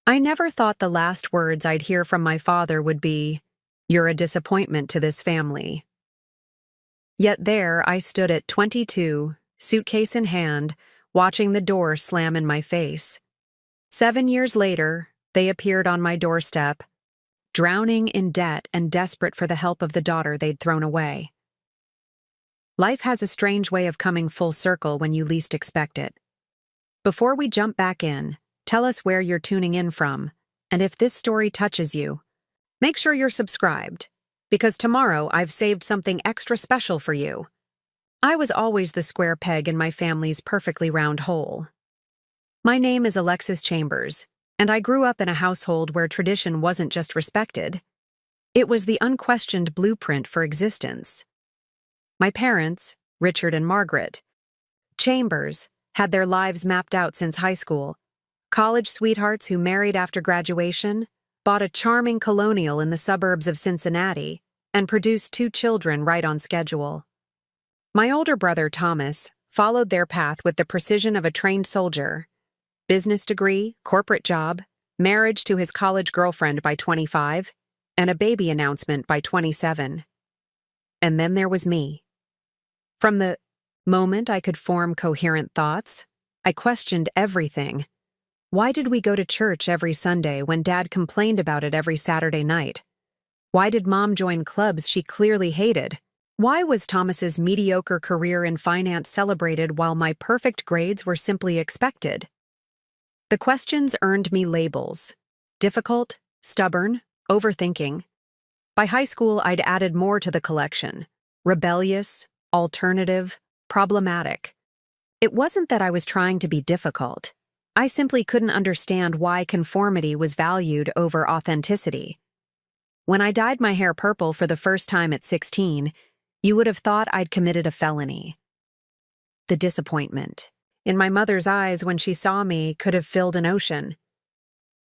I never thought the last words I'd hear from my father would be, "You're a disappointment to this family." Yet there I stood at 22, suitcase in hand, watching the door slam in my face. 7 years later, they appeared on my doorstep, drowning in debt and desperate for the help of the daughter they'd thrown away. Life has a strange way of coming full circle when you least expect it. Before we jump back in, tell us where you're tuning in from, and if this story touches you, make sure you're subscribed, because tomorrow I've saved something extra special for you. I was always the square peg in my family's perfectly round hole. My name is Alexis Chambers, and I grew up in a household where tradition wasn't just respected. It was the unquestioned blueprint for existence. My parents, Richard and Margaret Chambers, had their lives mapped out since high school. College sweethearts who married after graduation, bought a charming colonial in the suburbs of Cincinnati, and produced 2 children right on schedule. My older brother, Thomas, followed their path with the precision of a trained soldier. Business degree, corporate job, marriage to his college girlfriend by 25, and a baby announcement by 27. And then there was me. From the moment I could form coherent thoughts, I questioned everything. Why did we go to church every Sunday when Dad complained about it every Saturday night? Why did Mom join clubs she clearly hated? Why was Thomas's mediocre career in finance celebrated while my perfect grades were simply expected? The questions earned me labels: difficult, stubborn, overthinking. By high school, I'd added more to the collection: rebellious, alternative, problematic. It wasn't that I was trying to be difficult. I simply couldn't understand why conformity was valued over authenticity. When I dyed my hair purple for the first time at 16, you would have thought I'd committed a felony. The disappointment in my mother's eyes when she saw me could have filled an ocean.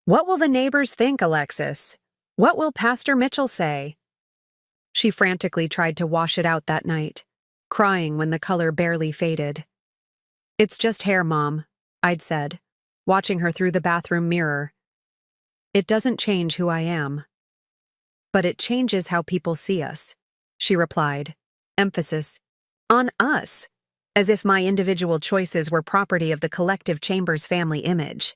"What will the neighbors think, Alexis? What will Pastor Mitchell say?" She frantically tried to wash it out that night, crying when the color barely faded. "It's just hair, Mom," I'd said, watching her through the bathroom mirror. "It doesn't change who I am." "But it changes how people see us," she replied, emphasis on us, as if my individual choices were property of the collective Chambers family image.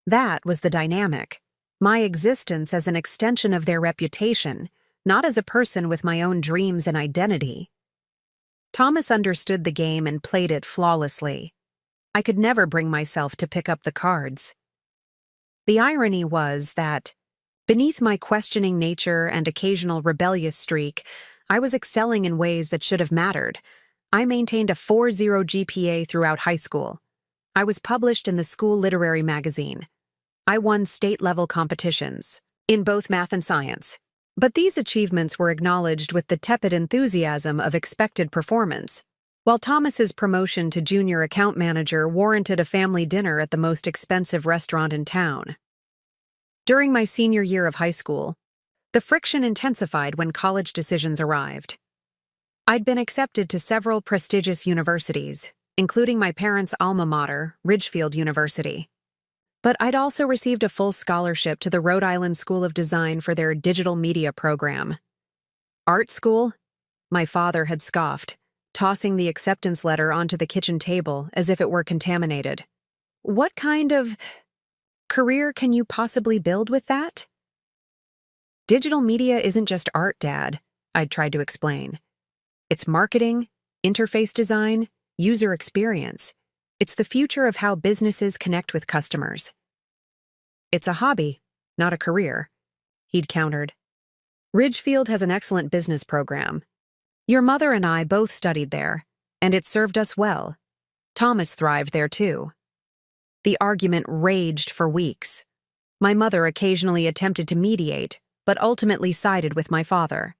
That was the dynamic, my existence as an extension of their reputation, not as a person with my own dreams and identity. Thomas understood the game and played it flawlessly. I could never bring myself to pick up the cards. The irony was that, beneath my questioning nature and occasional rebellious streak, I was excelling in ways that should have mattered. I maintained a 4.0 GPA throughout high school. I was published in the school literary magazine. I won state-level competitions, in both math and science. But these achievements were acknowledged with the tepid enthusiasm of expected performance, while Thomas's promotion to junior account manager warranted a family dinner at the most expensive restaurant in town. During my senior year of high school, the friction intensified when college decisions arrived. I'd been accepted to several prestigious universities, including my parents' alma mater, Ridgefield University. But I'd also received a full scholarship to the Rhode Island School of Design for their digital media program. Art school? My father had scoffed, tossing the acceptance letter onto the kitchen table as if it were contaminated. "What kind of career can you possibly build with that?" "Digital media isn't just art, Dad," I'd tried to explain. "It's marketing, interface design, user experience. It's the future of how businesses connect with customers." "It's a hobby, not a career," he'd countered. "Ridgefield has an excellent business program. Your mother and I both studied there, and it served us well. Thomas thrived there too." The argument raged for weeks. My mother occasionally attempted to mediate, but ultimately sided with my father.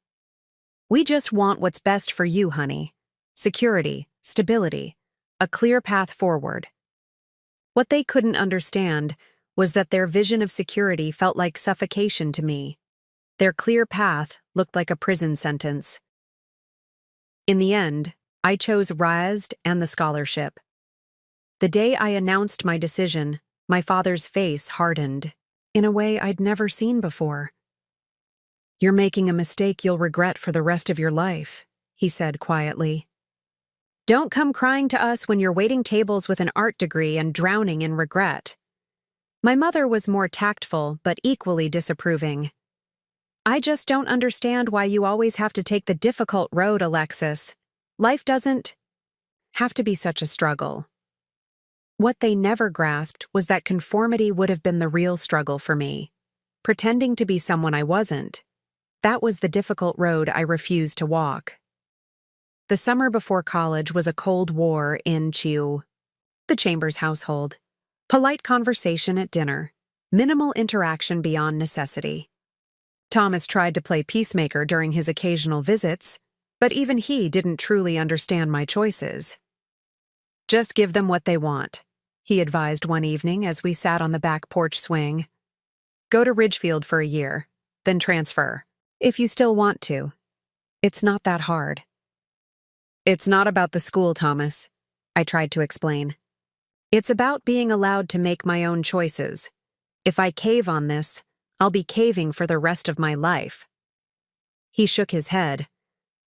"We just want what's best for you, honey. Security, stability, a clear path forward." What they couldn't understand was that their vision of security felt like suffocation to me. Their clear path looked like a prison sentence. In the end, I chose RISD and the scholarship. The day I announced my decision, my father's face hardened. in a way I'd never seen before. "You're making a mistake you'll regret for the rest of your life," he said quietly. "Don't come crying to us when you're waiting tables with an art degree and drowning in regret." My mother was more tactful but equally disapproving. "I just don't understand why you always have to take the difficult road, Alexis. Life doesn't have to be such a struggle." What they never grasped was that conformity would have been the real struggle for me. Pretending to be someone I wasn't. That was the difficult road I refused to walk. The summer before college was a cold war in the Chambers household. Polite conversation at dinner. Minimal interaction beyond necessity. Thomas tried to play peacemaker during his occasional visits, but even he didn't truly understand my choices. "Just give them what they want," he advised one evening as we sat on the back porch swing. "Go to Ridgefield for a year, then transfer, if you still want to. It's not that hard." "It's not about the school, Thomas," I tried to explain. "It's about being allowed to make my own choices. If I cave on this, I'll be caving for the rest of my life." He shook his head,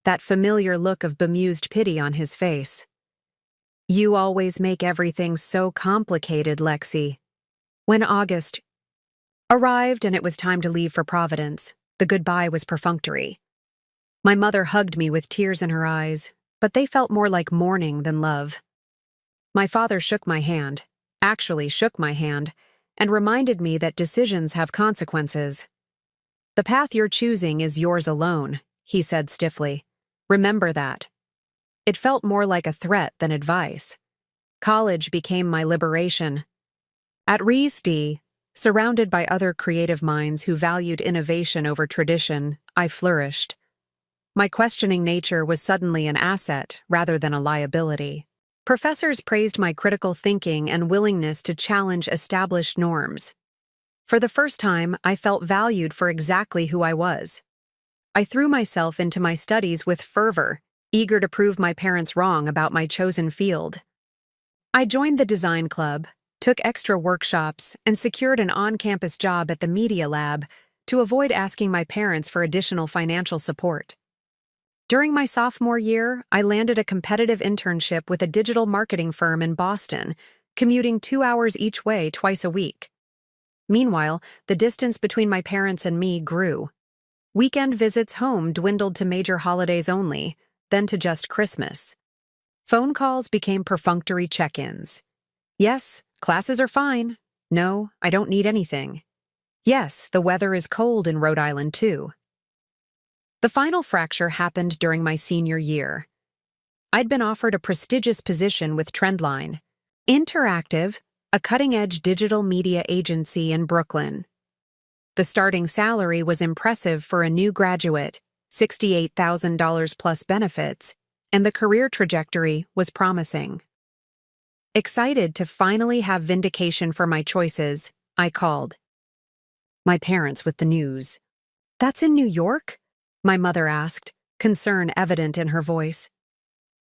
that familiar look of bemused pity on his face. "You always make everything so complicated, Lexi." When August arrived and it was time to leave for Providence, the goodbye was perfunctory. My mother hugged me with tears in her eyes, but they felt more like mourning than love. My father actually shook my hand, and reminded me that decisions have consequences. "The path you're choosing is yours alone," he said stiffly. "Remember that." It felt more like a threat than advice. College became my liberation. At RISD, surrounded by other creative minds who valued innovation over tradition, I flourished. My questioning nature was suddenly an asset rather than a liability. Professors praised my critical thinking and willingness to challenge established norms. For the first time, I felt valued for exactly who I was. I threw myself into my studies with fervor, eager to prove my parents wrong about my chosen field. I joined the design club, took extra workshops, and secured an on-campus job at the media lab to avoid asking my parents for additional financial support. During my sophomore year, I landed a competitive internship with a digital marketing firm in Boston, commuting 2 hours each way twice a week. Meanwhile, the distance between my parents and me grew. Weekend visits home dwindled to major holidays only, then to just Christmas. Phone calls became perfunctory check-ins. "Yes, classes are fine. No, I don't need anything. Yes, the weather is cold in Rhode Island too." The final fracture happened during my senior year. I'd been offered a prestigious position with Trendline Interactive, a cutting-edge digital media agency in Brooklyn. The starting salary was impressive for a new graduate, $68,000 plus benefits, and the career trajectory was promising. Excited to finally have vindication for my choices, I called my parents with the news. "That's in New York?" my mother asked, concern evident in her voice.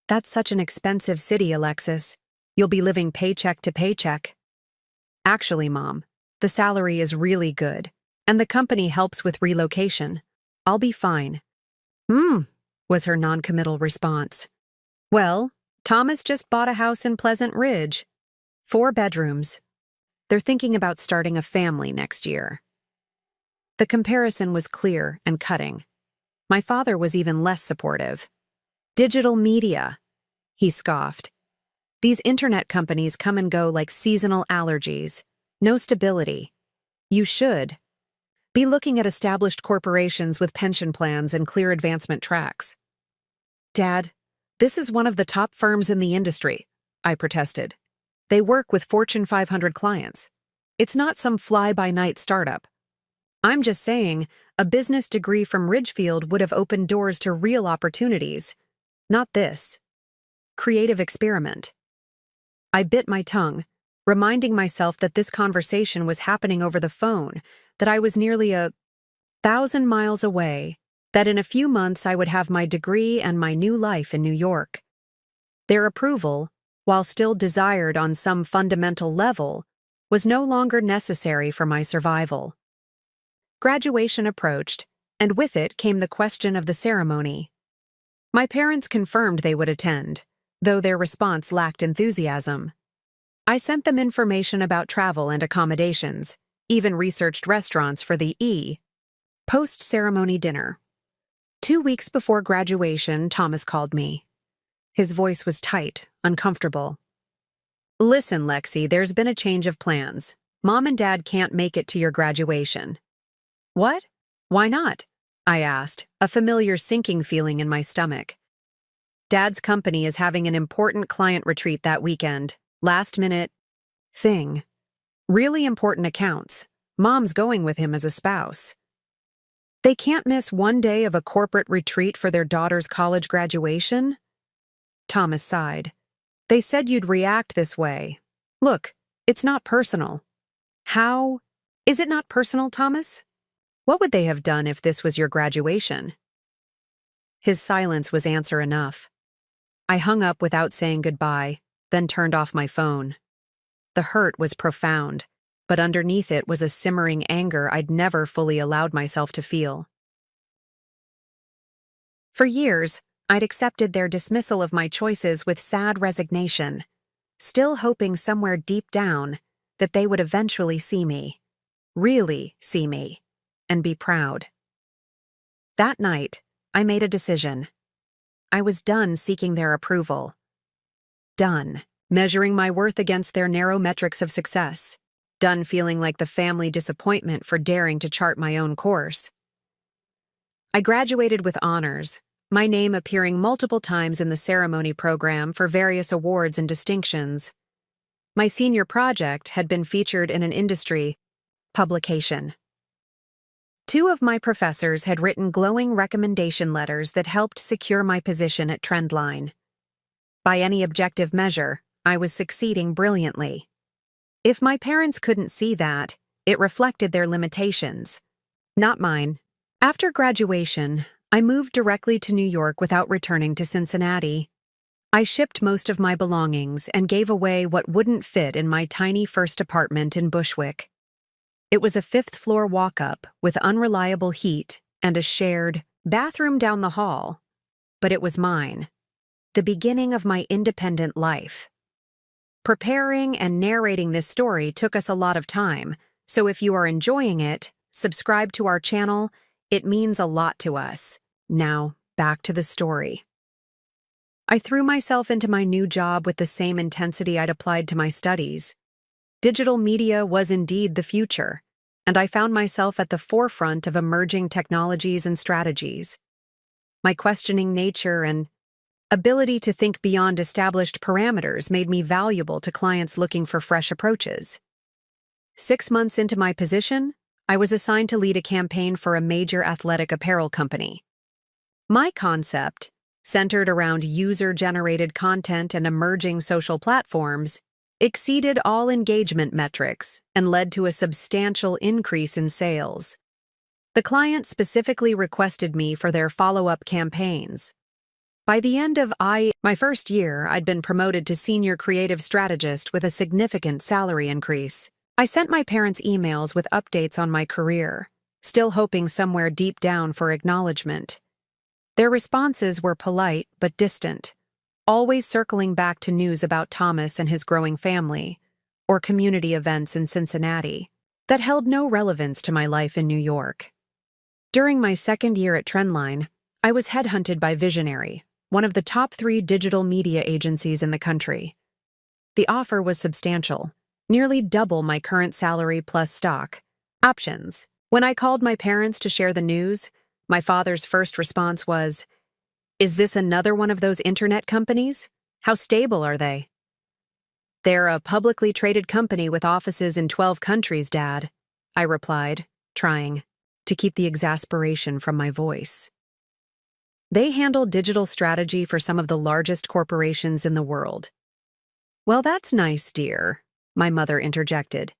"That's such an expensive city, Alexis. You'll be living paycheck to paycheck." "Actually, Mom, the salary is really good, and the company helps with relocation. I'll be fine." Was her noncommittal response. "Well, Thomas just bought a house in Pleasant Ridge. 4 bedrooms. They're thinking about starting a family next year." The comparison was clear and cutting. My father was even less supportive. "Digital media," he scoffed. "These internet companies come and go like seasonal allergies. No stability. You should be looking at established corporations with pension plans and clear advancement tracks." "Dad, this is one of the top firms in the industry," I protested. "They work with Fortune 500 clients. It's not some fly-by-night startup. I'm just saying, a business degree from Ridgefield would have opened doors to real opportunities. Not this creative experiment." I bit my tongue, reminding myself that this conversation was happening over the phone, that I was nearly 1,000 miles away, that in a few months I would have my degree and my new life in New York. Their approval, while still desired on some fundamental level, was no longer necessary for my survival. Graduation approached, and with it came the question of the ceremony. My parents confirmed they would attend, though their response lacked enthusiasm. I sent them information about travel and accommodations, even researched restaurants for the post-ceremony dinner. 2 weeks before graduation, Thomas called me. His voice was tight, uncomfortable. "Listen, Lexi, there's been a change of plans. Mom and Dad can't make it to your graduation." "What? Why not?" I asked, a familiar sinking feeling in my stomach. "Dad's company is having an important client retreat that weekend. Last-minute thing. Really important accounts. Mom's going with him as a spouse. They can't miss one day of a corporate retreat for their daughter's college graduation?" Thomas sighed. "They said you'd react this way. Look, it's not personal." "How? Is it not personal, Thomas? What would they have done if this was your graduation?" His silence was answer enough. I hung up without saying goodbye, then turned off my phone. The hurt was profound, but underneath it was a simmering anger I'd never fully allowed myself to feel. For years, I'd accepted their dismissal of my choices with sad resignation, still hoping somewhere deep down that they would eventually see me, really see me, and be proud. That night, I made a decision. I was done seeking their approval. Done measuring my worth against their narrow metrics of success. Done feeling like the family disappointment for daring to chart my own course. I graduated with honors, my name appearing multiple times in the ceremony program for various awards and distinctions. My senior project had been featured in an industry publication. 2 of my professors had written glowing recommendation letters that helped secure my position at Trendline. By any objective measure, I was succeeding brilliantly. If my parents couldn't see that, it reflected their limitations, not mine. After graduation, I moved directly to New York without returning to Cincinnati. I shipped most of my belongings and gave away what wouldn't fit in my tiny first apartment in Bushwick. It was a 5th-floor walk-up with unreliable heat and a shared bathroom down the hall. But it was mine, the beginning of my independent life. Preparing and narrating this story took us a lot of time, so if you are enjoying it, subscribe to our channel. It means a lot to us. Now, back to the story. I threw myself into my new job with the same intensity I'd applied to my studies. Digital media was indeed the future, and I found myself at the forefront of emerging technologies and strategies. My questioning nature and ability to think beyond established parameters made me valuable to clients looking for fresh approaches. 6 months into my position, I was assigned to lead a campaign for a major athletic apparel company. My concept, centered around user-generated content and emerging social platforms, exceeded all engagement metrics and led to a substantial increase in sales. The client specifically requested me for their follow-up campaigns. By the end of my first year, I'd been promoted to senior creative strategist with a significant salary increase. I sent my parents emails with updates on my career, still hoping somewhere deep down for acknowledgement. Their responses were polite but distant, always circling back to news about Thomas and his growing family, or community events in Cincinnati, that held no relevance to my life in New York. During my second year at Trendline, I was headhunted by Visionary, one of the top 3 digital media agencies in the country. The offer was substantial, nearly double my current salary plus stock options. When I called my parents to share the news, my father's first response was, "Is this another one of those internet companies? How stable are they?" "They're a publicly traded company with offices in 12 countries, Dad," I replied, trying to keep the exasperation from my voice. "They handle digital strategy for some of the largest corporations in the world." "Well, that's nice, dear," my mother interjected.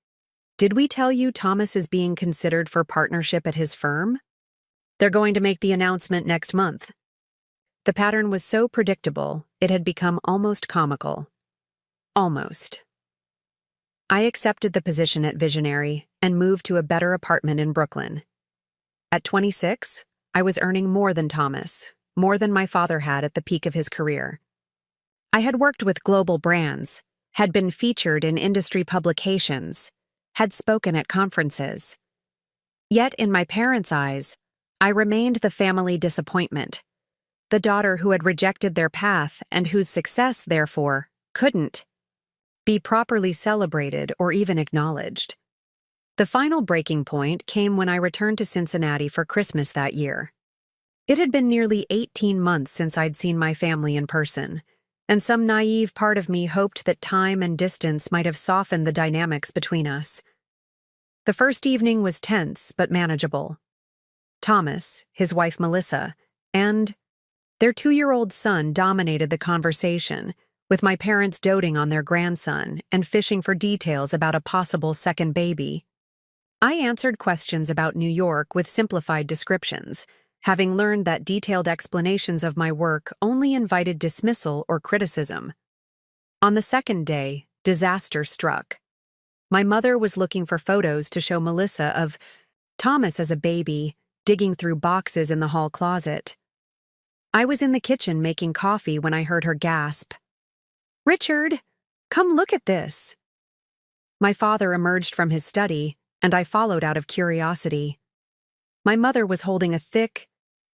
"Did we tell you Thomas is being considered for partnership at his firm? They're going to make the announcement next month." The pattern was so predictable, it had become almost comical. Almost. I accepted the position at Visionary and moved to a better apartment in Brooklyn, At 26, I was earning more than Thomas, more than my father had at the peak of his career. I had worked with global brands, had been featured in industry publications, had spoken at conferences. Yet in my parents' eyes, I remained the family disappointment, the daughter who had rejected their path and whose success, therefore, couldn't be properly celebrated or even acknowledged. The final breaking point came when I returned to Cincinnati for Christmas that year. It had been nearly 18 months since I'd seen my family in person, and some naive part of me hoped that time and distance might have softened the dynamics between us. The first evening was tense but manageable. Thomas, his wife Melissa, and their 2-year-old son dominated the conversation, with my parents doting on their grandson and fishing for details about a possible second baby. I answered questions about New York with simplified descriptions, having learned that detailed explanations of my work only invited dismissal or criticism. On the second day, disaster struck. My mother was looking for photos to show Melissa of Thomas as a baby, digging through boxes in the hall closet. I was in the kitchen making coffee when I heard her gasp, "Richard, come look at this." My father emerged from his study, and I followed out of curiosity. My mother was holding a thick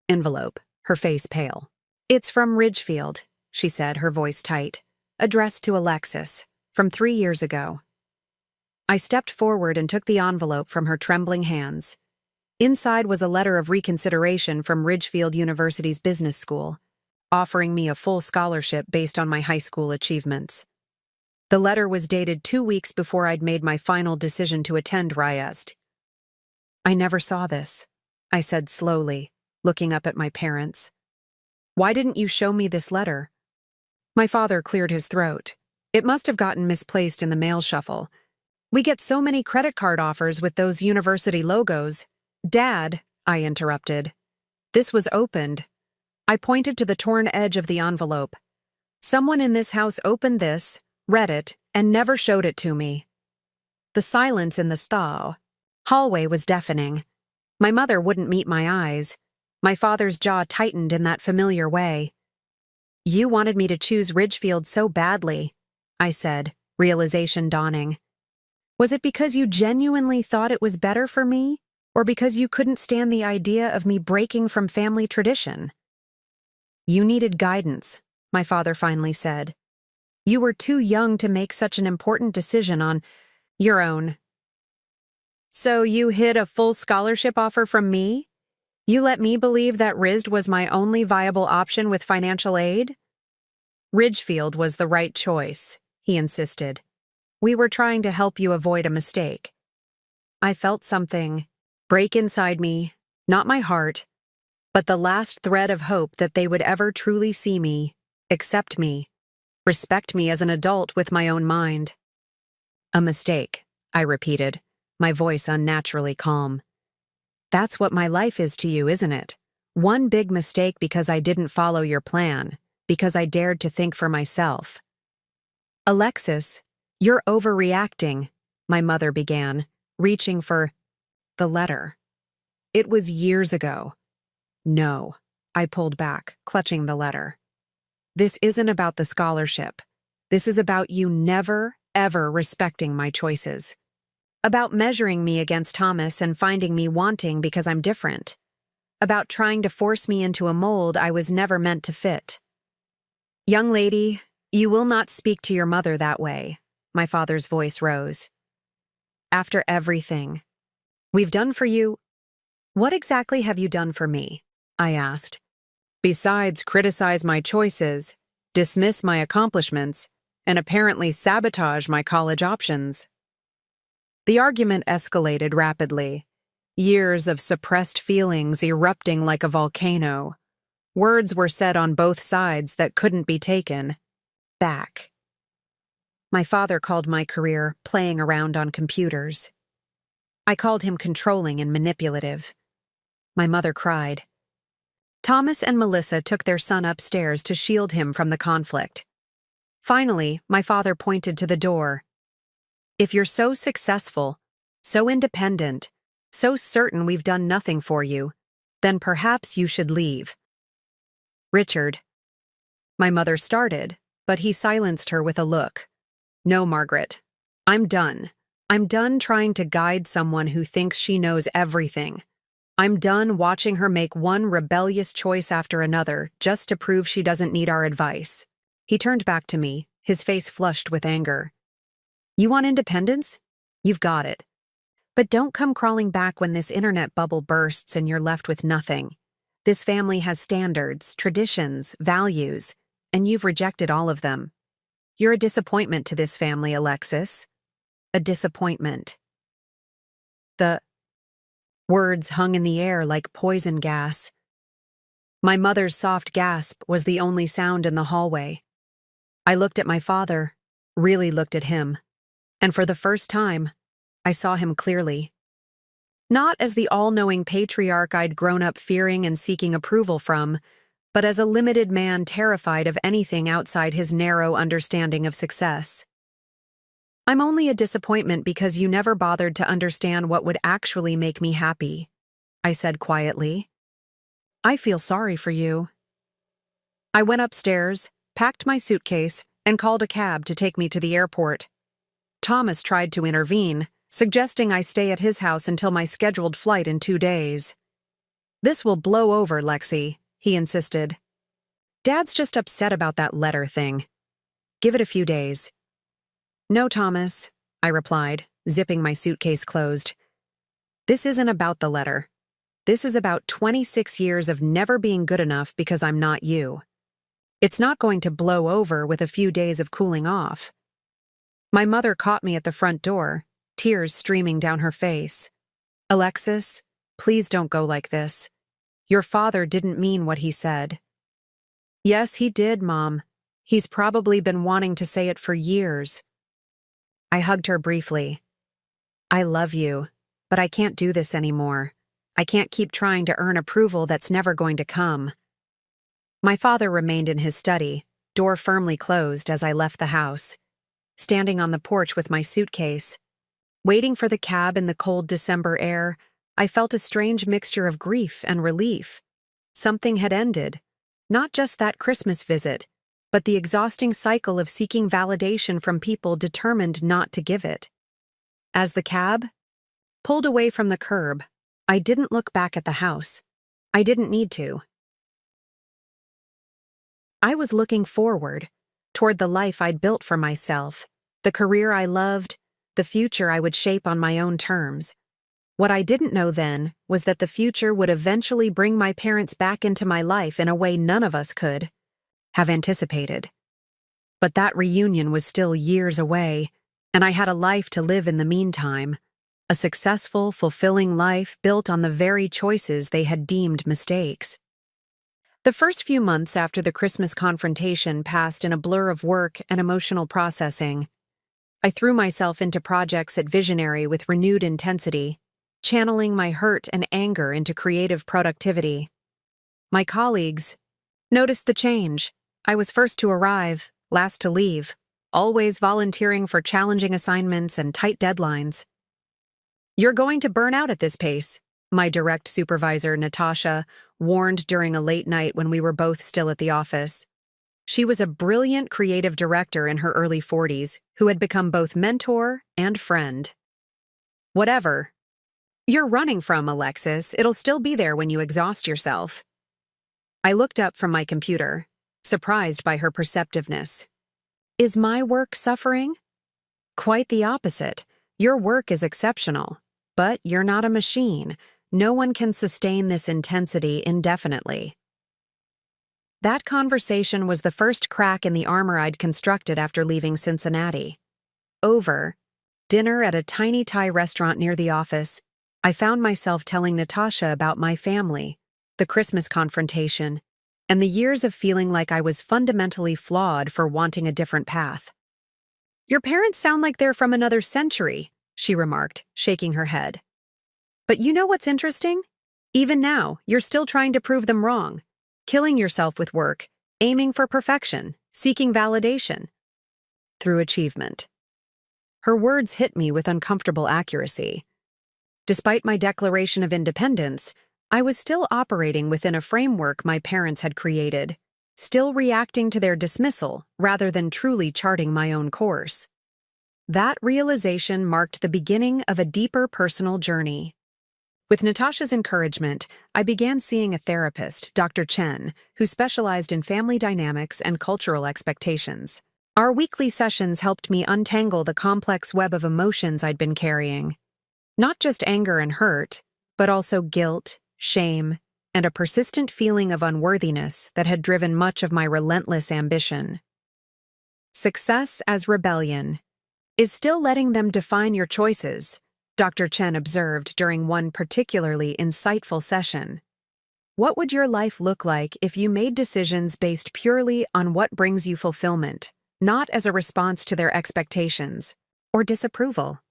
envelope, her face pale. "It's from Ridgefield," she said, her voice tight, "addressed to Alexis, from 3 years ago." I stepped forward and took the envelope from her trembling hands. Inside was a letter of reconsideration from Ridgefield University's business school, offering me a full scholarship based on my high school achievements. The letter was dated 2 weeks before I'd made my final decision to attend RISD. "I never saw this," I said slowly, looking up at my parents. "Why didn't you show me this letter?" My father cleared his throat. "It must have gotten misplaced in the mail shuffle. We get so many credit card offers with those university logos." "Dad," I interrupted. "This was opened." I pointed to the torn edge of the envelope. "Someone in this house opened this, read it, and never showed it to me." The silence in the hallway was deafening. My mother wouldn't meet my eyes. My father's jaw tightened in that familiar way. "You wanted me to choose Ridgefield so badly," I said, realization dawning. "Was it because you genuinely thought it was better for me, or because you couldn't stand the idea of me breaking from family tradition?" "You needed guidance," my father finally said. "You were too young to make such an important decision on your own." "So you hid a full scholarship offer from me? You let me believe that RISD was my only viable option with financial aid?" "Ridgefield was the right choice," he insisted. "We were trying to help you avoid a mistake." I felt something break inside me, not my heart, but the last thread of hope that they would ever truly see me, accept me, respect me as an adult with my own mind. "A mistake," I repeated, my voice unnaturally calm. "That's what my life is to you, isn't it? One big mistake because I didn't follow your plan, because I dared to think for myself." "Alexis, you're overreacting," my mother began, reaching for the letter. "It was years ago." "No," I pulled back, clutching the letter. "This isn't about the scholarship. This is about you never, ever respecting my choices. About measuring me against Thomas and finding me wanting because I'm different. About trying to force me into a mold I was never meant to fit." "Young lady, you will not speak to your mother that way," my father's voice rose. "After everything we've done for you—" "What exactly have you done for me?" I asked. "Besides criticize my choices, dismiss my accomplishments, and apparently sabotage my college options." The argument escalated rapidly, years of suppressed feelings erupting like a volcano. Words were said on both sides that couldn't be taken back. My father called my career playing around on computers. I called him controlling and manipulative. My mother cried. Thomas and Melissa took their son upstairs to shield him from the conflict. Finally, my father pointed to the door. "If you're so successful, so independent, So certain we've done nothing for you. Then perhaps you should leave. Richard. My mother started, but he silenced her with a look. No, Margaret. I'm done. I'm done trying to guide someone who thinks she knows everything. I'm done watching her make one rebellious choice after another just to prove she doesn't need our advice. He turned back to me, his face flushed with anger. You want independence? You've got it. But don't come crawling back when this internet bubble bursts and you're left with nothing. This family has standards, traditions, values, and you've rejected all of them. You're a disappointment to this family, Alexis. A disappointment. The words hung in the air like poison gas. My mother's soft gasp was the only sound in the hallway. I looked at my father, really looked at him, and for the first time, I saw him clearly. Not as the all-knowing patriarch I'd grown up fearing and seeking approval from, but as a limited man terrified of anything outside his narrow understanding of success. I'm only a disappointment because you never bothered to understand what would actually make me happy, I said quietly. I feel sorry for you. I went upstairs, packed my suitcase, and called a cab to take me to the airport. Thomas tried to intervene, suggesting I stay at his house until my scheduled flight in 2 days. This will blow over, Lexi, he insisted. Dad's just upset about that letter thing. Give it a few days. No, Thomas, I replied, zipping my suitcase closed. This isn't about the letter. This is about 26 years of never being good enough because I'm not you. It's not going to blow over with a few days of cooling off. My mother caught me at the front door, tears streaming down her face. Alexis, please don't go like this. Your father didn't mean what he said. Yes, he did, Mom. He's probably been wanting to say it for years. I hugged her briefly. I love you, but I can't do this anymore. I can't keep trying to earn approval that's never going to come. My father remained in his study, door firmly closed as I left the house. Standing on the porch with my suitcase, waiting for the cab in the cold December air, I felt a strange mixture of grief and relief. Something had ended, not just that Christmas visit, but the exhausting cycle of seeking validation from people determined not to give it. As the cab pulled away from the curb, I didn't look back at the house. I didn't need to. I was looking forward, toward the life I'd built for myself, the career I loved, the future I would shape on my own terms. What I didn't know then was that the future would eventually bring my parents back into my life in a way none of us could have anticipated. But that reunion was still years away, and I had a life to live in the meantime, a successful, fulfilling life built on the very choices they had deemed mistakes. The first few months after the Christmas confrontation passed in a blur of work and emotional processing. I threw myself into projects at Visionary with renewed intensity, channeling my hurt and anger into creative productivity. My colleagues noticed the change. I was first to arrive, last to leave, always volunteering for challenging assignments and tight deadlines. You're going to burn out at this pace, my direct supervisor, Natasha, warned during a late night when we were both still at the office. She was a brilliant creative director in her early 40s who had become both mentor and friend. Whatever you're running from, Alexis, it'll still be there when you exhaust yourself. I looked up from my computer, surprised by her perceptiveness. Is my work suffering? Quite the opposite. Your work is exceptional, but you're not a machine. No one can sustain this intensity indefinitely. That conversation was the first crack in the armor I'd constructed after leaving Cincinnati. Over dinner at a tiny Thai restaurant near the office, I found myself telling Natasha about my family, the Christmas confrontation, and the years of feeling like I was fundamentally flawed for wanting a different path. Your parents sound like they're from another century, she remarked, shaking her head. But you know what's interesting? Even now, you're still trying to prove them wrong, killing yourself with work, aiming for perfection, seeking validation. Through achievement. Her words hit me with uncomfortable accuracy. Despite my declaration of independence, I was still operating within a framework my parents had created, still reacting to their dismissal rather than truly charting my own course. That realization marked the beginning of a deeper personal journey. With Natasha's encouragement, I began seeing a therapist, Dr. Chen, who specialized in family dynamics and cultural expectations. Our weekly sessions helped me untangle the complex web of emotions I'd been carrying. Not just anger and hurt, but also guilt, shame, and a persistent feeling of unworthiness that had driven much of my relentless ambition. Success as rebellion is still letting them define your choices, Dr. Chen observed during one particularly insightful session. What would your life look like if you made decisions based purely on what brings you fulfillment, not as a response to their expectations or disapproval?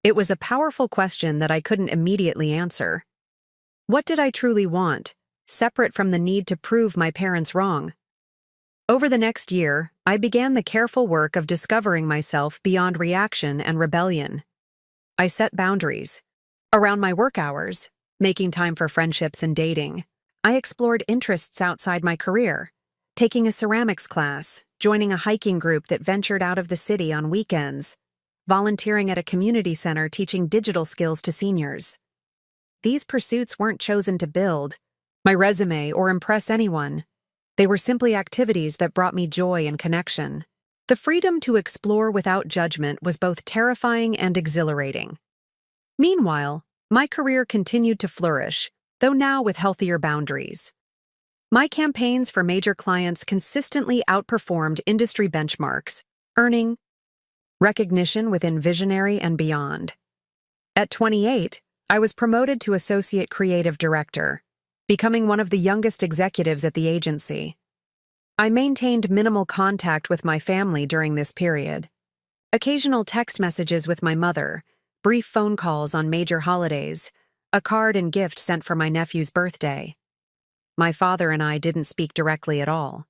It was a powerful question that I couldn't immediately answer. What did I truly want, separate from the need to prove my parents wrong? Over the next year, I began the careful work of discovering myself beyond reaction and rebellion. I set boundaries. Around my work hours, making time for friendships and dating, I explored interests outside my career, taking a ceramics class, joining a hiking group that ventured out of the city on weekends, volunteering at a community center teaching digital skills to seniors. These pursuits weren't chosen to build my resume or impress anyone. They were simply activities that brought me joy and connection. The freedom to explore without judgment was both terrifying and exhilarating. Meanwhile, my career continued to flourish, though now with healthier boundaries. My campaigns for major clients consistently outperformed industry benchmarks, earning recognition within Visionary and beyond. At 28, I was promoted to Associate Creative Director, becoming one of the youngest executives at the agency. I maintained minimal contact with my family during this period. Occasional text messages with my mother, brief phone calls on major holidays, a card and gift sent for my nephew's birthday. My father and I didn't speak directly at all.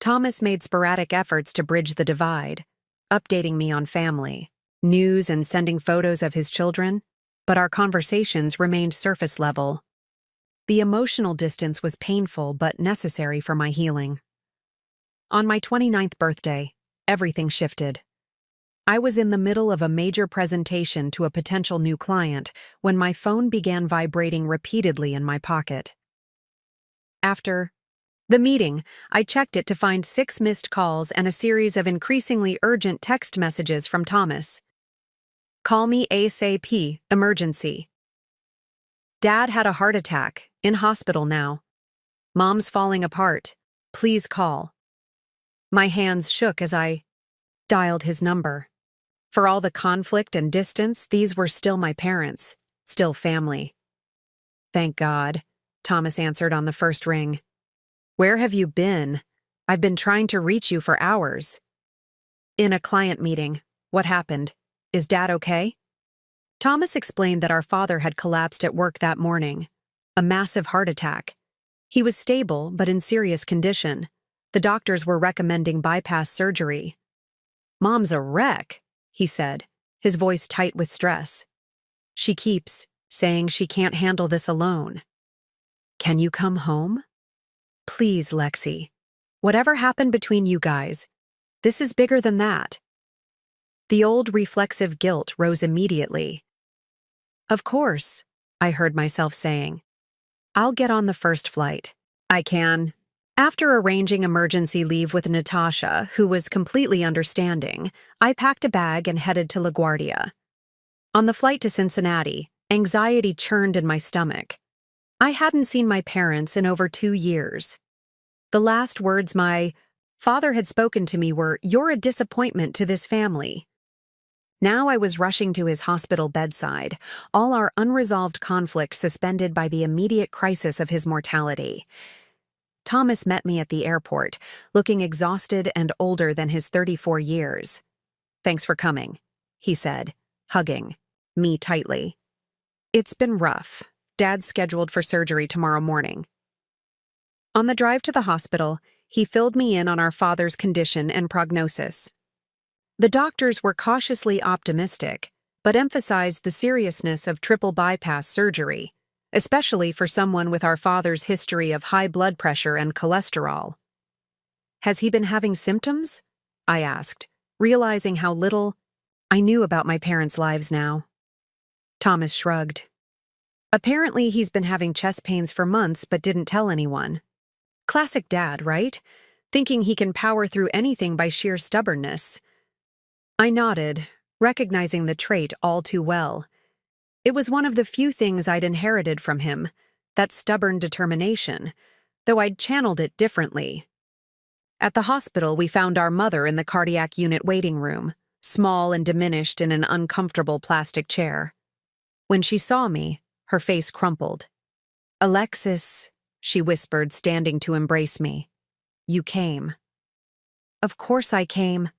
Thomas made sporadic efforts to bridge the divide, updating me on family, news, and sending photos of his children, but our conversations remained surface level. The emotional distance was painful but necessary for my healing. On my 29th birthday, everything shifted. I was in the middle of a major presentation to a potential new client when my phone began vibrating repeatedly in my pocket. After the meeting, I checked it to find 6 missed calls and a series of increasingly urgent text messages from Thomas. "Call me ASAP, emergency. Dad had a heart attack, in hospital now. Mom's falling apart, please call." My hands shook as I dialed his number. For all the conflict and distance, these were still my parents, still family. "Thank God," Thomas answered on the first ring. "Where have you been? I've been trying to reach you for hours." "In a client meeting. What happened? Is Dad okay?" Thomas explained that our father had collapsed at work that morning. A massive heart attack. He was stable but in serious condition. The doctors were recommending bypass surgery. "Mom's a wreck," he said, his voice tight with stress. "She keeps saying she can't handle this alone. Can you come home? Please, Lexi. Whatever happened between you guys, this is bigger than that." The old reflexive guilt rose immediately. "Of course," I heard myself saying. "I'll get on the first flight. I can." After arranging emergency leave with Natasha, who was completely understanding, I packed a bag and headed to LaGuardia. On the flight to Cincinnati, anxiety churned in my stomach. I hadn't seen my parents in over 2 years. The last words my father had spoken to me were, "You're a disappointment to this family." Now I was rushing to his hospital bedside, all our unresolved conflict suspended by the immediate crisis of his mortality. Thomas met me at the airport, looking exhausted and older than his 34 years. "Thanks for coming," he said, hugging me tightly. "It's been rough. Dad's scheduled for surgery tomorrow morning." On the drive to the hospital, he filled me in on our father's condition and prognosis. The doctors were cautiously optimistic, but emphasized the seriousness of triple bypass surgery, especially for someone with our father's history of high blood pressure and cholesterol. "Has he been having symptoms?" I asked, realizing how little I knew about my parents' lives now. Thomas shrugged. "Apparently he's been having chest pains for months but didn't tell anyone. Classic dad, right? Thinking he can power through anything by sheer stubbornness." I nodded, recognizing the trait all too well. It was one of the few things I'd inherited from him, that stubborn determination, though I'd channeled it differently. At the hospital, we found our mother in the cardiac unit waiting room, small and diminished in an uncomfortable plastic chair. When she saw me, her face crumpled. "Alexis," she whispered, standing to embrace me. "You came." "Of course I came,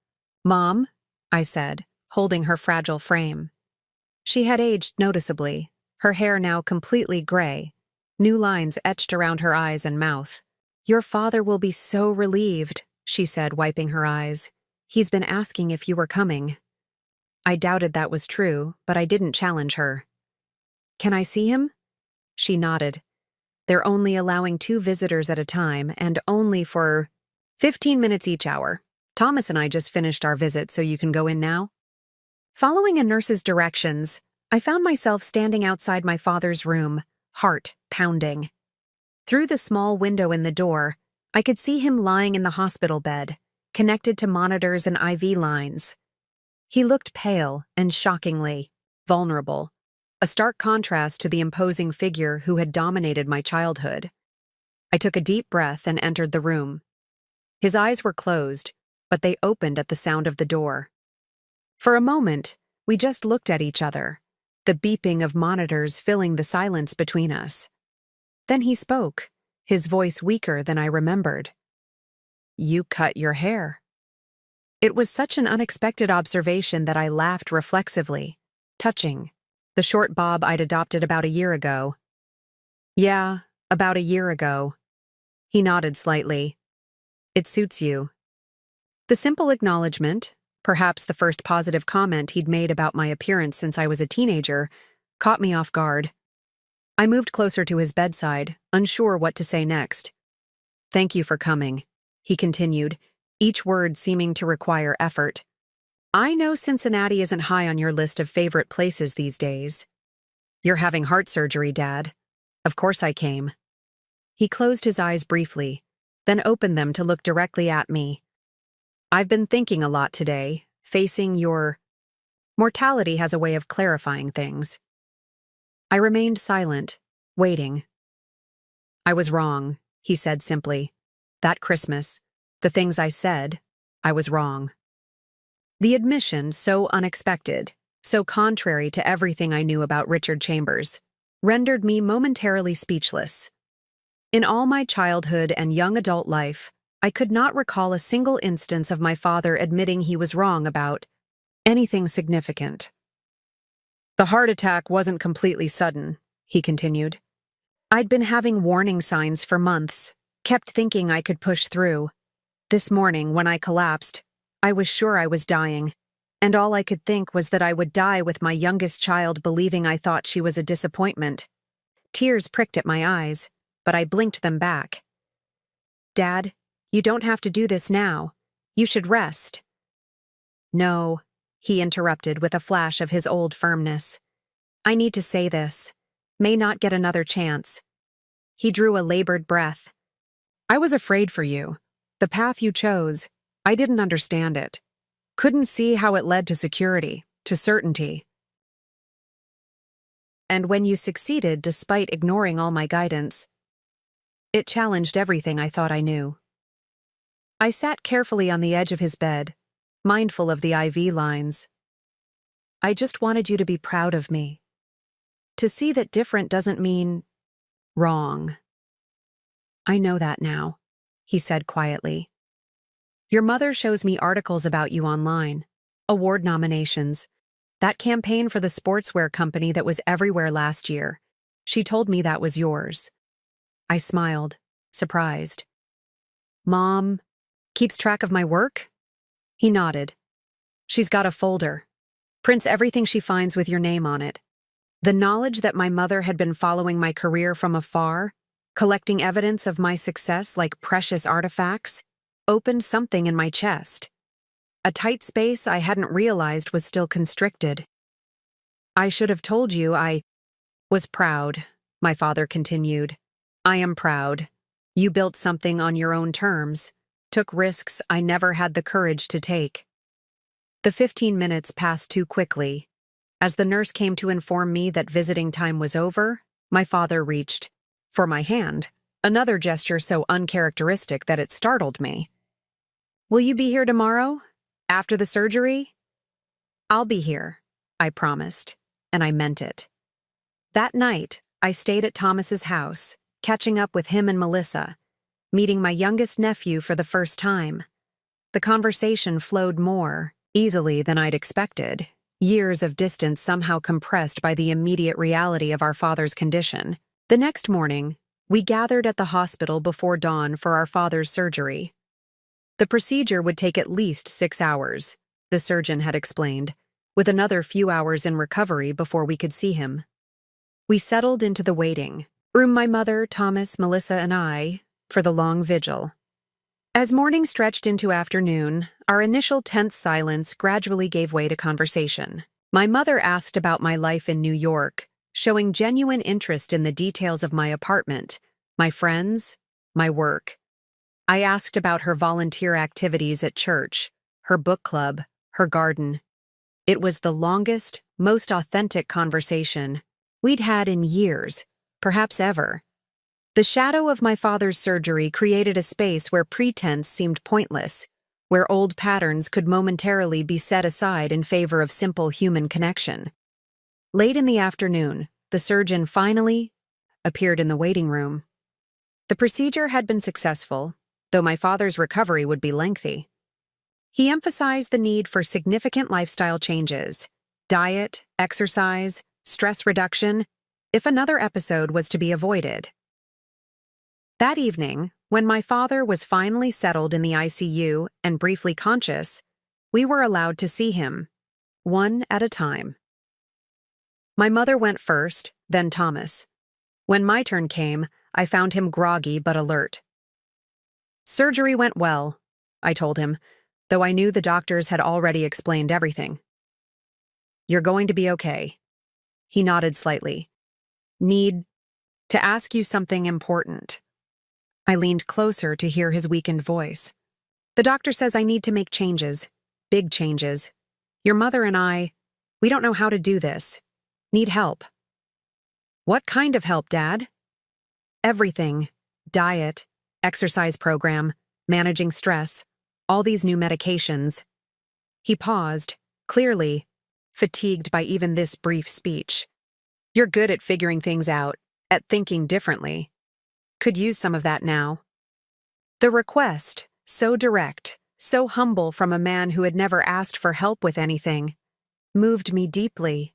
Mom," I said, holding her fragile frame. She had aged noticeably, her hair now completely gray, new lines etched around her eyes and mouth. "Your father will be so relieved," she said, wiping her eyes. "He's been asking if you were coming." I doubted that was true, but I didn't challenge her. "Can I see him?" She nodded. "They're only allowing 2 visitors at a time, and only for 15 minutes each hour. Thomas and I just finished our visit, so you can go in now." Following a nurse's directions, I found myself standing outside my father's room, heart pounding. Through the small window in the door, I could see him lying in the hospital bed, connected to monitors and IV lines. He looked pale and shockingly vulnerable, a stark contrast to the imposing figure who had dominated my childhood. I took a deep breath and entered the room. His eyes were closed, but they opened at the sound of the door. For a moment, we just looked at each other, the beeping of monitors filling the silence between us. Then he spoke, his voice weaker than I remembered. "You cut your hair." It was such an unexpected observation that I laughed reflexively, touching the short bob I'd adopted about a year ago. "Yeah, about a year ago." He nodded slightly. "It suits you." The simple acknowledgement, perhaps the first positive comment he'd made about my appearance since I was a teenager, caught me off guard. I moved closer to his bedside, unsure what to say next. "Thank you for coming," he continued, each word seeming to require effort. "I know Cincinnati isn't high on your list of favorite places these days." "You're having heart surgery, Dad." "Of course I came." He closed his eyes briefly, then opened them to look directly at me. "I've been thinking a lot today, facing your mortality has a way of clarifying things." I remained silent, waiting. "I was wrong," he said simply. "That Christmas, the things I said, I was wrong." The admission, so unexpected, so contrary to everything I knew about Richard Chambers, rendered me momentarily speechless. In all my childhood and young adult life, I could not recall a single instance of my father admitting he was wrong about anything significant. "The heart attack wasn't completely sudden," he continued. "I'd been having warning signs for months, kept thinking I could push through. This morning, when I collapsed, I was sure I was dying, and all I could think was that I would die with my youngest child believing I thought she was a disappointment." Tears pricked at my eyes, but I blinked them back. "Dad, you don't have to do this now. You should rest." "No," he interrupted with a flash of his old firmness. "I need to say this. May not get another chance." He drew a labored breath. "I was afraid for you. The path you chose, I didn't understand it. Couldn't see how it led to security, to certainty. And when you succeeded despite ignoring all my guidance, it challenged everything I thought I knew." I sat carefully on the edge of his bed, mindful of the IV lines. "I just wanted you to be proud of me. To see that different doesn't mean wrong." "I know that now," he said quietly. "Your mother shows me articles about you online, award nominations, that campaign for the sportswear company that was everywhere last year. She told me that was yours." I smiled, surprised. "Mom keeps track of my work?" He nodded. "She's got a folder. Prints everything she finds with your name on it. The knowledge that my mother had been following my career from afar, collecting evidence of my success like precious artifacts, opened something in my chest. A tight space I hadn't realized was still constricted. I should have told you I was proud, my father continued. I am proud. You built something on your own terms, took risks I never had the courage to take. The 15 minutes passed too quickly. As the nurse came to inform me that visiting time was over, my father reached for my hand, another gesture so uncharacteristic that it startled me. Will you be here tomorrow? After the surgery? I'll be here, I promised, and I meant it. That night, I stayed at Thomas's house, catching up with him and Melissa, meeting my youngest nephew for the first time. The conversation flowed more easily than I'd expected, years of distance somehow compressed by the immediate reality of our father's condition. The next morning, we gathered at the hospital before dawn for our father's surgery. The procedure would take at least 6 hours, the surgeon had explained, with another few hours in recovery before we could see him. We settled into the waiting room, my mother, Thomas, Melissa, and I, for the long vigil. As morning stretched into afternoon, our initial tense silence gradually gave way to conversation. My mother asked about my life in New York, showing genuine interest in the details of my apartment, my friends, my work. I asked about her volunteer activities at church, her book club, her garden. It was the longest, most authentic conversation we'd had in years, perhaps ever. The shadow of my father's surgery created a space where pretense seemed pointless, where old patterns could momentarily be set aside in favor of simple human connection. Late in the afternoon, the surgeon finally appeared in the waiting room. The procedure had been successful, though my father's recovery would be lengthy. He emphasized the need for significant lifestyle changes, diet, exercise, stress reduction, if another episode was to be avoided. That evening, when my father was finally settled in the ICU and briefly conscious, we were allowed to see him, one at a time. My mother went first, then Thomas. When my turn came, I found him groggy but alert. Surgery went well, I told him, though I knew the doctors had already explained everything. You're going to be okay. He nodded slightly. Need to ask you something important. I leaned closer to hear his weakened voice. The doctor says I need to make changes, big changes. Your mother and I, we don't know how to do this. Need help. What kind of help, Dad? Everything. Diet, exercise program, managing stress, all these new medications. He paused, clearly fatigued by even this brief speech. You're good at figuring things out, at thinking differently. Could use some of that now. The request, so direct, so humble from a man who had never asked for help with anything, moved me deeply.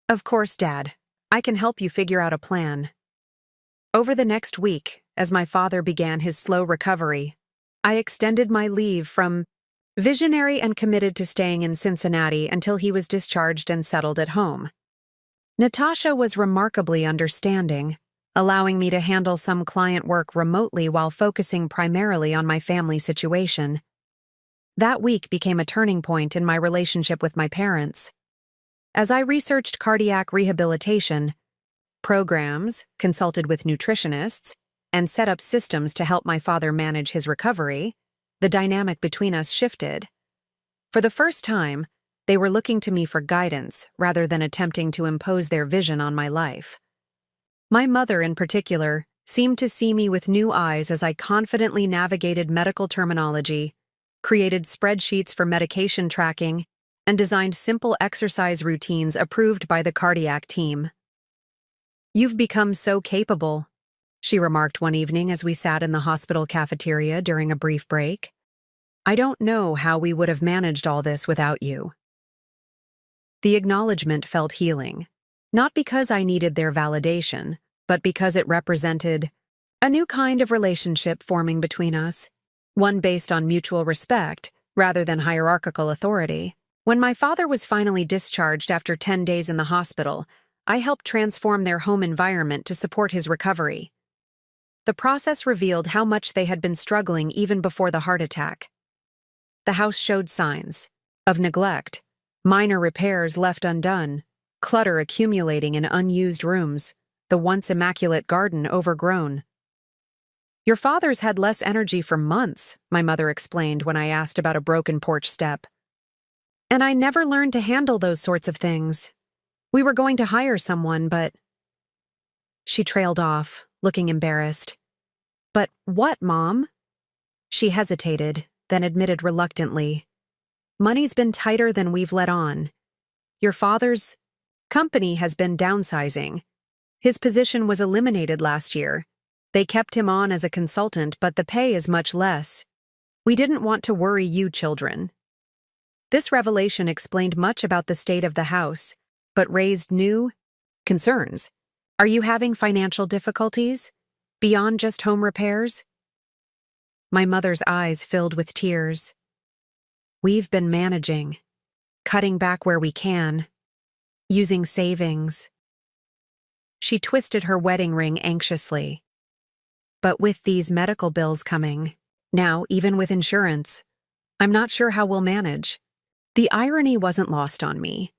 Of course, Dad, I can help you figure out a plan. Over the next week, as my father began his slow recovery, I extended my leave from visionary and committed to staying in Cincinnati until he was discharged and settled at home. Natasha was remarkably understanding, allowing me to handle some client work remotely while focusing primarily on my family situation. That week became a turning point in my relationship with my parents. As I researched cardiac rehabilitation programs, consulted with nutritionists, and set up systems to help my father manage his recovery, the dynamic between us shifted. For the first time, they were looking to me for guidance rather than attempting to impose their vision on my life. My mother, in particular, seemed to see me with new eyes as I confidently navigated medical terminology, created spreadsheets for medication tracking, and designed simple exercise routines approved by the cardiac team. You've become so capable, she remarked one evening as we sat in the hospital cafeteria during a brief break. I don't know how we would have managed all this without you. The acknowledgement felt healing, not because I needed their validation, but because it represented a new kind of relationship forming between us, one based on mutual respect rather than hierarchical authority. When my father was finally discharged after 10 days in the hospital, I helped transform their home environment to support his recovery. The process revealed how much they had been struggling even before the heart attack. The house showed signs of neglect, minor repairs left undone, clutter accumulating in unused rooms, the once immaculate garden overgrown. "Your father's had less energy for months," my mother explained when I asked about a broken porch step. "And I never learned to handle those sorts of things. We were going to hire someone, but—" She trailed off, looking embarrassed. "But what, Mom?" She hesitated, then admitted reluctantly. "Money's been tighter than we've let on. Your father's company has been downsizing. His position was eliminated last year. They kept him on as a consultant, but the pay is much less. We didn't want to worry you children." This revelation explained much about the state of the house, but raised new concerns. "Are you having financial difficulties? Beyond just home repairs?" My mother's eyes filled with tears. "We've been managing, cutting back where we can, using savings." She twisted her wedding ring anxiously. "But with these medical bills coming, now even with insurance, I'm not sure how we'll manage." The irony wasn't lost on me.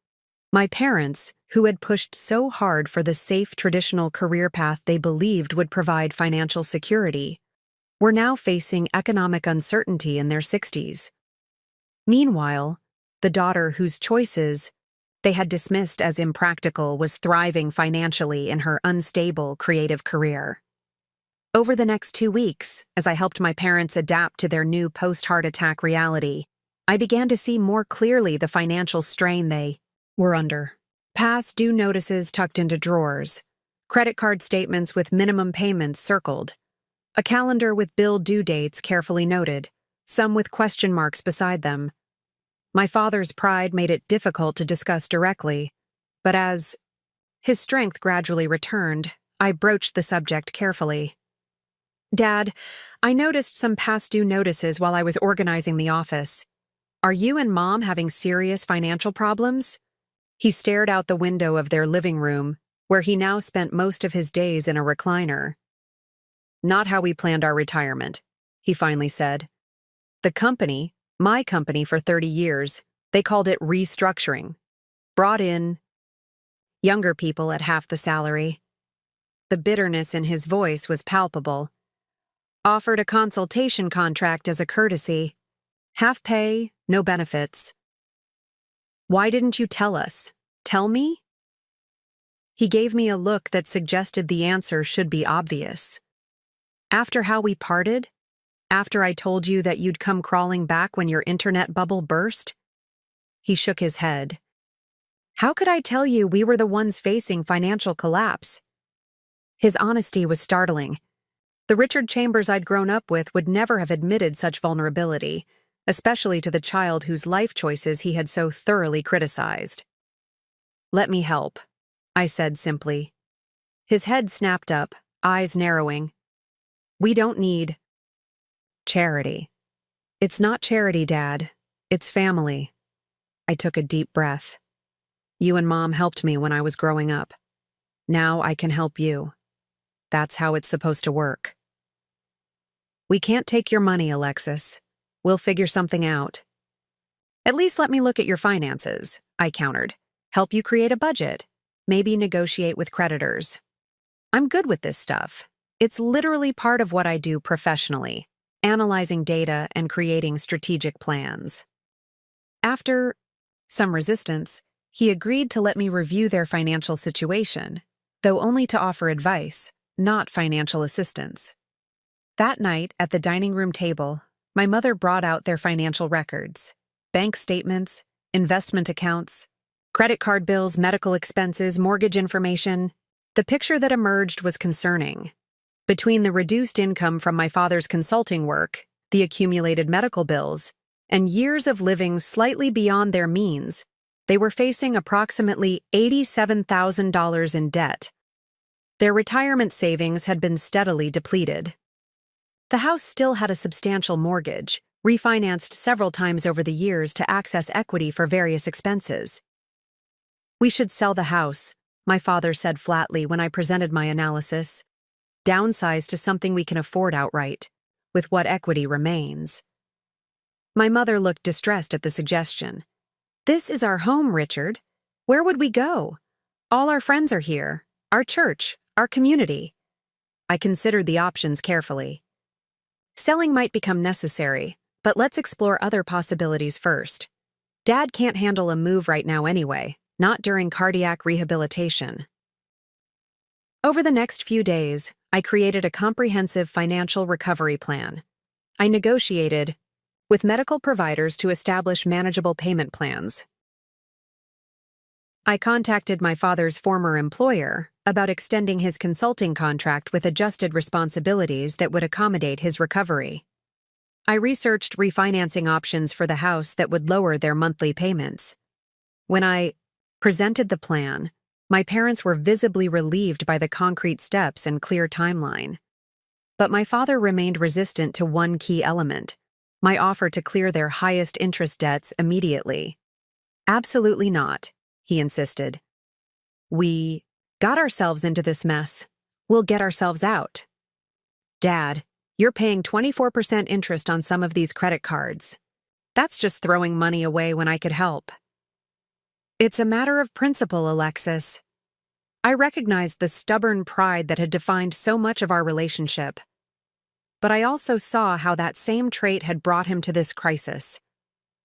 My parents, who had pushed so hard for the safe traditional career path they believed would provide financial security, were now facing economic uncertainty in their 60s. Meanwhile, the daughter whose choices they had dismissed as impractical was thriving financially in her unstable creative career. Over the next 2 weeks, as I helped my parents adapt to their new post-heart attack reality, I began to see more clearly the financial strain they were under. Past due notices tucked into drawers, credit card statements with minimum payments circled, a calendar with bill due dates carefully noted, some with question marks beside them. My father's pride made it difficult to discuss directly, but as his strength gradually returned, I broached the subject carefully. "Dad, I noticed some past due notices while I was organizing the office. Are you and Mom having serious financial problems?" He stared out the window of their living room, where he now spent most of his days in a recliner. "Not how we planned our retirement," he finally said. "The company, my company for 30 years, they called it restructuring. Brought in younger people at half the salary." The bitterness in his voice was palpable. "Offered a consultation contract as a courtesy. Half pay, no benefits. Why didn't you tell us? Tell me?" He gave me a look that suggested the answer should be obvious. "After how we parted? After I told you that you'd come crawling back when your internet bubble burst?" He shook his head. "How could I tell you we were the ones facing financial collapse?" His honesty was startling. The Richard Chambers I'd grown up with would never have admitted such vulnerability, especially to the child whose life choices he had so thoroughly criticized. "Let me help," I said simply. His head snapped up, eyes narrowing. "We don't need charity." "It's not charity, Dad. It's family." I took a deep breath. "You and Mom helped me when I was growing up. Now I can help you. That's how it's supposed to work." "We can't take your money, Alexis. We'll figure something out." "At least let me look at your finances," I countered. "Help you create a budget. Maybe negotiate with creditors. I'm good with this stuff. It's literally part of what I do professionally, analyzing data and creating strategic plans." After some resistance, he agreed to let me review their financial situation, though only to offer advice, not financial assistance. That night, at the dining room table, my mother brought out their financial records, bank statements, investment accounts, credit card bills, medical expenses, mortgage information. The picture that emerged was concerning. Between the reduced income from my father's consulting work, the accumulated medical bills, and years of living slightly beyond their means, they were facing approximately $87,000 in debt. Their retirement savings had been steadily depleted. The house still had a substantial mortgage, refinanced several times over the years to access equity for various expenses. "We should sell the house," my father said flatly when I presented my analysis. "Downsize to something we can afford outright, with what equity remains." My mother looked distressed at the suggestion. "This is our home, Richard. Where would we go? All our friends are here, our church, our community." I considered the options carefully. "Selling might become necessary, but let's explore other possibilities first. Dad can't handle a move right now anyway, not during cardiac rehabilitation." Over the next few days, I created a comprehensive financial recovery plan. I negotiated with medical providers to establish manageable payment plans. I contacted my father's former employer about extending his consulting contract with adjusted responsibilities that would accommodate his recovery. I researched refinancing options for the house that would lower their monthly payments. When I presented the plan, my parents were visibly relieved by the concrete steps and clear timeline. But my father remained resistant to one key element: my offer to clear their highest interest debts immediately. "Absolutely not," he insisted. "We got ourselves into this mess. We'll get ourselves out." "Dad, you're paying 24% interest on some of these credit cards. That's just throwing money away when I could help." "It's a matter of principle, Alexis." I recognized the stubborn pride that had defined so much of our relationship. But I also saw how that same trait had brought him to this crisis.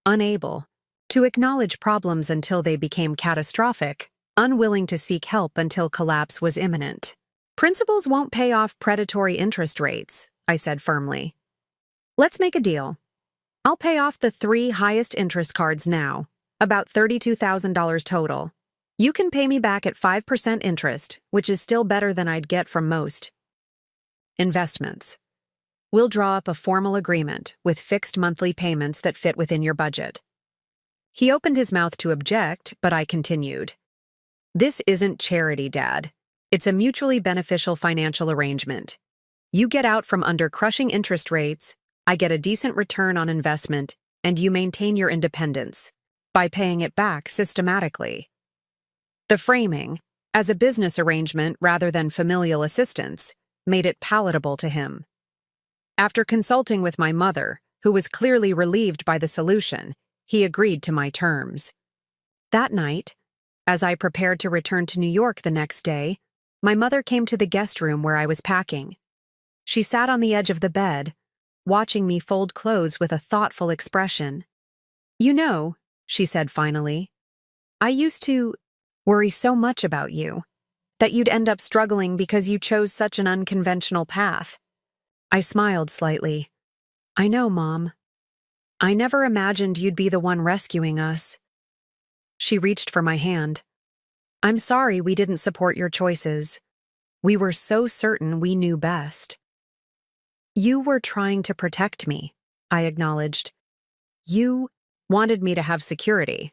Unable to acknowledge problems until they became catastrophic, unwilling to seek help until collapse was imminent. "Principles won't pay off predatory interest rates," I said firmly. "Let's make a deal. I'll pay off the 3 highest interest cards now, about $32,000 total. You can pay me back at 5% interest, which is still better than I'd get from most investments. We'll draw up a formal agreement with fixed monthly payments that fit within your budget." He opened his mouth to object, but I continued. "This isn't charity, Dad. It's a mutually beneficial financial arrangement. You get out from under crushing interest rates, I get a decent return on investment, and you maintain your independence by paying it back systematically." The framing, as a business arrangement rather than familial assistance, made it palatable to him. After consulting with my mother, who was clearly relieved by the solution, he agreed to my terms. That night, as I prepared to return to New York the next day, my mother came to the guest room where I was packing. She sat on the edge of the bed, watching me fold clothes with a thoughtful expression. "You know," she said finally, "I used to worry so much about you, that you'd end up struggling because you chose such an unconventional path." I smiled slightly. "I know, Mom. I never imagined you'd be the one rescuing us." She reached for my hand. "I'm sorry we didn't support your choices. We were so certain we knew best." "You were trying to protect me," I acknowledged. "You wanted me to have security."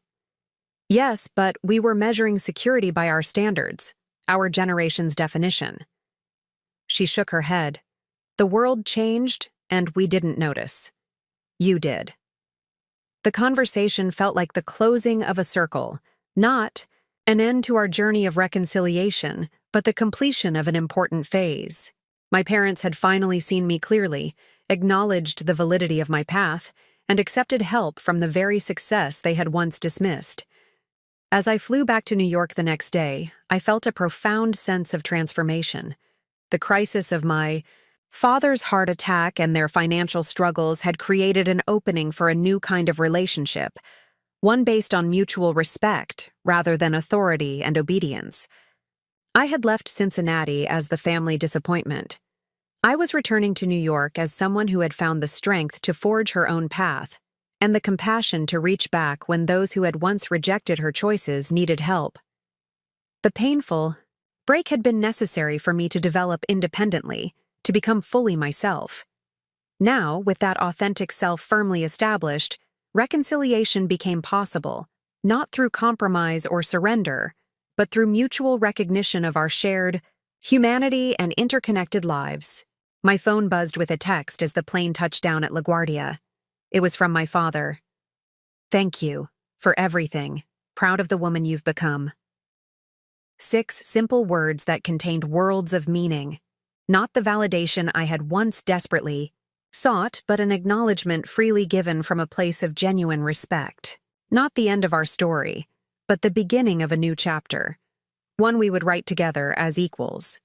"Yes, but we were measuring security by our standards, our generation's definition." She shook her head. "The world changed, and we didn't notice. You did." The conversation felt like the closing of a circle, not an end to our journey of reconciliation, but the completion of an important phase. My parents had finally seen me clearly, acknowledged the validity of my path, and accepted help from the very success they had once dismissed. As I flew back to New York the next day, I felt a profound sense of transformation. The crisis of my father's heart attack and their financial struggles had created an opening for a new kind of relationship, one based on mutual respect rather than authority and obedience. I had left Cincinnati as the family disappointment. I was returning to New York as someone who had found the strength to forge her own path and the compassion to reach back when those who had once rejected her choices needed help. The painful break had been necessary for me to develop independently, to become fully myself. Now, with that authentic self firmly established, reconciliation became possible, not through compromise or surrender, but through mutual recognition of our shared humanity and interconnected lives. My phone buzzed with a text as the plane touched down at LaGuardia. It was from my father. Thank you for everything. Proud of the woman you've become. 6 simple words that contained worlds of meaning. Not the validation I had once desperately sought, but an acknowledgement freely given from a place of genuine respect. Not the end of our story, but the beginning of a new chapter. One we would write together as equals.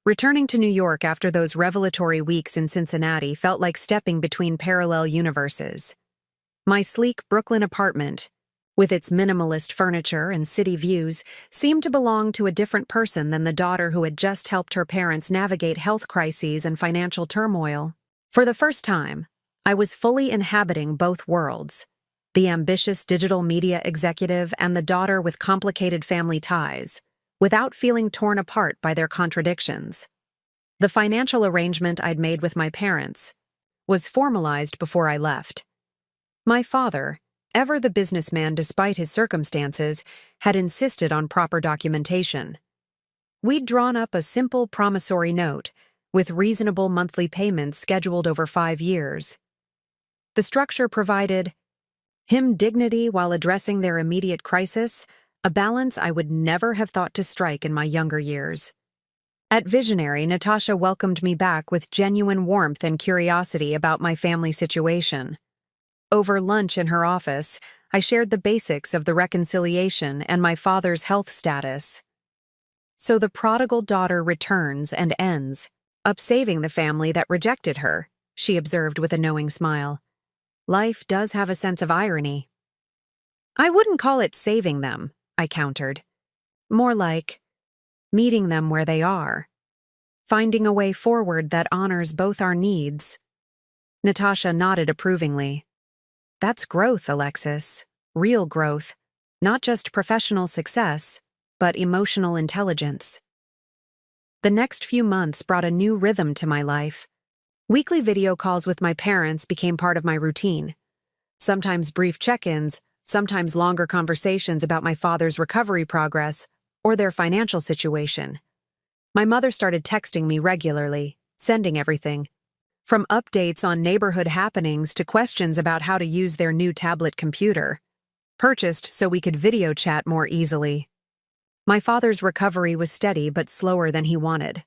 Returning to New York after those revelatory weeks in Cincinnati felt like stepping between parallel universes. My sleek Brooklyn apartment, with its minimalist furniture and city views, seemed to belong to a different person than the daughter who had just helped her parents navigate health crises and financial turmoil. For the first time, I was fully inhabiting both worlds, the ambitious digital media executive and the daughter with complicated family ties, without feeling torn apart by their contradictions. The financial arrangement I'd made with my parents was formalized before I left. My father, ever the businessman despite his circumstances, had insisted on proper documentation. We'd drawn up a simple promissory note with reasonable monthly payments scheduled over 5 years. The structure provided him dignity while addressing their immediate crisis, a balance I would never have thought to strike in my younger years. At Visionary, Natasha welcomed me back with genuine warmth and curiosity about my family situation. Over lunch in her office, I shared the basics of the reconciliation and my father's health status. So the prodigal daughter returns and ends up saving the family that rejected her, she observed with a knowing smile. Life does have a sense of irony. I wouldn't call it saving them, I countered. More like meeting them where they are, finding a way forward that honors both our needs. Natasha nodded approvingly. That's growth, Alexis. Real growth. Not just professional success, but emotional intelligence. The next few months brought a new rhythm to my life. Weekly video calls with my parents became part of my routine. Sometimes brief check-ins, sometimes longer conversations about my father's recovery progress or their financial situation. My mother started texting me regularly, sending everything, from updates on neighborhood happenings to questions about how to use their new tablet computer, purchased so we could video chat more easily. My father's recovery was steady but slower than he wanted.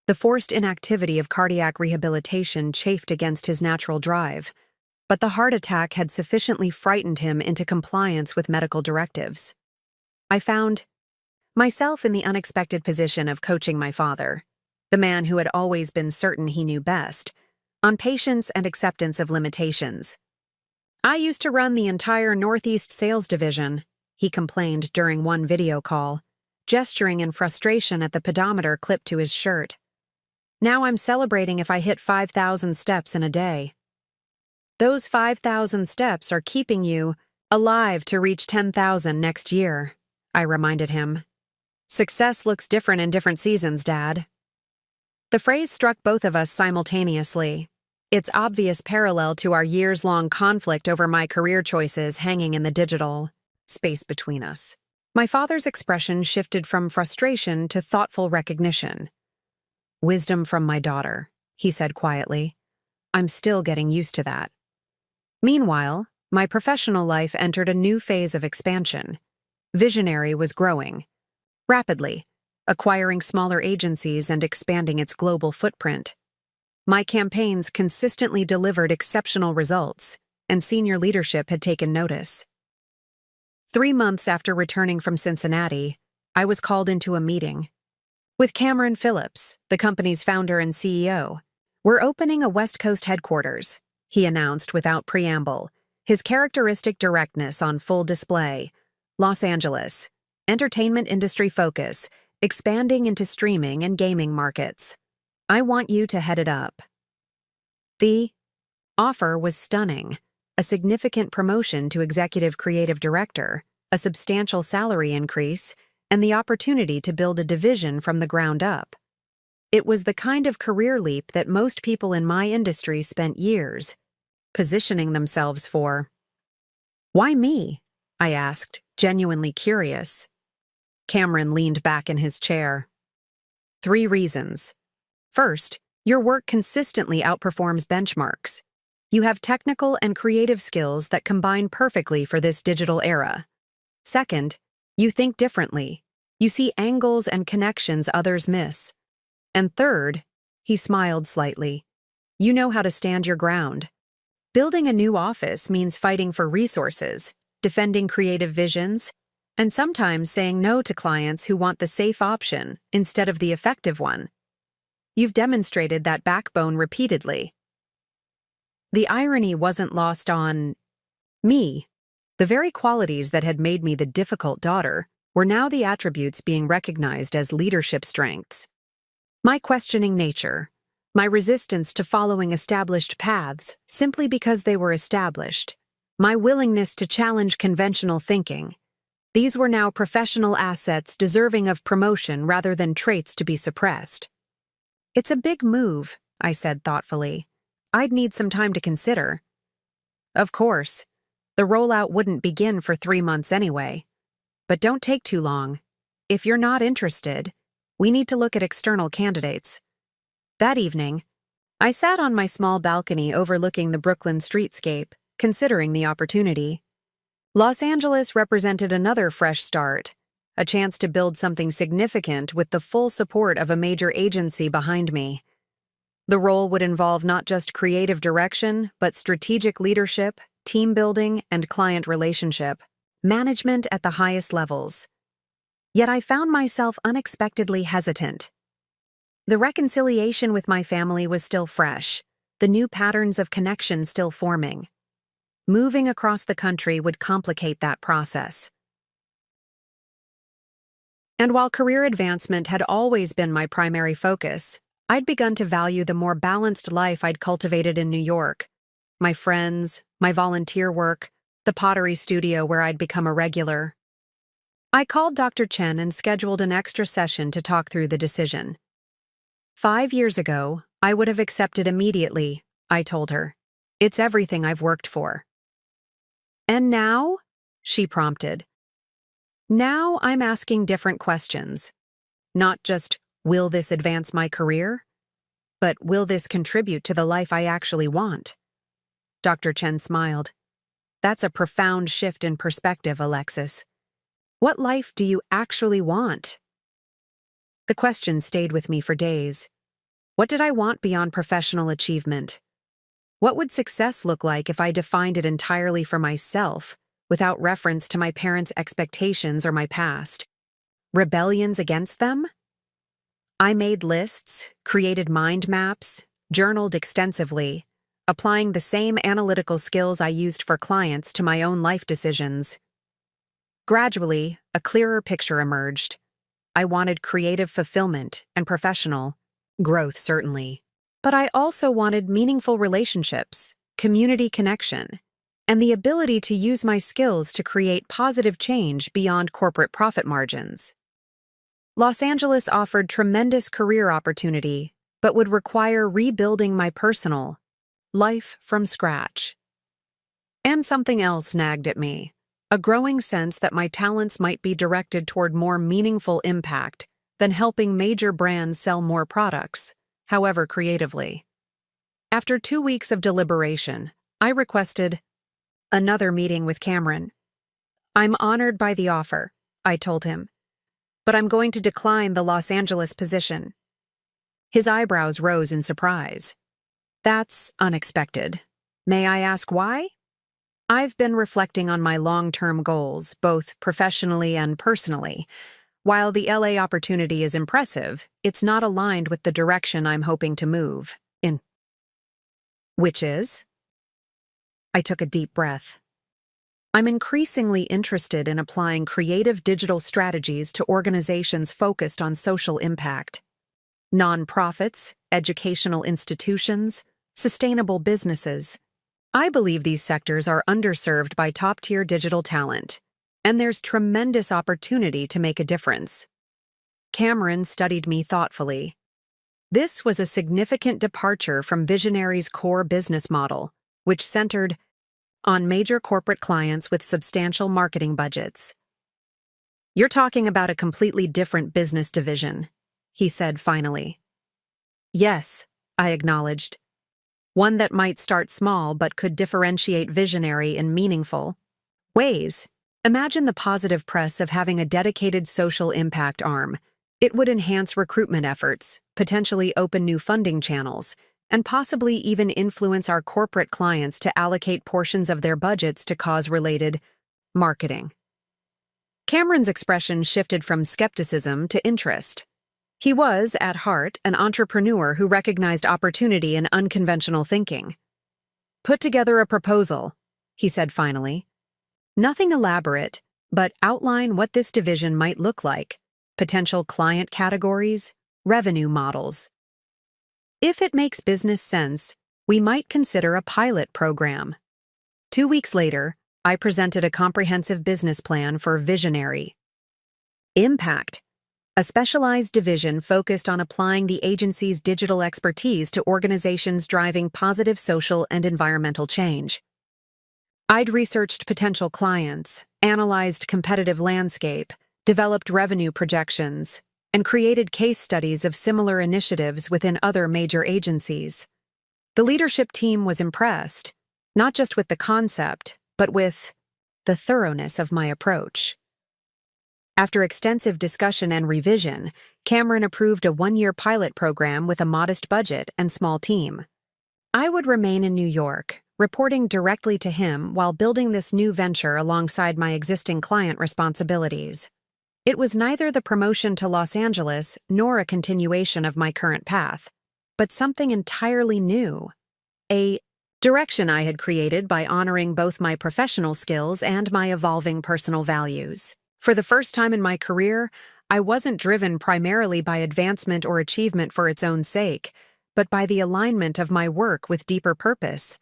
The forced inactivity of cardiac rehabilitation chafed against his natural drive, but the heart attack had sufficiently frightened him into compliance with medical directives. I found myself in the unexpected position of coaching my father, the man who had always been certain he knew best, on patience and acceptance of limitations. I used to run the entire Northeast sales division, he complained during one video call, gesturing in frustration at the pedometer clipped to his shirt. Now I'm celebrating if I hit 5,000 steps in a day. Those 5,000 steps are keeping you alive to reach 10,000 next year, I reminded him. Success looks different in different seasons, Dad. The phrase struck both of us simultaneously, its obvious parallel to our years-long conflict over my career choices hanging in the digital space between us. My father's expression shifted from frustration to thoughtful recognition. Wisdom from my daughter, he said quietly. I'm still getting used to that. Meanwhile, my professional life entered a new phase of expansion. Visionary was growing rapidly, acquiring smaller agencies and expanding its global footprint. My campaigns consistently delivered exceptional results, and senior leadership had taken notice. 3 months after returning from Cincinnati, I was called into a meeting. With Cameron Phillips, the company's founder and CEO, we're opening a West Coast headquarters, he announced without preamble, his characteristic directness on full display. Los Angeles. Entertainment industry focus, expanding into streaming and gaming markets. I want you to head it up. The offer was stunning. A significant promotion to executive creative director, a substantial salary increase, and the opportunity to build a division from the ground up. It was the kind of career leap that most people in my industry spent years positioning themselves for. Why me? I asked, genuinely curious. Cameron leaned back in his chair. 3 reasons. First, your work consistently outperforms benchmarks. You have technical and creative skills that combine perfectly for this digital era. Second, you think differently. You see angles and connections others miss. And third, he smiled slightly, you know how to stand your ground. Building a new office means fighting for resources, defending creative visions, and sometimes saying no to clients who want the safe option instead of the effective one. You've demonstrated that backbone repeatedly. The irony wasn't lost on me. The very qualities that had made me the difficult daughter were now the attributes being recognized as leadership strengths. My questioning nature, my resistance to following established paths simply because they were established, my willingness to challenge conventional thinking, these were now professional assets deserving of promotion rather than traits to be suppressed. It's a big move, I said thoughtfully. I'd need some time to consider. Of course, the rollout wouldn't begin for 3 months anyway. But don't take too long. If you're not interested, we need to look at external candidates. That evening, I sat on my small balcony overlooking the Brooklyn streetscape, considering the opportunity. Los Angeles represented another fresh start, a chance to build something significant with the full support of a major agency behind me. The role would involve not just creative direction, but strategic leadership, team building, and client relationship, management at the highest levels. Yet I found myself unexpectedly hesitant. The reconciliation with my family was still fresh, the new patterns of connection still forming. Moving across the country would complicate that process. And while career advancement had always been my primary focus, I'd begun to value the more balanced life I'd cultivated in New York. My friends, my volunteer work, the pottery studio where I'd become a regular. I called Dr. Chen and scheduled an extra session to talk through the decision. 5 years ago, I would have accepted immediately, I told her. It's everything I've worked for. And now? She prompted. Now I'm asking different questions. Not just, will this advance my career? But will this contribute to the life I actually want? Dr. Chen smiled. That's a profound shift in perspective, Alexis. What life do you actually want? The question stayed with me for days. What did I want beyond professional achievement? What would success look like if I defined it entirely for myself, without reference to my parents' expectations or my past? Rebellions against them? I made lists, created mind maps, journaled extensively, applying the same analytical skills I used for clients to my own life decisions. Gradually, a clearer picture emerged. I wanted creative fulfillment and professional growth, certainly. But I also wanted meaningful relationships, community connection, and the ability to use my skills to create positive change beyond corporate profit margins. Los Angeles offered tremendous career opportunity, but would require rebuilding my personal life from scratch. And something else nagged at me, a growing sense that my talents might be directed toward more meaningful impact than helping major brands sell more products, however creatively. After 2 weeks of deliberation, I requested another meeting with Cameron. I'm honored by the offer, I told him, but I'm going to decline the Los Angeles position. His eyebrows rose in surprise. That's unexpected. May I ask why? I've been reflecting on my long-term goals, both professionally and personally. While the LA opportunity is impressive, it's not aligned with the direction I'm hoping to move in. Which is? I took a deep breath. I'm increasingly interested in applying creative digital strategies to organizations focused on social impact. Nonprofits, educational institutions, sustainable businesses. I believe these sectors are underserved by top-tier digital talent, and there's tremendous opportunity to make a difference. Cameron studied me thoughtfully. This was a significant departure from Visionary's core business model, which centered on major corporate clients with substantial marketing budgets. You're talking about a completely different business division, he said finally. Yes, I acknowledged. one that might start small but could differentiate visionary in meaningful ways. Imagine the positive press of having a dedicated social impact arm. It would enhance recruitment efforts, potentially open new funding channels, and possibly even influence our corporate clients to allocate portions of their budgets to cause-related marketing. Cameron's expression shifted from skepticism to interest. He was, at heart, an entrepreneur who recognized opportunity in unconventional thinking. "Put together a proposal," he said finally. "Nothing elaborate, but outline what this division might look like, potential client categories, revenue models. If it makes business sense, we might consider a pilot program." 2 weeks later, I presented a comprehensive business plan for Visionary. Impact, a specialized division focused on applying the agency's digital expertise to organizations driving positive social and environmental change. I'd researched potential clients, analyzed competitive landscape, developed revenue projections, and created case studies of similar initiatives within other major agencies. The leadership team was impressed, not just with the concept, but with the thoroughness of my approach. After extensive discussion and revision, Cameron approved a 1-year pilot program with a modest budget and small team. I would remain in New York, reporting directly to him while building this new venture alongside my existing client responsibilities. It was neither the promotion to Los Angeles nor a continuation of my current path, but something entirely new. A direction I had created by honoring both my professional skills and my evolving personal values. For the first time in my career, I wasn't driven primarily by advancement or achievement for its own sake, but by the alignment of my work with deeper purpose.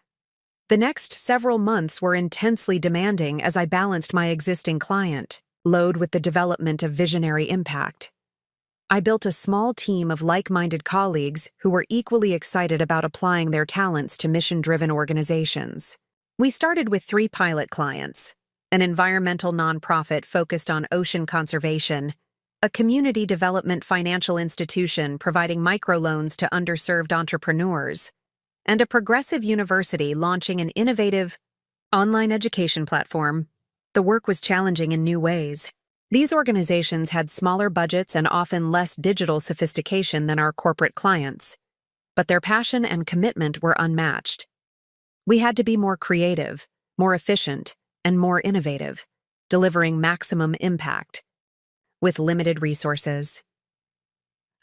The next several months were intensely demanding as I balanced my existing client load with the development of Visionary Impact. I built a small team of like-minded colleagues who were equally excited about applying their talents to mission-driven organizations. We started with 3 pilot clients: an environmental nonprofit focused on ocean conservation, a community development financial institution providing microloans to underserved entrepreneurs, and a progressive university launching an innovative online education platform. The work was challenging in new ways. These organizations had smaller budgets and often less digital sophistication than our corporate clients, but their passion and commitment were unmatched. We had to be more creative, more efficient, and more innovative, delivering maximum impact with limited resources.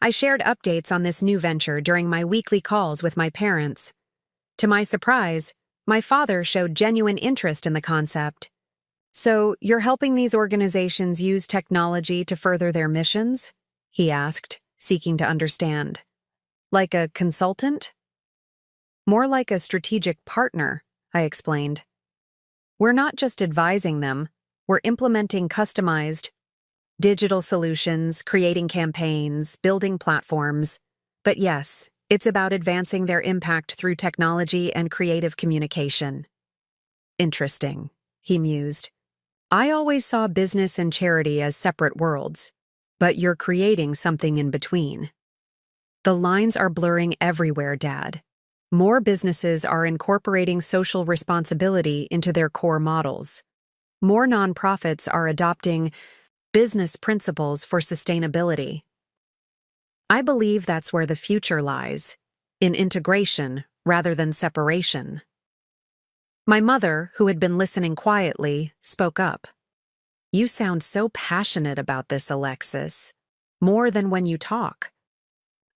I shared updates on this new venture during my weekly calls with my parents. To my surprise, my father showed genuine interest in the concept. "So, you're helping these organizations use technology to further their missions?" he asked, seeking to understand. "Like a consultant?" "More like a strategic partner," I explained. "We're not just advising them, we're implementing customized digital solutions, creating campaigns, building platforms. But yes, it's about advancing their impact through technology and creative communication." "Interesting," he mused. "I always saw business and charity as separate worlds, but you're creating something in between." "The lines are blurring everywhere, Dad. More businesses are incorporating social responsibility into their core models. More nonprofits are adopting business principles for sustainability. I believe that's where the future lies, in integration rather than separation." My mother, who had been listening quietly, spoke up. "You sound so passionate about this, Alexis. More than when you talk."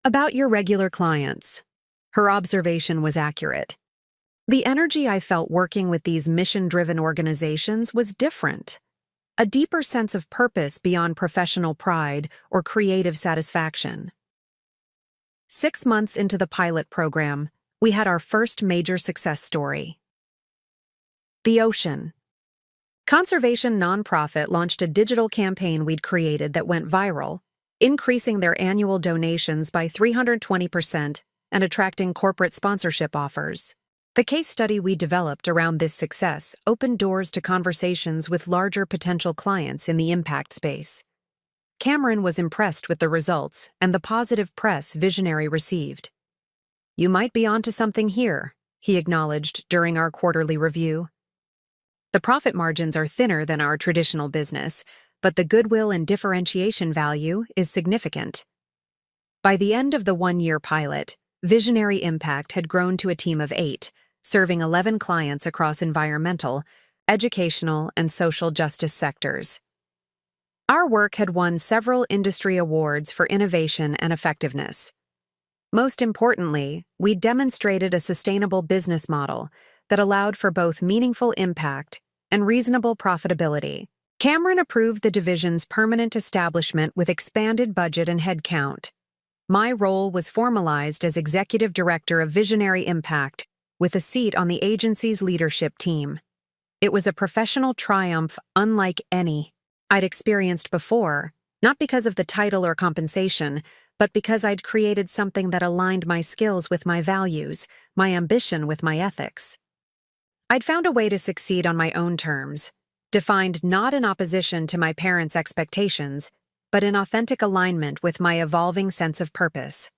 "About your regular clients." Her observation was accurate. The energy I felt working with these mission-driven organizations was different. A deeper sense of purpose beyond professional pride or creative satisfaction. 6 months into the pilot program, we had our first major success story. The ocean. Conservation nonprofit launched a digital campaign we'd created that went viral, increasing their annual donations by 320% and attracting corporate sponsorship offers. The case study we developed around this success opened doors to conversations with larger potential clients in the impact space. Cameron was impressed with the results and the positive press Visionary received. "You might be onto something here," he acknowledged during our quarterly review. The profit margins are thinner than our traditional business, but the goodwill and differentiation value is significant. By the end of the one-year pilot, Visionary Impact had grown to a team of 8, serving 11 clients across environmental, educational, and social justice sectors. Our work had won several industry awards for innovation and effectiveness. Most importantly, we demonstrated a sustainable business model that allowed for both meaningful impact and reasonable profitability. Cameron approved the division's permanent establishment with expanded budget and headcount. My role was formalized as Executive Director of Visionary Impact, with a seat on the agency's leadership team. It was a professional triumph unlike any I'd experienced before, not because of the title or compensation, but because I'd created something that aligned my skills with my values, my ambition with my ethics. I'd found a way to succeed on my own terms, defined not in opposition to my parents' expectations, but in authentic alignment with my evolving sense of purpose.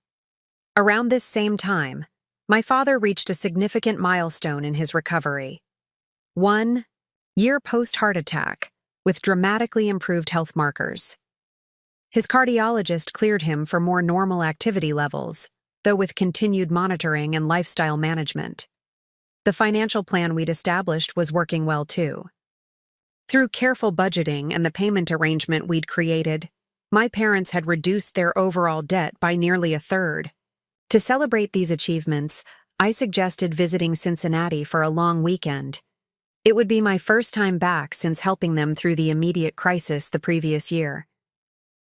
Around this same time, my father reached a significant milestone in his recovery. 1 year post-heart attack, with dramatically improved health markers. His cardiologist cleared him for more normal activity levels, though with continued monitoring and lifestyle management. The financial plan we'd established was working well too. Through careful budgeting and the payment arrangement we'd created, my parents had reduced their overall debt by nearly a third. To celebrate these achievements, I suggested visiting Cincinnati for a long weekend. It would be my first time back since helping them through the immediate crisis the previous year.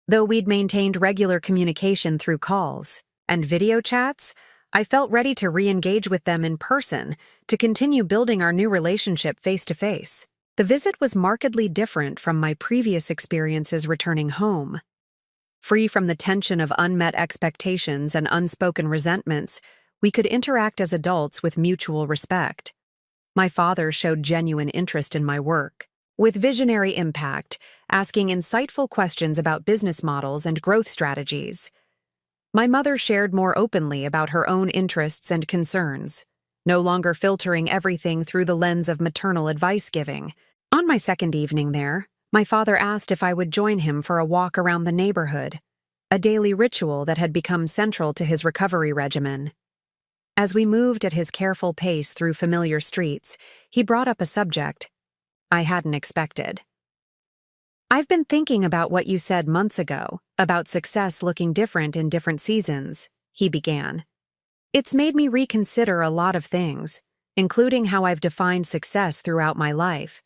Though we'd maintained regular communication through calls and video chats, I felt ready to re-engage with them in person to continue building our new relationship face-to-face. The visit was markedly different from my previous experiences returning home. Free from the tension of unmet expectations and unspoken resentments, we could interact as adults with mutual respect. My father showed genuine interest in my work, with Visionary Impact, asking insightful questions about business models and growth strategies. My mother shared more openly about her own interests and concerns, no longer filtering everything through the lens of maternal advice-giving. On my second evening there, my father asked if I would join him for a walk around the neighborhood, a daily ritual that had become central to his recovery regimen. As we moved at his careful pace through familiar streets, he brought up a subject I hadn't expected. "I've been thinking about what you said months ago, about success looking different in different seasons," he began. "It's made me reconsider a lot of things, including how I've defined success throughout my life."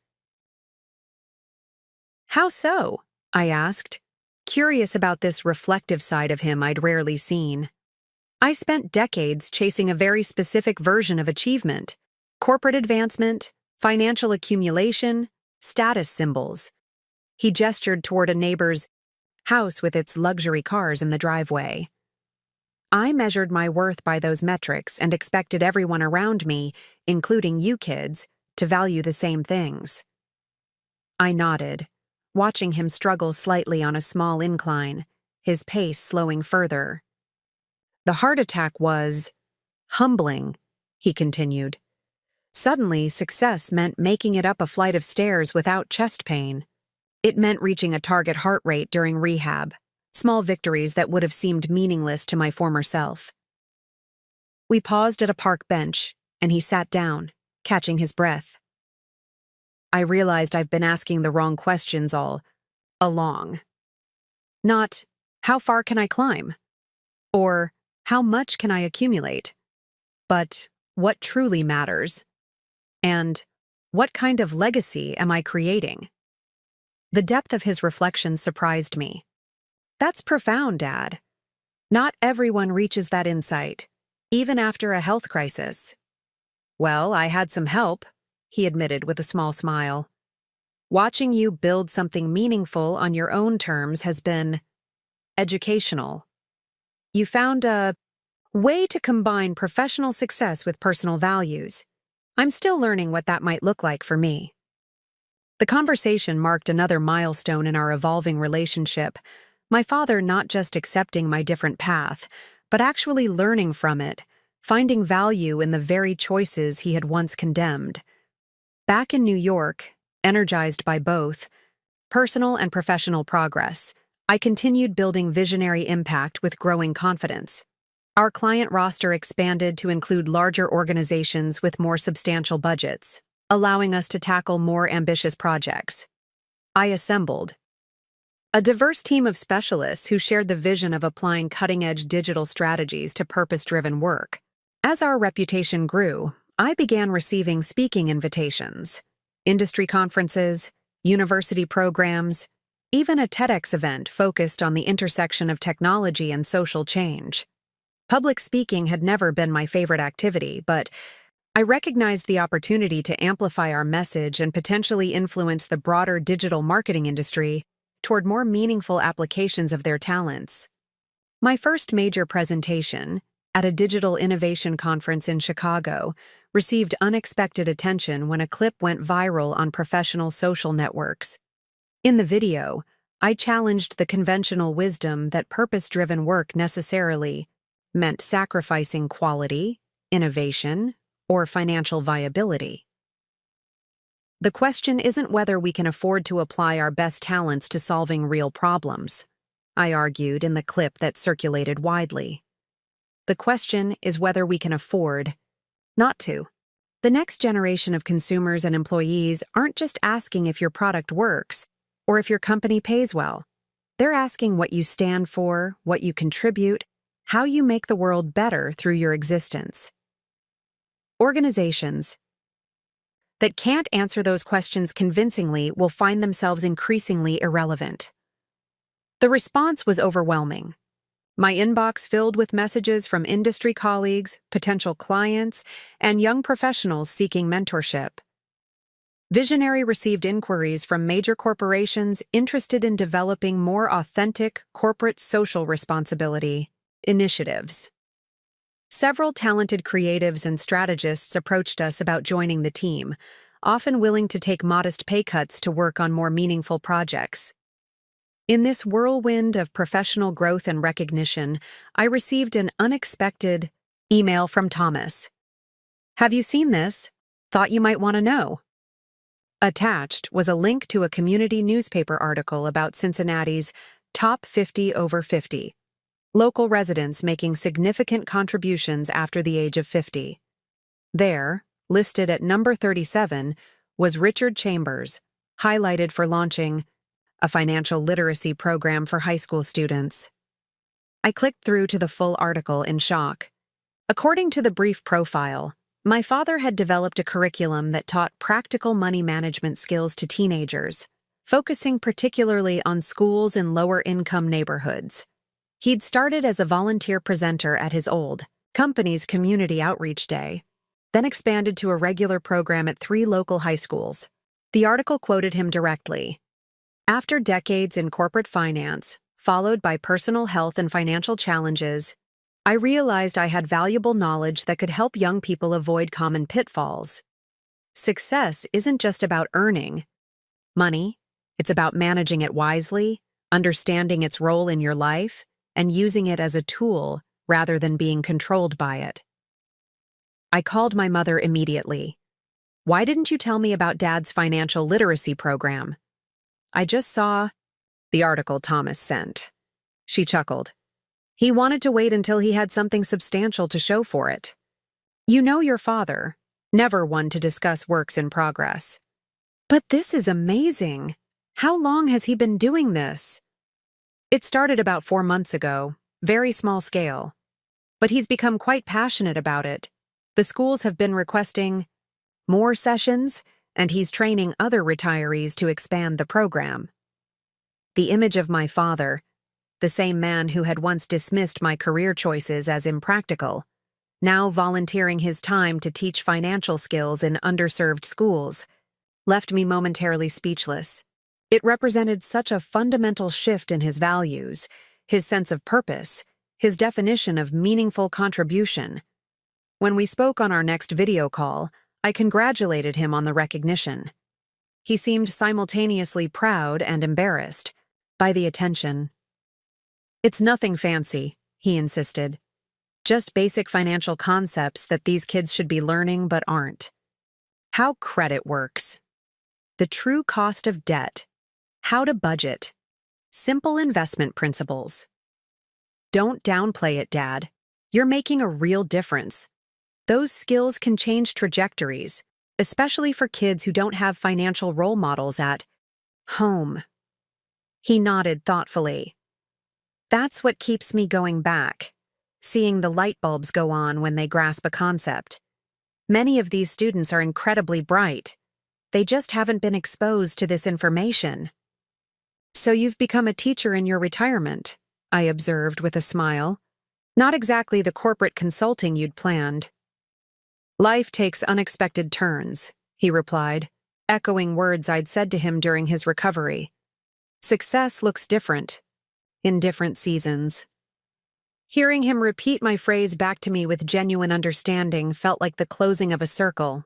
"How so?" I asked, curious about this reflective side of him I'd rarely seen. I spent decades chasing a very specific version of achievement: corporate advancement, financial accumulation, status symbols. He gestured toward a neighbor's house with its luxury cars in the driveway. I measured my worth by those metrics and expected everyone around me, including you kids, to value the same things. I nodded, watching him struggle slightly on a small incline, his pace slowing further. "The heart attack was humbling," he continued. "Suddenly, success meant making it up a flight of stairs without chest pain. It meant reaching a target heart rate during rehab, small victories that would have seemed meaningless to my former self." We paused at a park bench, and he sat down, catching his breath. I realized I've been asking the wrong questions all along. Not, "How far can I climb?" or "How much can I accumulate?" but "What truly matters?" and "What kind of legacy am I creating?" The depth of his reflections surprised me. "That's profound, Dad. Not everyone reaches that insight, even after a health crisis." "Well, I had some help," he admitted with a small smile. "Watching you build something meaningful on your own terms has been educational. You found a way to combine professional success with personal values. I'm still learning what that might look like for me." The conversation marked another milestone in our evolving relationship, my father not just accepting my different path, but actually learning from it, finding value in the very choices he had once condemned. Back in New York, energized by both personal and professional progress, I continued building visionary impact with growing confidence. Our client roster expanded to include larger organizations with more substantial budgets, allowing us to tackle more ambitious projects. I assembled a diverse team of specialists who shared the vision of applying cutting-edge digital strategies to purpose-driven work. As our reputation grew, I began receiving speaking invitations, industry conferences, university programs, even a TEDx event focused on the intersection of technology and social change. Public speaking had never been my favorite activity, but I recognized the opportunity to amplify our message and potentially influence the broader digital marketing industry toward more meaningful applications of their talents. My first major presentation, at a digital innovation conference in Chicago, received unexpected attention when a clip went viral on professional social networks. In the video, I challenged the conventional wisdom that purpose-driven work necessarily meant sacrificing quality, innovation, or financial viability. The question isn't whether we can afford to apply our best talents to solving real problems, I argued in the clip that circulated widely. The question is whether we can afford not to. The next generation of consumers and employees aren't just asking if your product works or if your company pays well. They're asking what you stand for, what you contribute, how you make the world better through your existence. Organizations that can't answer those questions convincingly will find themselves increasingly irrelevant. The response was overwhelming. My inbox filled with messages from industry colleagues, potential clients, and young professionals seeking mentorship. Visionary received inquiries from major corporations interested in developing more authentic corporate social responsibility initiatives. Several talented creatives and strategists approached us about joining the team, often willing to take modest pay cuts to work on more meaningful projects. In this whirlwind of professional growth and recognition, I received an unexpected email from Thomas. "Have you seen this? Thought you might want to know." Attached was a link to a community newspaper article about Cincinnati's Top 50 Over 50. Local residents making significant contributions after the age of 50. There, listed at number 37, was Richard Chambers, highlighted for launching a financial literacy program for high school students. I clicked through to the full article in shock. According to the brief profile, my father had developed a curriculum that taught practical money management skills to teenagers, focusing particularly on schools in lower-income neighborhoods. He'd started as a volunteer presenter at his old company's Community Outreach Day, then expanded to a regular program at 3 local high schools. The article quoted him directly. After decades in corporate finance, followed by personal health and financial challenges, I realized I had valuable knowledge that could help young people avoid common pitfalls. Success isn't just about earning money, it's about managing it wisely, understanding its role in your life, and using it as a tool rather than being controlled by it. I called my mother immediately. "Why didn't you tell me about Dad's financial literacy program?" "I just saw the article Thomas sent." She chuckled. "He wanted to wait until he had something substantial to show for it. You know your father, never one to discuss works in progress." "But this is amazing. How long has he been doing this?" "It started about 4 months ago, very small scale. But he's become quite passionate about it. The schools have been requesting more sessions, and he's training other retirees to expand the program." The image of my father, the same man who had once dismissed my career choices as impractical, now volunteering his time to teach financial skills in underserved schools, left me momentarily speechless. It represented such a fundamental shift in his values, his sense of purpose, his definition of meaningful contribution. When we spoke on our next video call, I congratulated him on the recognition. He seemed simultaneously proud and embarrassed by the attention. "It's nothing fancy," he insisted. Just basic financial concepts that these kids should be learning but aren't. How credit works. The true cost of debt. How to budget. Simple investment principles. Don't downplay it, Dad. You're making a real difference. Those skills can change trajectories, especially for kids who don't have financial role models at home. He nodded thoughtfully. That's what keeps me going back, seeing the light bulbs go on when they grasp a concept. Many of these students are incredibly bright. They just haven't been exposed to this information. So you've become a teacher in your retirement, I observed with a smile. Not exactly the corporate consulting you'd planned. Life takes unexpected turns, he replied, echoing words I'd said to him during his recovery. Success looks different in different seasons. Hearing him repeat my phrase back to me with genuine understanding felt like the closing of a circle.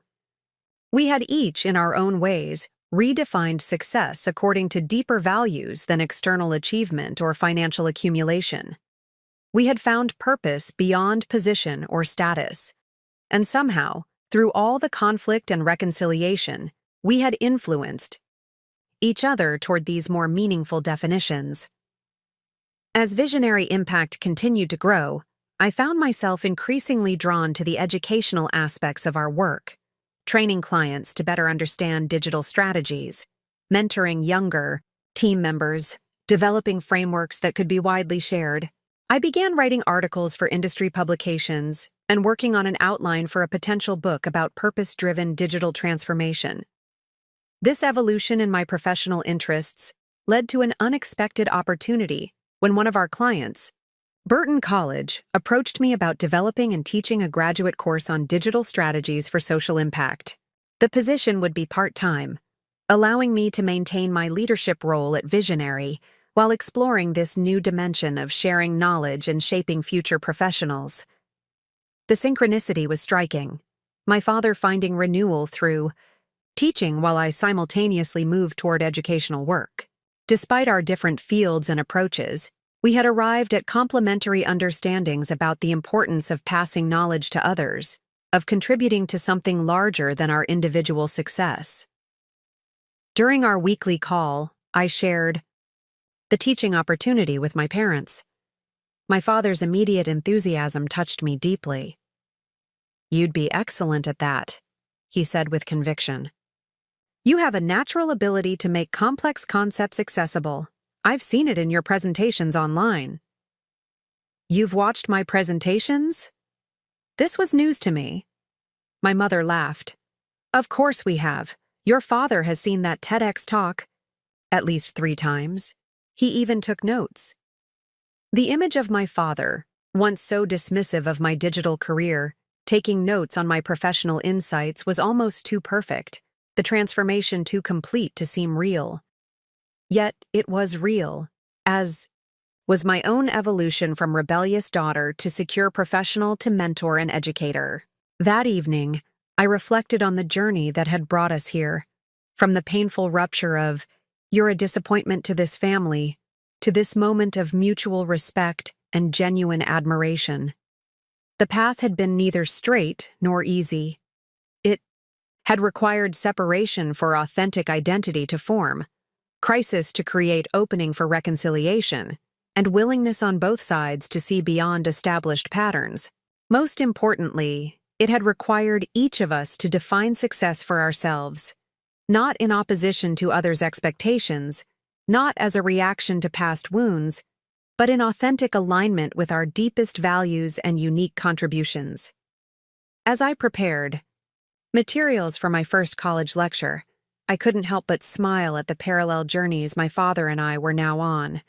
We had each, in our own ways, redefined success according to deeper values than external achievement or financial accumulation. We had found purpose beyond position or status, and somehow, through all the conflict and reconciliation, we had influenced each other toward these more meaningful definitions. As visionary impact continued to grow, I found myself increasingly drawn to the educational aspects of our work, training clients to better understand digital strategies, mentoring younger team members, developing frameworks that could be widely shared. I began writing articles for industry publications and working on an outline for a potential book about purpose-driven digital transformation. This evolution in my professional interests led to an unexpected opportunity when one of our clients, Burton College, approached me about developing and teaching a graduate course on digital strategies for social impact. The position would be part-time, allowing me to maintain my leadership role at Visionary while exploring this new dimension of sharing knowledge and shaping future professionals. The synchronicity was striking, my father finding renewal through teaching while I simultaneously moved toward educational work. Despite our different fields and approaches, we had arrived at complementary understandings about the importance of passing knowledge to others, of contributing to something larger than our individual success. During our weekly call, I shared the teaching opportunity with my parents. My father's immediate enthusiasm touched me deeply. "You'd be excellent at that," he said with conviction. "You have a natural ability to make complex concepts accessible. I've seen it in your presentations online." "You've watched my presentations?" This was news to me. My mother laughed. "Of course we have. Your father has seen that TEDx talk at least 3 times. He even took notes." The image of my father, once so dismissive of my digital career, taking notes on my professional insights was almost too perfect, the transformation too complete to seem real. Yet it was real, as was my own evolution from rebellious daughter to secure professional to mentor and educator. That evening, I reflected on the journey that had brought us here, from the painful rupture of, "You're a disappointment to this family," to this moment of mutual respect and genuine admiration. The path had been neither straight nor easy. It had required separation for authentic identity to form, crisis to create opening for reconciliation, and willingness on both sides to see beyond established patterns. Most importantly, it had required each of us to define success for ourselves, not in opposition to others' expectations, not as a reaction to past wounds, but in authentic alignment with our deepest values and unique contributions. As I prepared materials for my first college lecture, I couldn't help but smile at the parallel journeys my father and I were now on,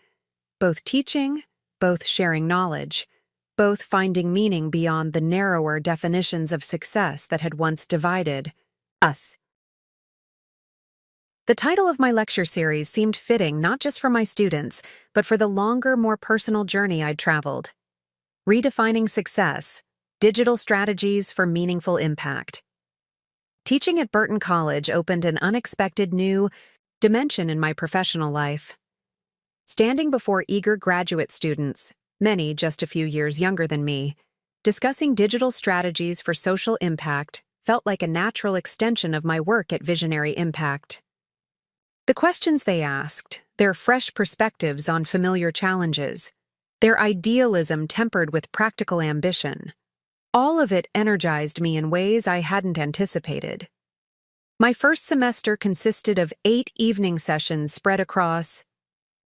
both teaching, both sharing knowledge, both finding meaning beyond the narrower definitions of success that had once divided us. The title of my lecture series seemed fitting not just for my students, but for the longer, more personal journey I'd traveled. Redefining Success: Digital Strategies for Meaningful Impact. Teaching at Burton College opened an unexpected new dimension in my professional life. Standing before eager graduate students, many just a few years younger than me, discussing digital strategies for social impact felt like a natural extension of my work at Visionary Impact. The questions they asked, their fresh perspectives on familiar challenges, their idealism tempered with practical ambition, all of it energized me in ways I hadn't anticipated. My first semester consisted of 8 evening sessions spread across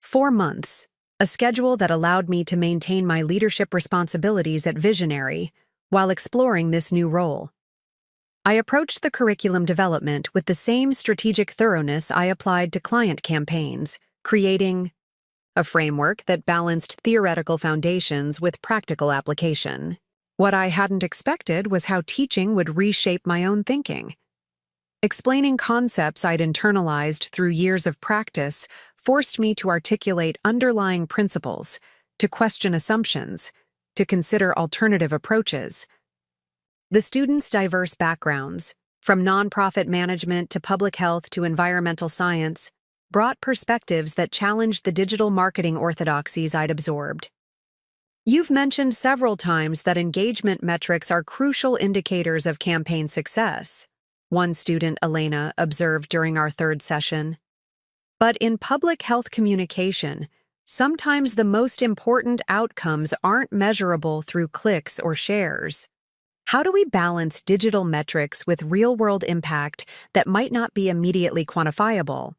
4 months, a schedule that allowed me to maintain my leadership responsibilities at Visionary while exploring this new role. I approached the curriculum development with the same strategic thoroughness I applied to client campaigns, creating a framework that balanced theoretical foundations with practical application. What I hadn't expected was how teaching would reshape my own thinking. Explaining concepts I'd internalized through years of practice forced me to articulate underlying principles, to question assumptions, to consider alternative approaches. The students' diverse backgrounds, from nonprofit management to public health to environmental science, brought perspectives that challenged the digital marketing orthodoxies I'd absorbed. You've mentioned several times that engagement metrics are crucial indicators of campaign success, one student, Elena, observed during our third session. But in public health communication, sometimes the most important outcomes aren't measurable through clicks or shares. How do we balance digital metrics with real-world impact that might not be immediately quantifiable?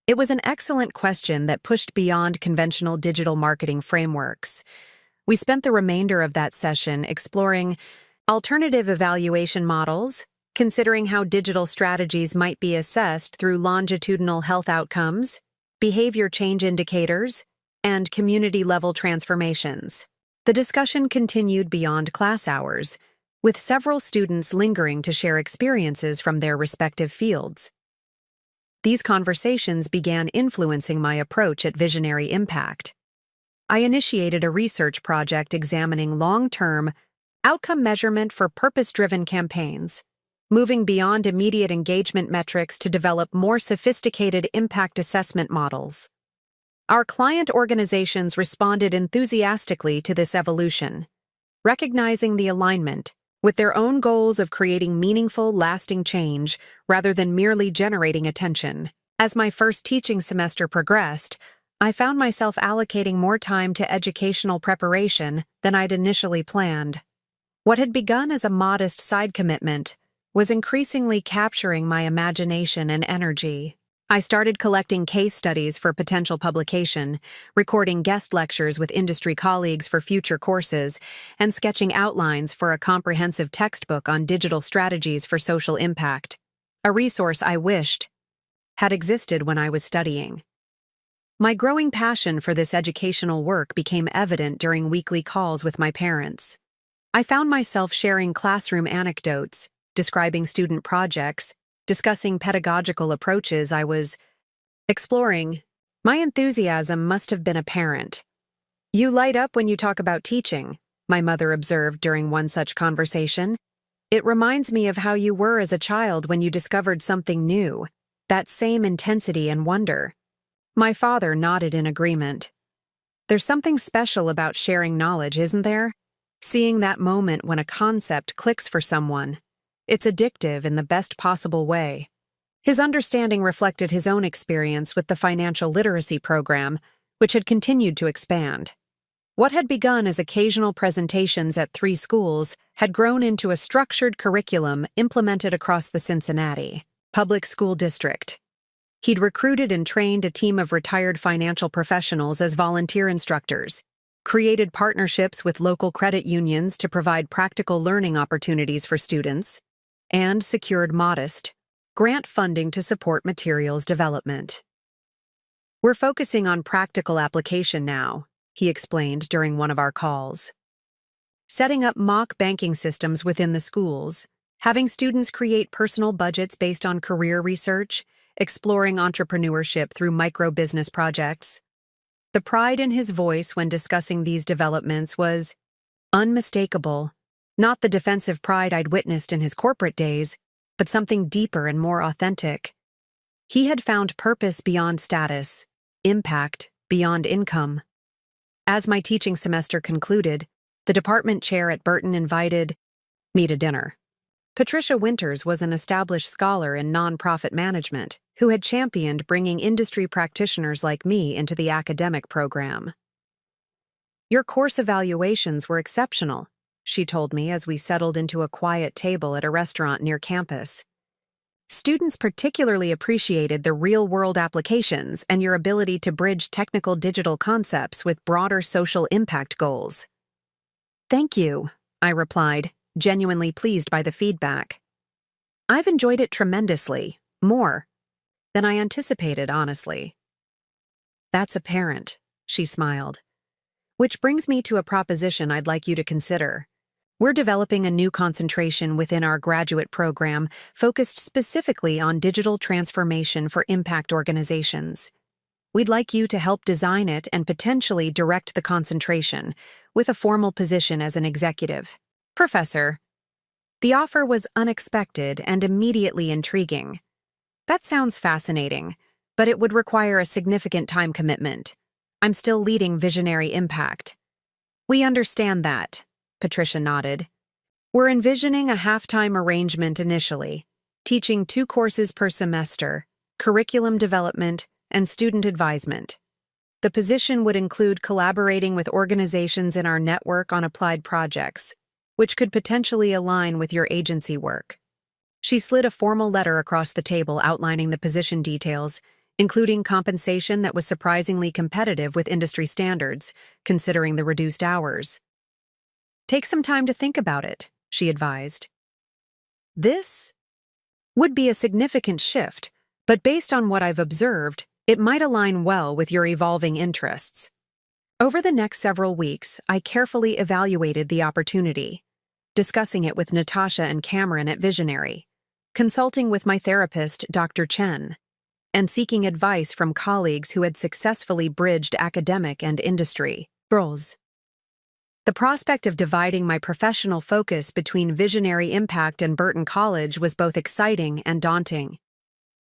It was an excellent question that pushed beyond conventional digital marketing frameworks. We spent the remainder of that session exploring alternative evaluation models, considering how digital strategies might be assessed through longitudinal health outcomes, behavior change indicators, and community-level transformations. The discussion continued beyond class hours, with several students lingering to share experiences from their respective fields. These conversations began influencing my approach at Visionary Impact. I initiated a research project examining long-term outcome measurement for purpose-driven campaigns, moving beyond immediate engagement metrics to develop more sophisticated impact assessment models. Our client organizations responded enthusiastically to this evolution, recognizing the alignment with their own goals of creating meaningful, lasting change rather than merely generating attention. As my first teaching semester progressed, I found myself allocating more time to educational preparation than I'd initially planned. What had begun as a modest side commitment was increasingly capturing my imagination and energy. I started collecting case studies for potential publication, recording guest lectures with industry colleagues for future courses, and sketching outlines for a comprehensive textbook on digital strategies for social impact, a resource I wished had existed when I was studying. My growing passion for this educational work became evident during weekly calls with my parents. I found myself sharing classroom anecdotes, describing student projects, discussing pedagogical approaches I was exploring. My enthusiasm must have been apparent. "You light up when you talk about teaching," my mother observed during one such conversation. "It reminds me of how you were as a child when you discovered something new, that same intensity and wonder." My father nodded in agreement. There's something special about sharing knowledge, isn't there? Seeing that moment when a concept clicks for someone. It's addictive in the best possible way. His understanding reflected his own experience with the financial literacy program, which had continued to expand. What had begun as occasional presentations at 3 schools had grown into a structured curriculum implemented across the Cincinnati public school district. He'd recruited and trained a team of retired financial professionals as volunteer instructors, created partnerships with local credit unions to provide practical learning opportunities for students, and secured modest grant funding to support materials development. "We're focusing on practical application now," he explained during one of our calls. Setting up mock banking systems within the schools, having students create personal budgets based on career research, exploring entrepreneurship through micro-business projects. The pride in his voice when discussing these developments was unmistakable. Not the defensive pride I'd witnessed in his corporate days, but something deeper and more authentic. He had found purpose beyond status, impact beyond income. As my teaching semester concluded, The department chair at Burton invited me to dinner. Patricia Winters was an established scholar in nonprofit management who had championed bringing industry practitioners like me into the academic program. "Your course evaluations were exceptional," she told me as we settled into a quiet table at a restaurant near campus. "Students particularly appreciated the real-world applications and your ability to bridge technical digital concepts with broader social impact goals." "Thank you," I replied, genuinely pleased by the feedback. "I've enjoyed it tremendously, more than I anticipated, honestly." "That's apparent," she smiled. "Which brings me to a proposition I'd like you to consider. We're developing a new concentration within our graduate program focused specifically on digital transformation for impact organizations. We'd like you to help design it and potentially direct the concentration, with a formal position as an executive professor." The offer was unexpected and immediately intriguing. "That sounds fascinating, but it would require a significant time commitment. I'm still leading Visionary Impact." "We understand that," Patricia nodded. "We're envisioning a half-time arrangement initially, teaching 2 courses per semester, curriculum development, and student advisement. The position would include collaborating with organizations in our network on applied projects, which could potentially align with your agency work." She slid a formal letter across the table outlining the position details, including compensation that was surprisingly competitive with industry standards, considering the reduced hours. "Take some time to think about it," she advised. "This would be a significant shift, but based on what I've observed, it might align well with your evolving interests." Over the next several weeks, I carefully evaluated the opportunity, discussing it with Natasha and Cameron at Visionary, consulting with my therapist, Dr. Chen, and seeking advice from colleagues who had successfully bridged academic and industry roles. The prospect of dividing my professional focus between Visionary Impact and Burton College was both exciting and daunting.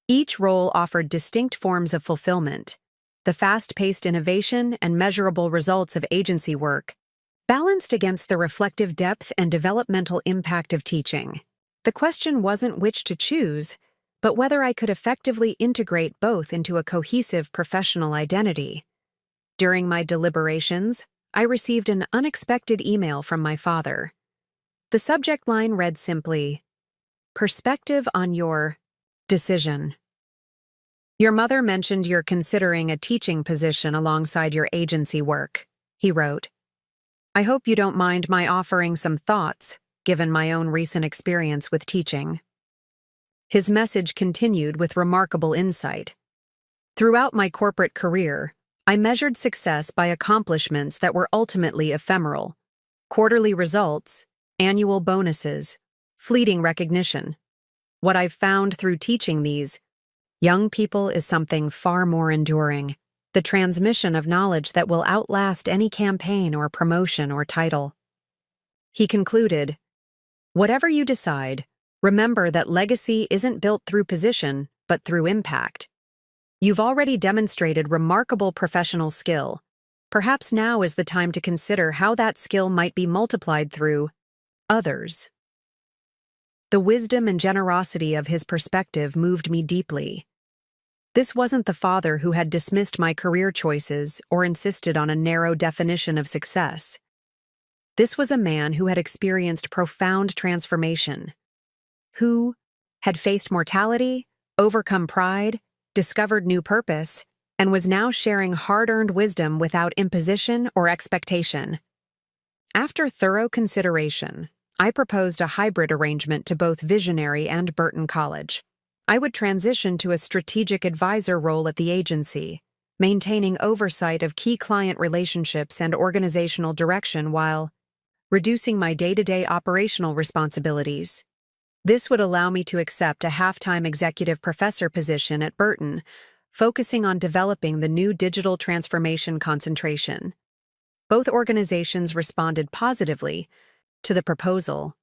Each role offered distinct forms of fulfillment: the fast-paced innovation and measurable results of agency work, balanced against the reflective depth and developmental impact of teaching. The question wasn't which to choose, but whether I could effectively integrate both into a cohesive professional identity. During my deliberations, I received an unexpected email from my father. The subject line read simply, "Perspective on your decision. Your mother mentioned you're considering a teaching position alongside your agency work," he wrote. "I hope you don't mind my offering some thoughts, given my own recent experience with teaching." His message continued with remarkable insight. "Throughout my corporate career, I measured success by accomplishments that were ultimately ephemeral: quarterly results, annual bonuses, fleeting recognition. What I've found through teaching these young people is something far more enduring: the transmission of knowledge that will outlast any campaign or promotion or title." He concluded, "Whatever you decide, remember that legacy isn't built through position, but through impact. You've already demonstrated remarkable professional skill. Perhaps now is the time to consider how that skill might be multiplied through others." The wisdom and generosity of his perspective moved me deeply. This wasn't the father who had dismissed my career choices or insisted on a narrow definition of success. This was a man who had experienced profound transformation, who had faced mortality, overcome pride, discovered new purpose, and was now sharing hard-earned wisdom without imposition or expectation. After thorough consideration, I proposed a hybrid arrangement to both Visionary and Burton College. I would transition to a strategic advisor role at the agency, maintaining oversight of key client relationships and organizational direction while reducing my day-to-day operational responsibilities. This would allow me to accept a half-time executive professor position at Burton, focusing on developing the new digital transformation concentration. Both organizations responded positively to the proposal.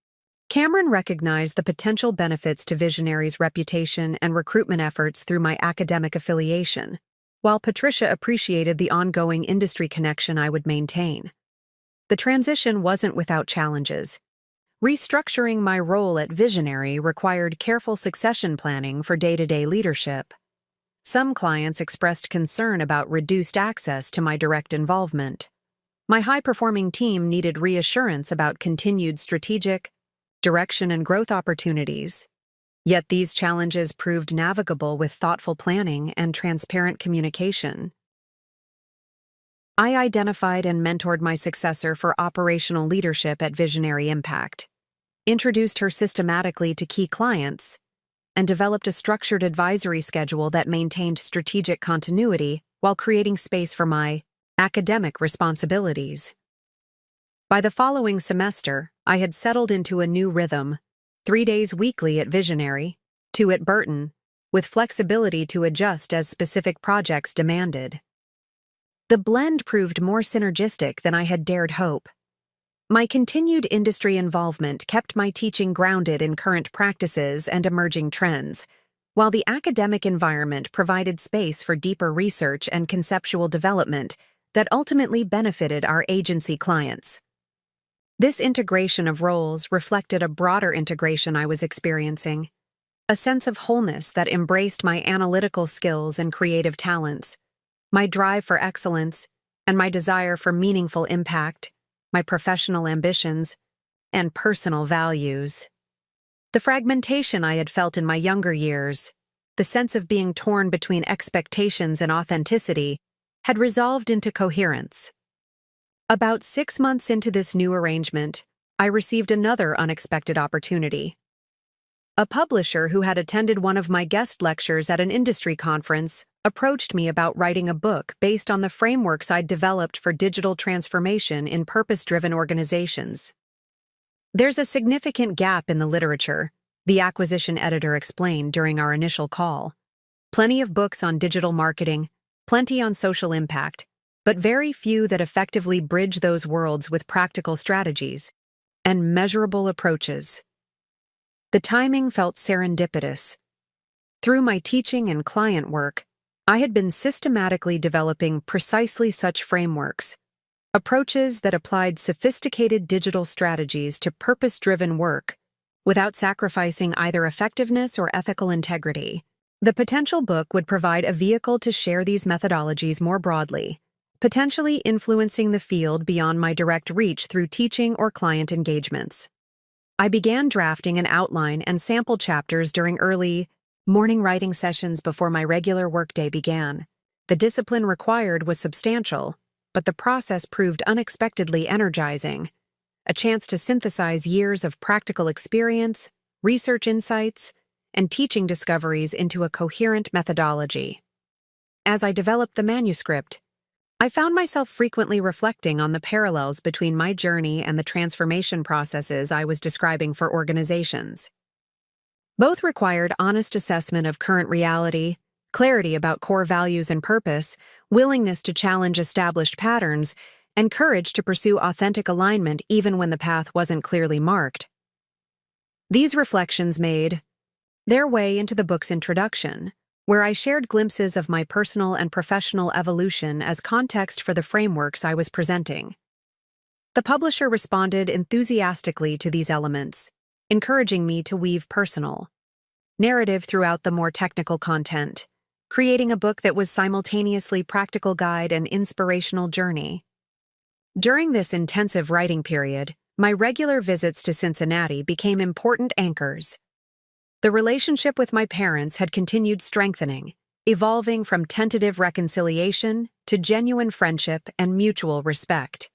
Cameron recognized the potential benefits to Visionary's reputation and recruitment efforts through my academic affiliation, while Patricia appreciated the ongoing industry connection I would maintain. The transition wasn't without challenges. Restructuring my role at Visionary required careful succession planning for day-to-day leadership. Some clients expressed concern about reduced access to my direct involvement. My high-performing team needed reassurance about continued strategic direction and growth opportunities. Yet these challenges proved navigable with thoughtful planning and transparent communication. I identified and mentored my successor for operational leadership at Visionary Impact, introduced her systematically to key clients, and developed a structured advisory schedule that maintained strategic continuity while creating space for my academic responsibilities. By the following semester, I had settled into a new rhythm, 3 days weekly at Visionary, 2 at Burton, with flexibility to adjust as specific projects demanded. The blend proved more synergistic than I had dared hope. My continued industry involvement kept my teaching grounded in current practices and emerging trends, while the academic environment provided space for deeper research and conceptual development that ultimately benefited our agency clients. This integration of roles reflected a broader integration I was experiencing, a sense of wholeness that embraced my analytical skills and creative talents, my drive for excellence, and my desire for meaningful impact, my professional ambitions, and personal values. The fragmentation I had felt in my younger years, the sense of being torn between expectations and authenticity, had resolved into coherence. About 6 months into this new arrangement, I received another unexpected opportunity. A publisher who had attended one of my guest lectures at an industry conference approached me about writing a book based on the frameworks I'd developed for digital transformation in purpose-driven organizations. "There's a significant gap in the literature," the acquisition editor explained during our initial call. "Plenty of books on digital marketing, plenty on social impact, but very few that effectively bridge those worlds with practical strategies and measurable approaches." The timing felt serendipitous. Through my teaching and client work, I had been systematically developing precisely such frameworks, approaches that applied sophisticated digital strategies to purpose-driven work without sacrificing either effectiveness or ethical integrity. The potential book would provide a vehicle to share these methodologies more broadly, potentially influencing the field beyond my direct reach through teaching or client engagements. I began drafting an outline and sample chapters during early morning writing sessions before my regular workday began. The discipline required was substantial, but the process proved unexpectedly energizing, a chance to synthesize years of practical experience, research insights, and teaching discoveries into a coherent methodology. As I developed the manuscript, I found myself frequently reflecting on the parallels between my journey and the transformation processes I was describing for organizations. Both required honest assessment of current reality, clarity about core values and purpose, willingness to challenge established patterns, and courage to pursue authentic alignment even when the path wasn't clearly marked. These reflections made their way into the book's introduction, where I shared glimpses of my personal and professional evolution as context for the frameworks I was presenting. The publisher responded enthusiastically to these elements, encouraging me to weave personal narrative throughout the more technical content, creating a book that was simultaneously practical guide and inspirational journey. During this intensive writing period, my regular visits to Cincinnati became important anchors. The relationship with my parents had continued strengthening, evolving from tentative reconciliation to genuine friendship and mutual respect.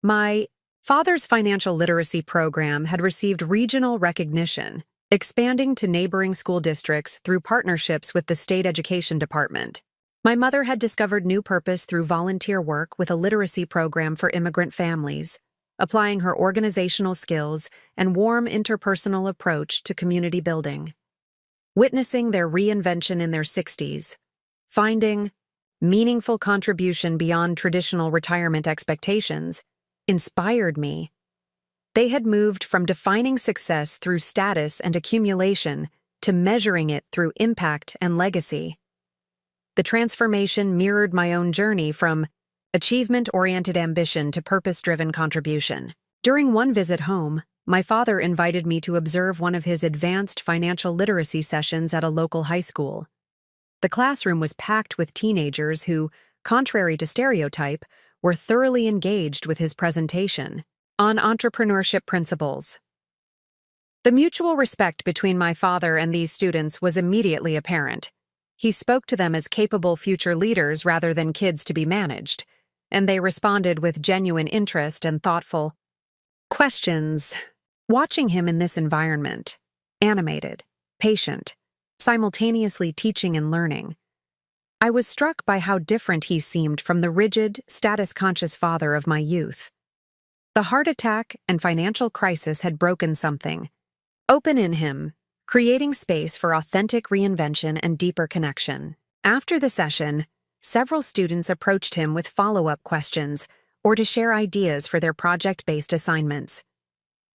My father's financial literacy program had received regional recognition, expanding to neighboring school districts through partnerships with the state education department. My mother had discovered new purpose through volunteer work with a literacy program for immigrant families, applying her organizational skills and warm interpersonal approach to community building. Witnessing their reinvention in their 60s, finding meaningful contribution beyond traditional retirement expectations, inspired me. They had moved from defining success through status and accumulation to measuring it through impact and legacy. The transformation mirrored my own journey from achievement-oriented ambition to purpose-driven contribution. During one visit home, my father invited me to observe one of his advanced financial literacy sessions at a local high school. The classroom was packed with teenagers who, contrary to stereotype, were thoroughly engaged with his presentation on entrepreneurship principles. The mutual respect between my father and these students was immediately apparent. He spoke to them as capable future leaders rather than kids to be managed, and they responded with genuine interest and thoughtful questions. Watching him in this environment, animated, patient, simultaneously teaching and learning, I was struck by how different he seemed from the rigid, status-conscious father of my youth. The heart attack and financial crisis had broken something open in him, creating space for authentic reinvention and deeper connection. After the session, several students approached him with follow-up questions or to share ideas for their project-based assignments.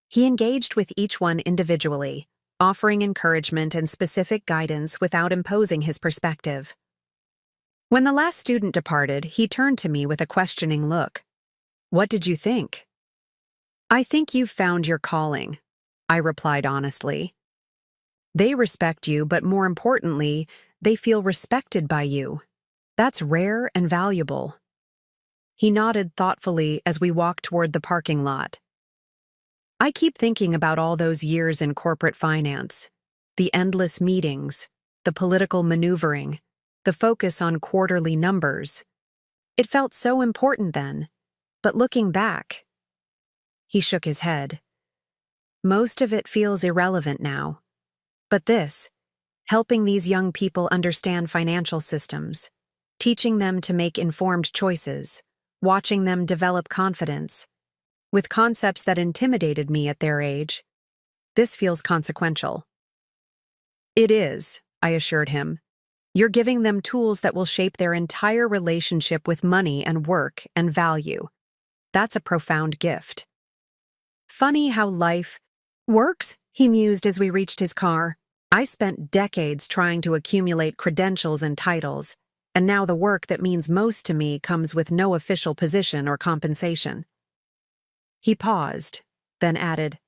He engaged with each one individually, offering encouragement and specific guidance without imposing his perspective. When the last student departed, he turned to me with a questioning look. "What did you think?" "I think you've found your calling," I replied honestly. "They respect you, but more importantly, they feel respected by you. That's rare and valuable." He nodded thoughtfully as we walked toward the parking lot. I keep thinking about all those years in corporate finance, the endless meetings, the political maneuvering, the focus on quarterly numbers. It felt so important then, but looking back, he shook his head. Most of it feels irrelevant now. But this, helping these young people understand financial systems, teaching them to make informed choices, watching them develop confidence, with concepts that intimidated me at their age, this feels consequential. "It is," I assured him. "You're giving them tools that will shape their entire relationship with money and work and value. That's a profound gift." "Funny how life works," he mused as we reached his car. "I spent decades trying to accumulate credentials and titles, and now the work that means most to me comes with no official position or compensation." He paused, then added,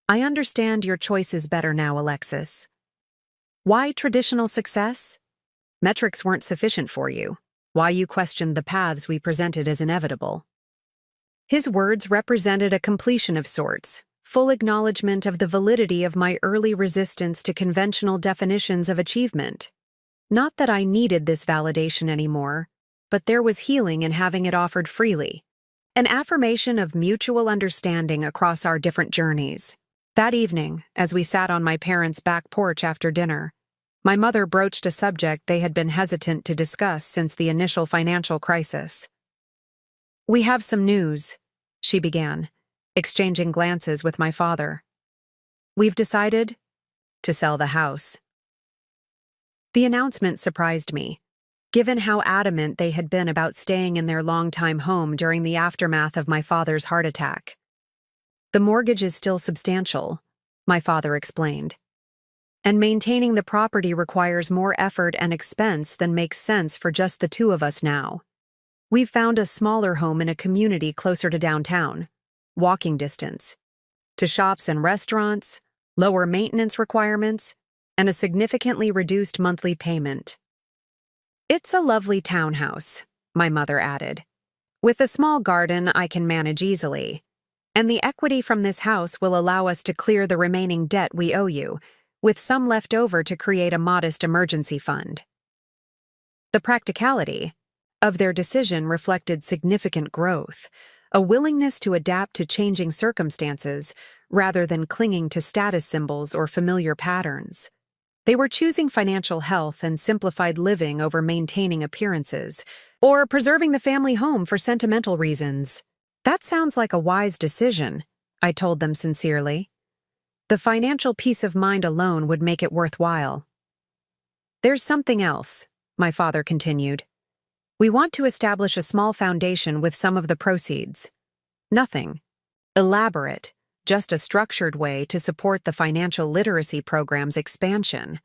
"I understand your choices better now, Alexis. Why traditional success? Metrics weren't sufficient for you. Why you questioned the paths we presented as inevitable." His words represented a completion of sorts, full acknowledgement of the validity of my early resistance to conventional definitions of achievement. Not that I needed this validation anymore, but there was healing in having it offered freely. An affirmation of mutual understanding across our different journeys. That evening, as we sat on my parents' back porch after dinner, my mother broached a subject they had been hesitant to discuss since the initial financial crisis. "We have some news," she began, exchanging glances with my father. "We've decided to sell the house." The announcement surprised me, given how adamant they had been about staying in their longtime home during the aftermath of my father's heart attack. "The mortgage is still substantial," my father explained, "and maintaining the property requires more effort and expense than makes sense for just the two of us now. We've found a smaller home in a community closer to downtown, walking distance, to shops and restaurants, lower maintenance requirements, and a significantly reduced monthly payment." "It's a lovely townhouse," my mother added. "With a small garden I can manage easily, and the equity from this house will allow us to clear the remaining debt we owe you, with some left over to create a modest emergency fund." The practicality of their decision reflected significant growth, a willingness to adapt to changing circumstances rather than clinging to status symbols or familiar patterns. They were choosing financial health and simplified living over maintaining appearances, or preserving the family home for sentimental reasons. "That sounds like a wise decision," I told them sincerely. "The financial peace of mind alone would make it worthwhile." "There's something else," my father continued. "We want to establish a small foundation with some of the proceeds. Nothing elaborate, just a structured way to support the financial literacy program's expansion.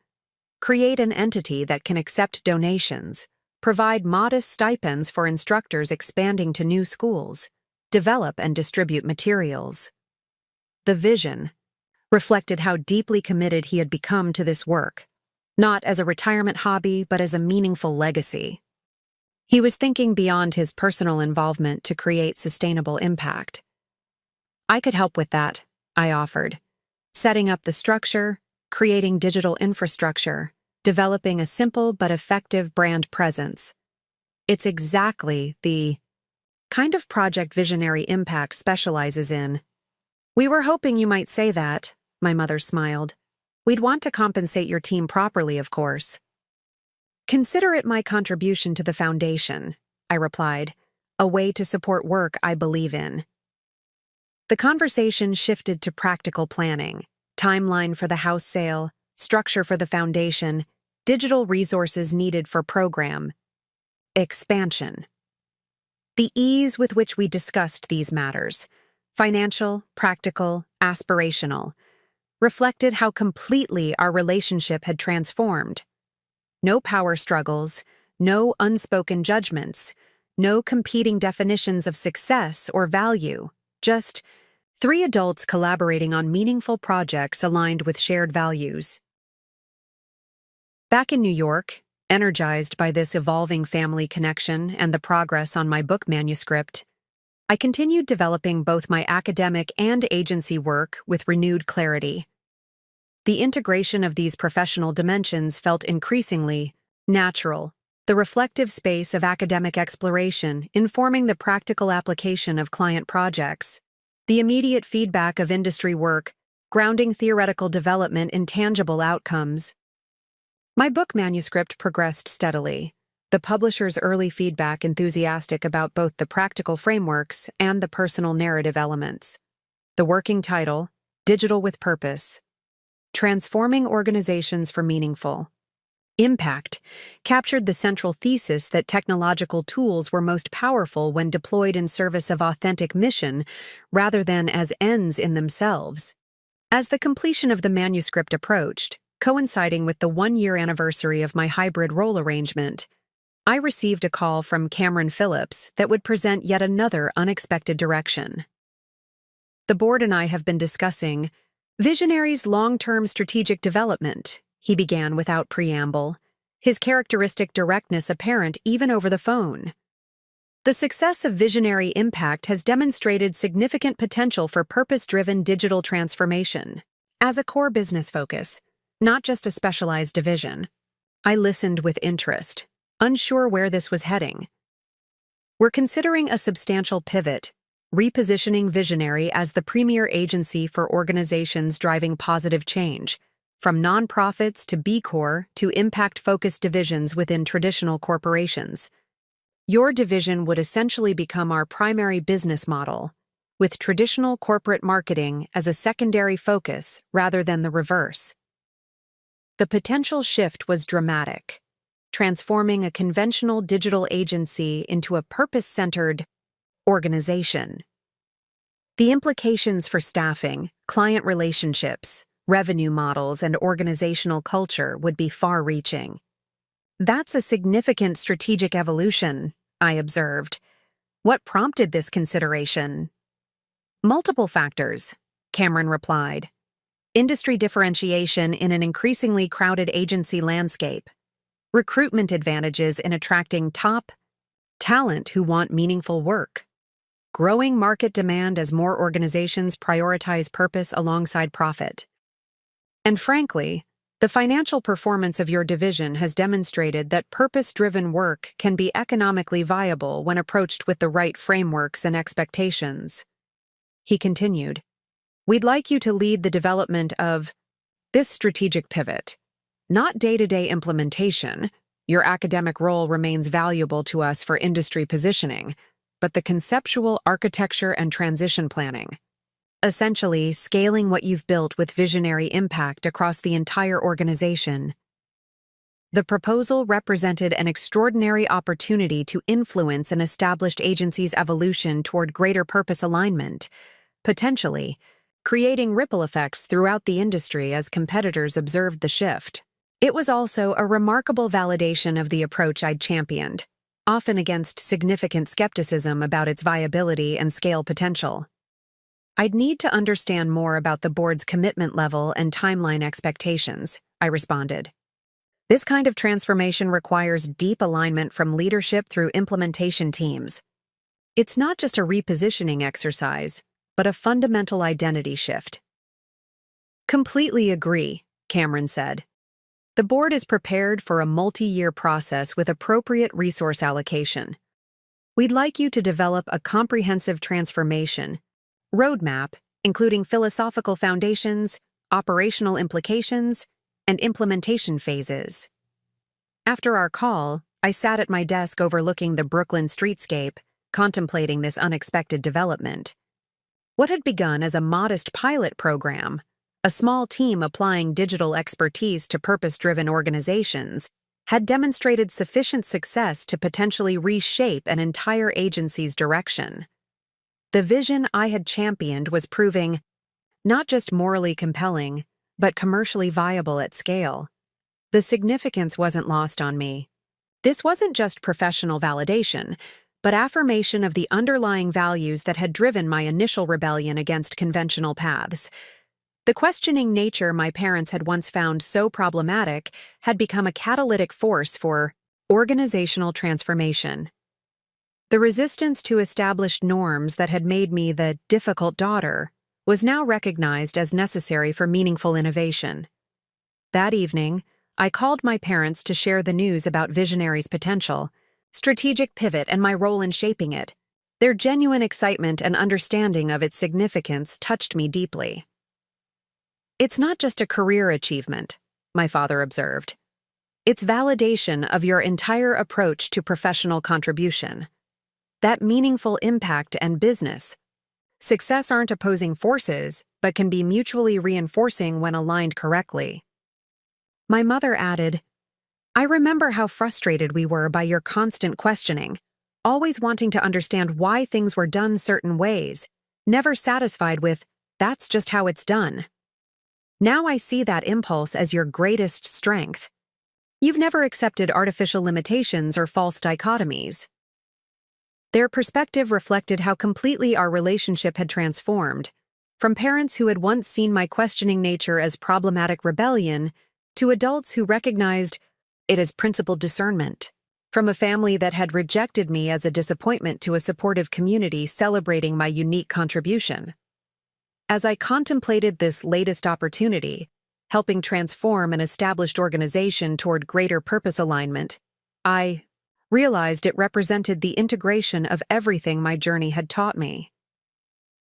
Create an entity that can accept donations, provide modest stipends for instructors expanding to new schools, develop and distribute materials. The vision reflected how deeply committed he had become to this work, not as a retirement hobby, but as a meaningful legacy. He was thinking beyond his personal involvement to create sustainable impact. I could help with that, I offered, setting up the structure, creating digital infrastructure, developing a simple but effective brand presence. It's exactly the kind of project Visionary Impact specializes in. We were hoping you might say that, my mother smiled. We'd want to compensate your team properly, of course. Consider it my contribution to the foundation, I replied, a way to support work I believe in. The conversation shifted to practical planning, timeline for the house sale, structure for the foundation, digital resources needed for program expansion. The ease with which we discussed these matters, financial, practical, aspirational, reflected how completely our relationship had transformed. No power struggles, no unspoken judgments, no competing definitions of success or value, just three adults collaborating on meaningful projects aligned with shared values. Back in New York, energized by this evolving family connection and the progress on my book manuscript, I continued developing both my academic and agency work with renewed clarity. The integration of these professional dimensions felt increasingly natural, the reflective space of academic exploration informing the practical application of client projects, the immediate feedback of industry work, grounding theoretical development in tangible outcomes. My book manuscript progressed steadily, the publisher's early feedback enthusiastic about both the practical frameworks and the personal narrative elements. The working title, Digital with Purpose, Transforming Organizations for Meaningful Impact, captured the central thesis that technological tools were most powerful when deployed in service of authentic mission rather than as ends in themselves. As the completion of the manuscript approached, coinciding with the one-year anniversary of my hybrid role arrangement, I received a call from Cameron Phillips that would present yet another unexpected direction. The board and I have been discussing Visionary's long-term strategic development, he began without preamble, his characteristic directness apparent even over the phone. The success of Visionary Impact has demonstrated significant potential for purpose-driven digital transformation. As a core business focus, not just a specialized division. I listened with interest, unsure where this was heading. We're considering a substantial pivot, repositioning Visionary as the premier agency for organizations driving positive change, from nonprofits to B Corp to impact-focused divisions within traditional corporations. Your division would essentially become our primary business model, with traditional corporate marketing as a secondary focus rather than the reverse. The potential shift was dramatic, transforming a conventional digital agency into a purpose-centered organization. The implications for staffing, client relationships, revenue models, and organizational culture would be far-reaching. That's a significant strategic evolution, I observed. What prompted this consideration? Multiple factors, Cameron replied. Industry differentiation in an increasingly crowded agency landscape, recruitment advantages in attracting top talent who want meaningful work, growing market demand as more organizations prioritize purpose alongside profit. And frankly, the financial performance of your division has demonstrated that purpose-driven work can be economically viable when approached with the right frameworks and expectations. He continued, We'd like you to lead the development of this strategic pivot, not day-to-day implementation. Your academic role remains valuable to us for industry positioning, but the conceptual architecture and transition planning. Essentially, scaling what you've built with Visionary Impact across the entire organization. The proposal represented an extraordinary opportunity to influence an established agency's evolution toward greater purpose alignment, potentially creating ripple effects throughout the industry as competitors observed the shift. It was also a remarkable validation of the approach I'd championed, often against significant skepticism about its viability and scale potential. I'd need to understand more about the board's commitment level and timeline expectations, I responded. This kind of transformation requires deep alignment from leadership through implementation teams. It's not just a repositioning exercise, but a fundamental identity shift. Completely agree, Cameron said. The board is prepared for a multi-year process with appropriate resource allocation. We'd like you to develop a comprehensive transformation roadmap, including philosophical foundations, operational implications, and implementation phases. After our call, I sat at my desk overlooking the Brooklyn streetscape, contemplating this unexpected development. What had begun as a modest pilot program, a small team applying digital expertise to purpose-driven organizations, had demonstrated sufficient success to potentially reshape an entire agency's direction. The vision I had championed was proving not just morally compelling, but commercially viable at scale. The significance wasn't lost on me. This wasn't just professional validation, but affirmation of the underlying values that had driven my initial rebellion against conventional paths. The questioning nature my parents had once found so problematic had become a catalytic force for organizational transformation. The resistance to established norms that had made me the difficult daughter was now recognized as necessary for meaningful innovation. That evening, I called my parents to share the news about Visionary's potential, strategic pivot, and my role in shaping it. Their genuine excitement and understanding of its significance touched me deeply. It's not just a career achievement, my father observed. It's validation of your entire approach to professional contribution. That meaningful impact and business. Success aren't opposing forces, but can be mutually reinforcing when aligned correctly. My mother added, I remember how frustrated we were by your constant questioning, always wanting to understand why things were done certain ways, never satisfied with, that's just how it's done. Now I see that impulse as your greatest strength. You've never accepted artificial limitations or false dichotomies. Their perspective reflected how completely our relationship had transformed, from parents who had once seen my questioning nature as problematic rebellion to adults who recognized it as principled discernment, from a family that had rejected me as a disappointment to a supportive community celebrating my unique contribution. As I contemplated this latest opportunity, helping transform an established organization toward greater purpose alignment, I realized it represented the integration of everything my journey had taught me.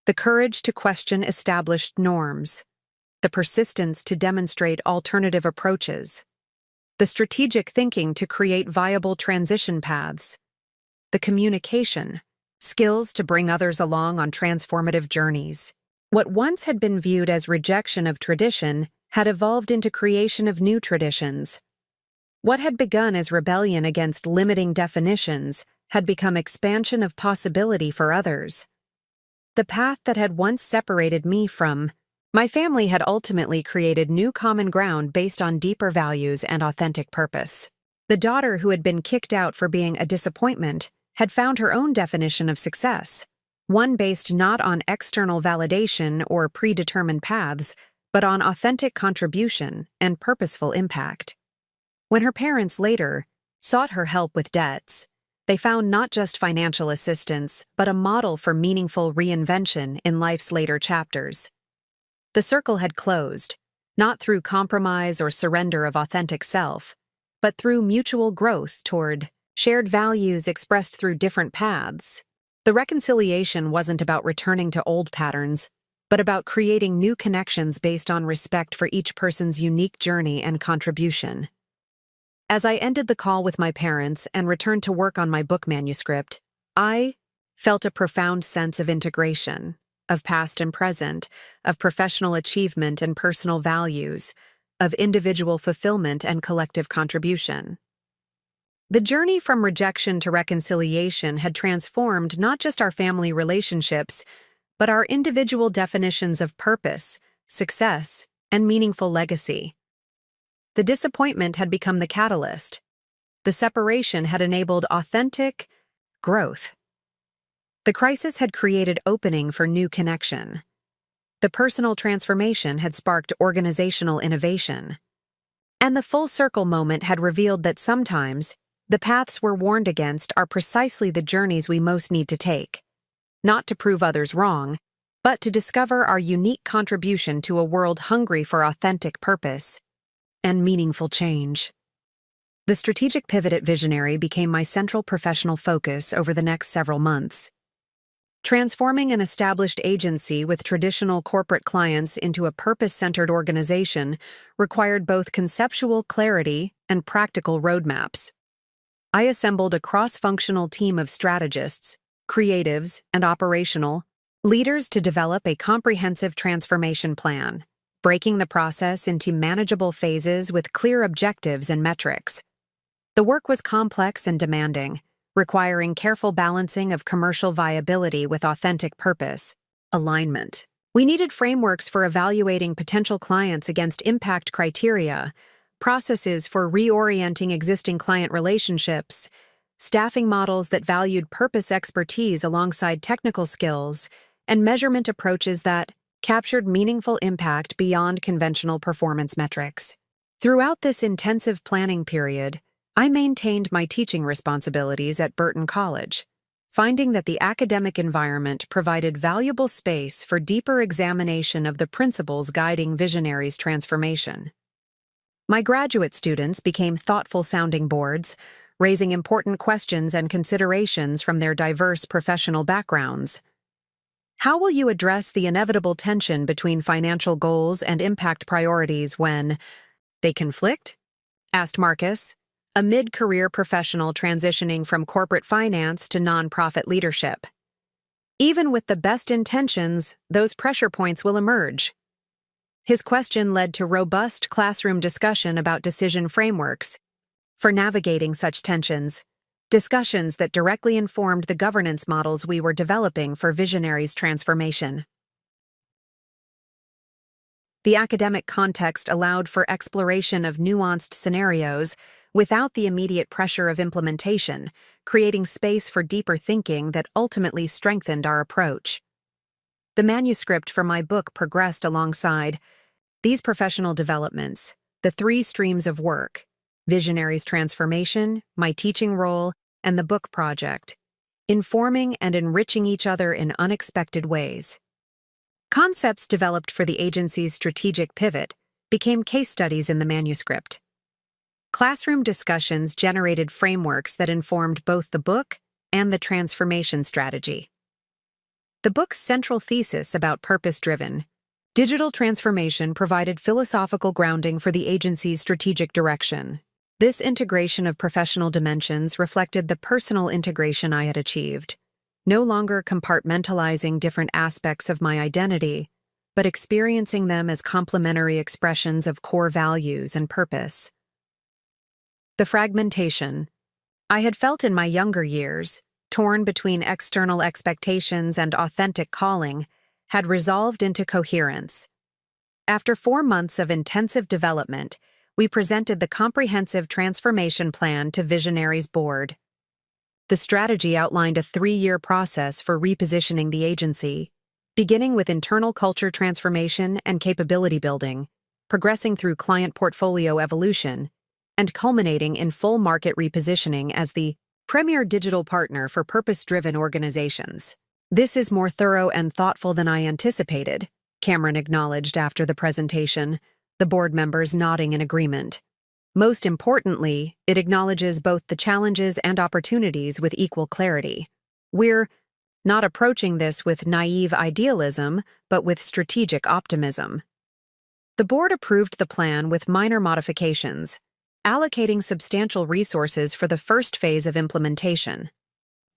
The courage to question established norms, the persistence to demonstrate alternative approaches, the strategic thinking to create viable transition paths, the communication, skills to bring others along on transformative journeys. What once had been viewed as rejection of tradition had evolved into creation of new traditions. What had begun as rebellion against limiting definitions had become expansion of possibility for others. The path that had once separated me from my family had ultimately created new common ground based on deeper values and authentic purpose. The daughter who had been kicked out for being a disappointment had found her own definition of success, one based not on external validation or predetermined paths, but on authentic contribution and purposeful impact. When her parents later sought her help with debts, they found not just financial assistance, but a model for meaningful reinvention in life's later chapters. The circle had closed, not through compromise or surrender of authentic self, but through mutual growth toward shared values expressed through different paths. The reconciliation wasn't about returning to old patterns, but about creating new connections based on respect for each person's unique journey and contribution. As I ended the call with my parents and returned to work on my book manuscript, I felt a profound sense of integration, of past and present, of professional achievement and personal values, of individual fulfillment and collective contribution. The journey from rejection to reconciliation had transformed not just our family relationships, but our individual definitions of purpose, success, and meaningful legacy. The disappointment had become the catalyst. The separation had enabled authentic growth. The crisis had created opening for new connection. The personal transformation had sparked organizational innovation. And the full circle moment had revealed that sometimes, the paths we're warned against are precisely the journeys we most need to take. Not to prove others wrong, but to discover our unique contribution to a world hungry for authentic purpose and meaningful change. The strategic pivot at Visionary became my central professional focus over the next several months. Transforming an established agency with traditional corporate clients into a purpose-centered organization required both conceptual clarity and practical roadmaps. I assembled a cross-functional team of strategists, creatives, and operational leaders to develop a comprehensive transformation plan, breaking the process into manageable phases with clear objectives and metrics. The work was complex and demanding, requiring careful balancing of commercial viability with authentic purpose, alignment. We needed frameworks for evaluating potential clients against impact criteria, processes for reorienting existing client relationships, staffing models that valued purpose expertise alongside technical skills, and measurement approaches that captured meaningful impact beyond conventional performance metrics. Throughout this intensive planning period, I maintained my teaching responsibilities at Burton College, finding that the academic environment provided valuable space for deeper examination of the principles guiding Visionary's transformation. My graduate students became thoughtful sounding boards, raising important questions and considerations from their diverse professional backgrounds. How will you address the inevitable tension between financial goals and impact priorities when they conflict? Asked Marcus, a mid-career professional transitioning from corporate finance to nonprofit leadership. Even with the best intentions, those pressure points will emerge. His question led to robust classroom discussion about decision frameworks for navigating such tensions, discussions that directly informed the governance models we were developing for Visionary's transformation. The academic context allowed for exploration of nuanced scenarios without the immediate pressure of implementation, creating space for deeper thinking that ultimately strengthened our approach. The manuscript for my book progressed alongside these professional developments, the three streams of work: Visionary's transformation, my teaching role, and the book project, informing and enriching each other in unexpected ways. Concepts developed for the agency's strategic pivot became case studies in the manuscript. Classroom discussions generated frameworks that informed both the book and the transformation strategy. The book's central thesis about purpose-driven, digital transformation provided philosophical grounding for the agency's strategic direction. This integration of professional dimensions reflected the personal integration I had achieved, no longer compartmentalizing different aspects of my identity, but experiencing them as complementary expressions of core values and purpose. The fragmentation I had felt in my younger years, torn between external expectations and authentic calling, had resolved into coherence. After 4 months of intensive development, we presented the comprehensive transformation plan to Visionary's board. The strategy outlined a 3-year process for repositioning the agency, beginning with internal culture transformation and capability building, progressing through client portfolio evolution, and culminating in full market repositioning as the premier digital partner for purpose-driven organizations. This is more thorough and thoughtful than I anticipated, Cameron acknowledged after the presentation, the board members nodding in agreement. Most importantly, it acknowledges both the challenges and opportunities with equal clarity. We're not approaching this with naive idealism, but with strategic optimism. The board approved the plan with minor modifications, allocating substantial resources for the first phase of implementation.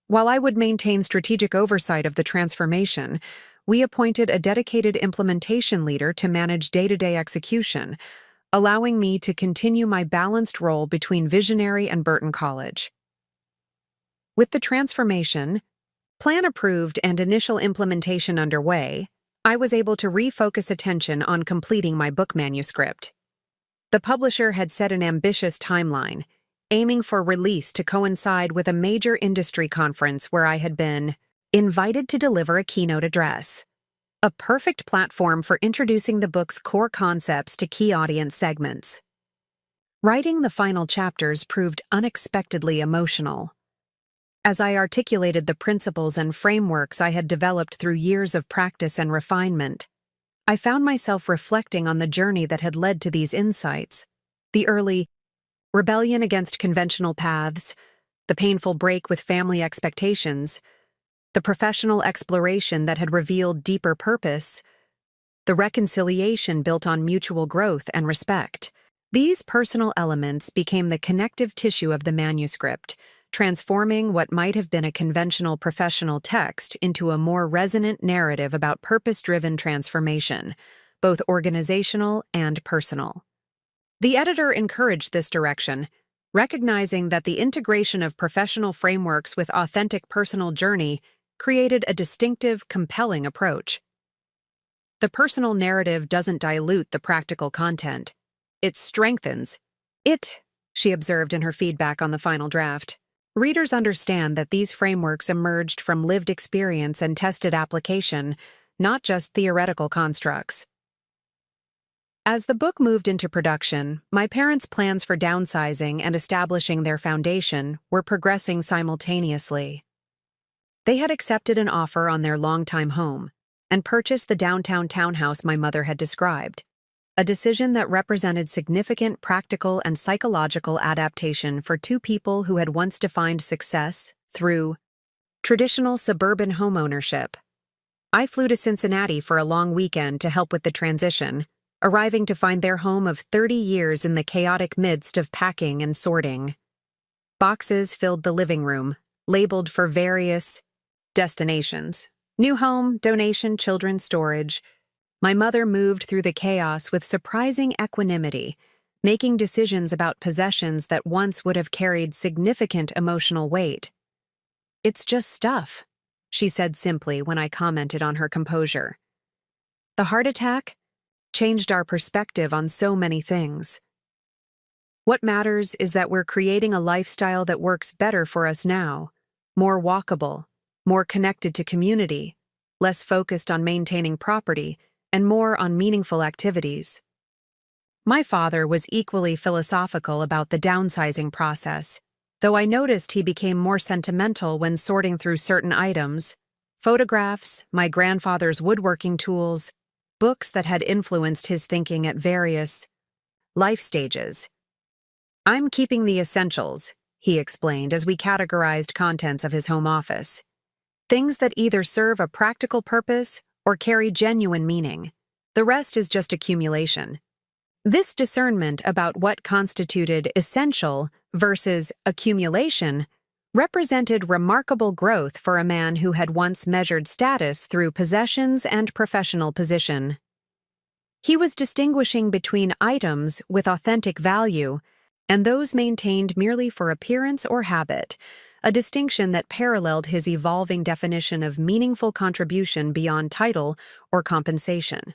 While I would maintain strategic oversight of the transformation, we appointed a dedicated implementation leader to manage day-to-day execution, allowing me to continue my balanced role between Visionary and Burton College. With the transformation, plan approved and initial implementation underway, I was able to refocus attention on completing my book manuscript. The The publisher had set an ambitious timeline, aiming for release to coincide with a major industry conference where I had been invited to deliver a keynote address. A perfect platform for introducing the book's core concepts to key audience segments. Writing the final chapters proved unexpectedly emotional. As I articulated the principles and frameworks I had developed through years of practice and refinement, I found myself reflecting on the journey that had led to these insights. The early rebellion against conventional paths, the painful break with family expectations, the professional exploration that had revealed deeper purpose, the reconciliation built on mutual growth and respect. These personal elements became the connective tissue of the manuscript, transforming what might have been a conventional professional text into a more resonant narrative about purpose-driven transformation, both organizational and personal. The editor encouraged this direction, recognizing that the integration of professional frameworks with authentic personal journey created a distinctive, compelling approach. The personal narrative doesn't dilute the practical content. It strengthens it, she observed in her feedback on the final draft. Readers understand that these frameworks emerged from lived experience and tested application, not just theoretical constructs. As the book moved into production, my parents' plans for downsizing and establishing their foundation were progressing simultaneously. They had accepted an offer on their longtime home and purchased the downtown townhouse my mother had described, a decision that represented significant practical and psychological adaptation for two people who had once defined success through traditional suburban homeownership. I flew to Cincinnati for a long weekend to help with the transition, arriving to find their home of 30 years in the chaotic midst of packing and sorting. Boxes filled the living room, labeled for various destinations: new home, donation, children's storage. My mother moved through the chaos with surprising equanimity, making decisions about possessions that once would have carried significant emotional weight. "It's just stuff," she said simply when I commented on her composure. The heart attack changed our perspective on so many things. What matters is that we're creating a lifestyle that works better for us now, more walkable, more connected to community, less focused on maintaining property, and more on meaningful activities. My father was equally philosophical about the downsizing process, though I noticed he became more sentimental when sorting through certain items: photographs, my grandfather's woodworking tools, books that had influenced his thinking at various life stages. "I'm keeping the essentials," he explained as we categorized contents of his home office. "Things that either serve a practical purpose or carry genuine meaning. The rest is just accumulation." This discernment about what constituted essential versus accumulation represented remarkable growth for a man who had once measured status through possessions and professional position. He was distinguishing between items with authentic value and those maintained merely for appearance or habit, a distinction that paralleled his evolving definition of meaningful contribution beyond title or compensation.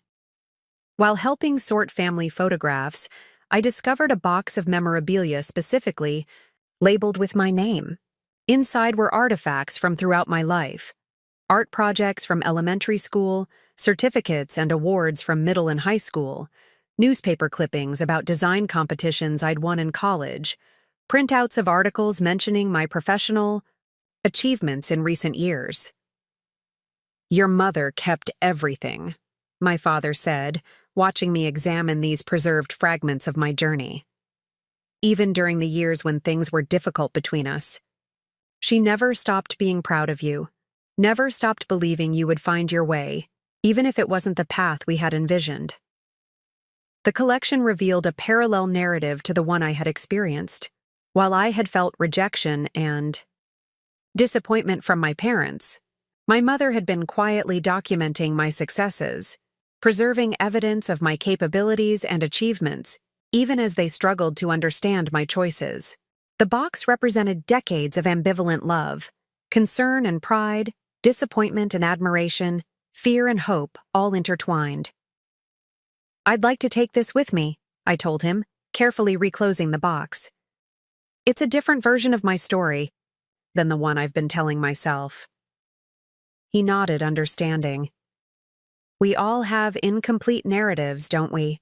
While helping sort family photographs, I discovered a box of memorabilia specifically labeled with my name. Inside were artifacts from throughout my life: art projects from elementary school, certificates and awards from middle and high school, newspaper clippings about design competitions I'd won in college, printouts of articles mentioning my professional achievements in recent years. "Your mother kept everything," my father said, watching me examine these preserved fragments of my journey. "Even during the years when things were difficult between us, she never stopped being proud of you, never stopped believing you would find your way, even if it wasn't the path we had envisioned." The collection revealed a parallel narrative to the one I had experienced. While I had felt rejection and disappointment from my parents, my mother had been quietly documenting my successes, preserving evidence of my capabilities and achievements, even as they struggled to understand my choices. The box represented decades of ambivalent love, concern and pride, disappointment and admiration, fear and hope, all intertwined. "I'd like to take this with me," I told him, carefully reclosing the box. It's a different version of my story than the one I've been telling myself. He nodded, understanding. We all have incomplete narratives, don't we?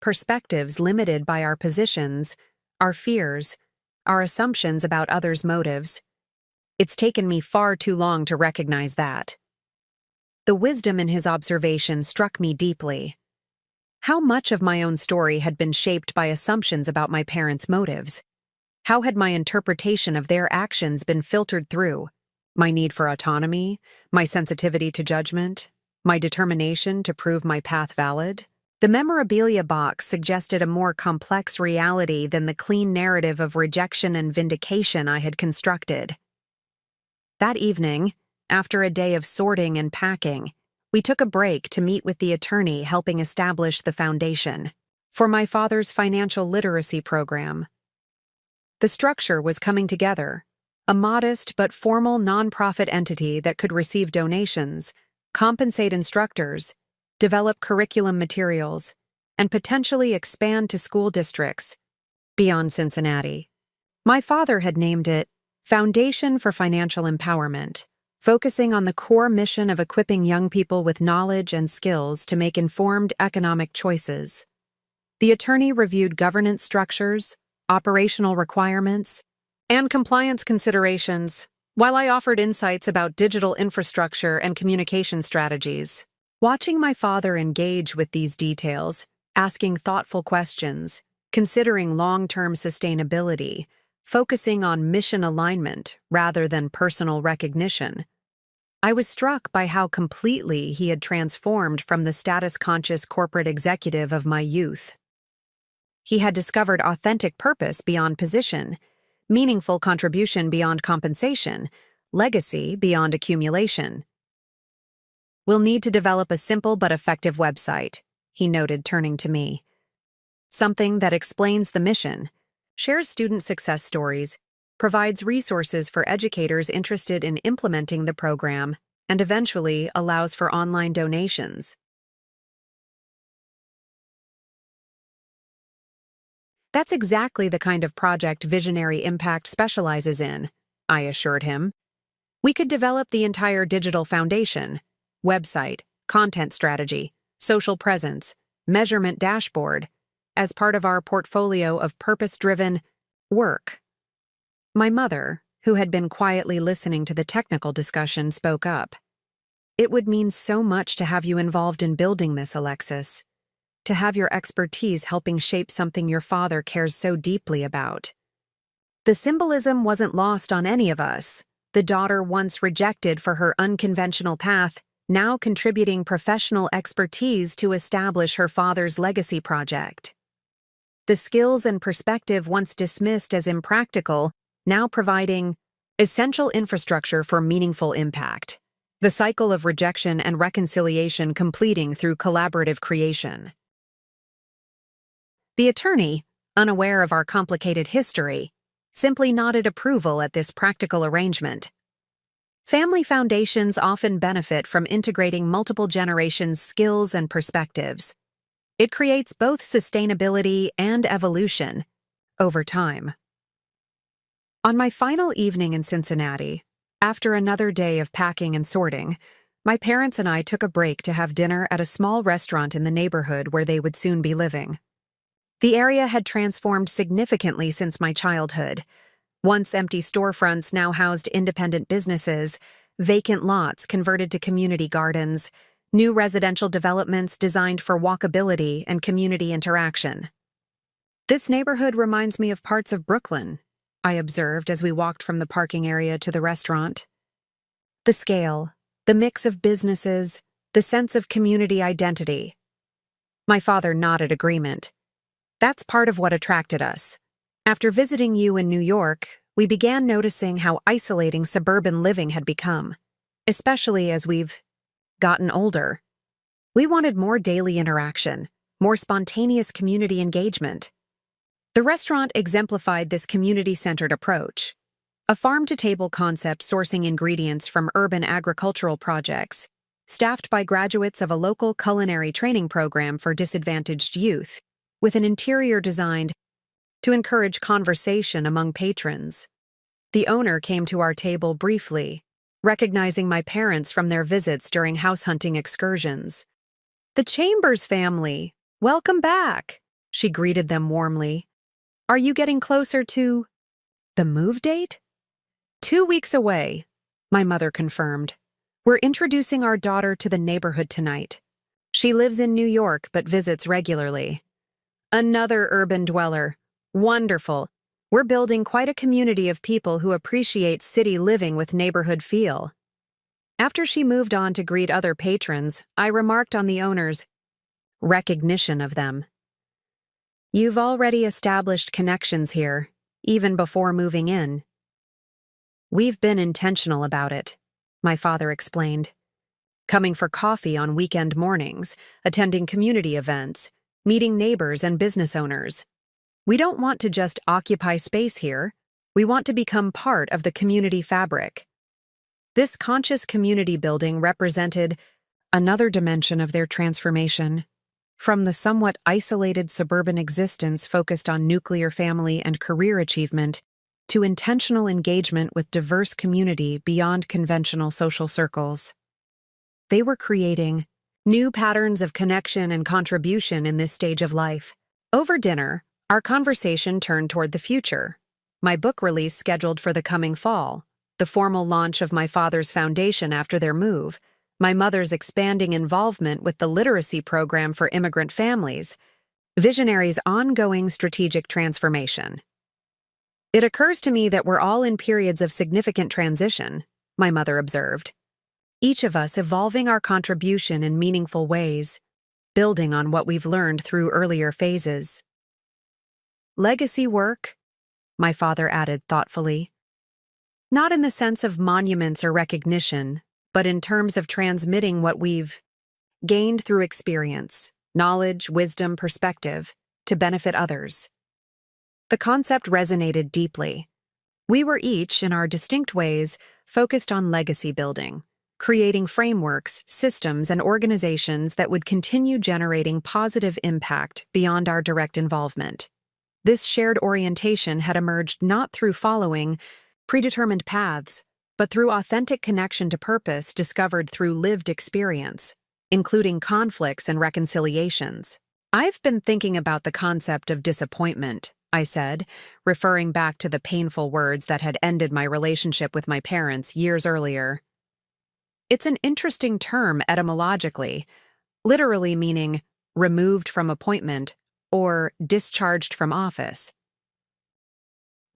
Perspectives limited by our positions, our fears, our assumptions about others' motives. It's taken me far too long to recognize that. The wisdom in his observation struck me deeply. How much of my own story had been shaped by assumptions about my parents' motives? How had my interpretation of their actions been filtered through? My need for autonomy, my sensitivity to judgment, my determination to prove my path valid? The memorabilia box suggested a more complex reality than the clean narrative of rejection and vindication I had constructed. That evening, after a day of sorting and packing, we took a break to meet with the attorney helping establish the foundation for my father's financial literacy program. The structure was coming together, a modest but formal nonprofit entity that could receive donations, compensate instructors, develop curriculum materials, and potentially expand to school districts beyond Cincinnati. My father had named it Foundation for Financial Empowerment, focusing on the core mission of equipping young people with knowledge and skills to make informed economic choices. The attorney reviewed governance structures, operational requirements, and compliance considerations, while I offered insights about digital infrastructure and communication strategies. Watching my father engage with these details, asking thoughtful questions, considering long-term sustainability, focusing on mission alignment rather than personal recognition, I was struck by how completely he had transformed from the status-conscious corporate executive of my youth. He had discovered authentic purpose beyond position, meaningful contribution beyond compensation, legacy beyond accumulation. We'll need to develop a simple but effective website, he noted, turning to me. Something that explains the mission, shares student success stories, provides resources for educators interested in implementing the program, and eventually allows for online donations. That's exactly the kind of project Visionary Impact specializes in, I assured him. We could develop the entire digital foundation, website, content strategy, social presence, measurement dashboard, as part of our portfolio of purpose-driven work. My mother, who had been quietly listening to the technical discussion, spoke up. It would mean so much to have you involved in building this, Alexis. To have your expertise helping shape something your father cares so deeply about. The symbolism wasn't lost on any of us. The daughter once rejected for her unconventional path, now contributing professional expertise to establish her father's legacy project. The skills and perspective once dismissed as impractical, now providing essential infrastructure for meaningful impact. The cycle of rejection and reconciliation completing through collaborative creation. The attorney, unaware of our complicated history, simply nodded approval at this practical arrangement. Family foundations often benefit from integrating multiple generations' skills and perspectives. It creates both sustainability and evolution over time. On my final evening in Cincinnati, after another day of packing and sorting, my parents and I took a break to have dinner at a small restaurant in the neighborhood where they would soon be living. The area had transformed significantly since my childhood. Once empty storefronts now housed independent businesses, vacant lots converted to community gardens, new residential developments designed for walkability and community interaction. This neighborhood reminds me of parts of Brooklyn, I observed as we walked from the parking area to the restaurant. The scale, the mix of businesses, the sense of community identity. My father nodded agreement. That's part of what attracted us. After visiting you in New York, we began noticing how isolating suburban living had become, especially as we've gotten older. We wanted more daily interaction, more spontaneous community engagement. The restaurant exemplified this community-centered approach, a farm-to-table concept sourcing ingredients from urban agricultural projects, staffed by graduates of a local culinary training program for disadvantaged youth, with an interior designed to encourage conversation among patrons. The owner came to our table briefly, recognizing my parents from their visits during house hunting excursions. "The Chambers family, welcome back," she greeted them warmly. "Are you getting closer to the move date?" 2 weeks away, my mother confirmed. "We're introducing our daughter to the neighborhood tonight. She lives in New York but visits regularly." "Another urban dweller. Wonderful. We're building quite a community of people who appreciate city living with neighborhood feel." After she moved on to greet other patrons, I remarked on the owner's recognition of them. "You've already established connections here, even before moving in." "We've been intentional about it," my father explained. "Coming for coffee on weekend mornings, attending community events, meeting neighbors and business owners. We don't want to just occupy space here, we want to become part of the community fabric." This conscious community building represented another dimension of their transformation, from the somewhat isolated suburban existence focused on nuclear family and career achievement to intentional engagement with diverse community beyond conventional social circles. They were creating new patterns of connection and contribution in this stage of life. Over dinner, our conversation turned toward the future. My book release scheduled for the coming fall, the formal launch of my father's foundation after their move, my mother's expanding involvement with the literacy program for immigrant families, Visionary's ongoing strategic transformation. "It occurs to me that we're all in periods of significant transition," my mother observed. "Each of us evolving our contribution in meaningful ways, building on what we've learned through earlier phases." "Legacy work," my father added thoughtfully. "Not in the sense of monuments or recognition, but in terms of transmitting what we've gained through experience, knowledge, wisdom, perspective, to benefit others." The concept resonated deeply. We were each, in our distinct ways, focused on legacy building, creating frameworks, systems, and organizations that would continue generating positive impact beyond our direct involvement. This shared orientation had emerged not through following predetermined paths, but through authentic connection to purpose discovered through lived experience, including conflicts and reconciliations. "I've been thinking about the concept of disappointment," I said, referring back to the painful words that had ended my relationship with my parents years earlier. "It's an interesting term etymologically, literally meaning removed from appointment or discharged from office."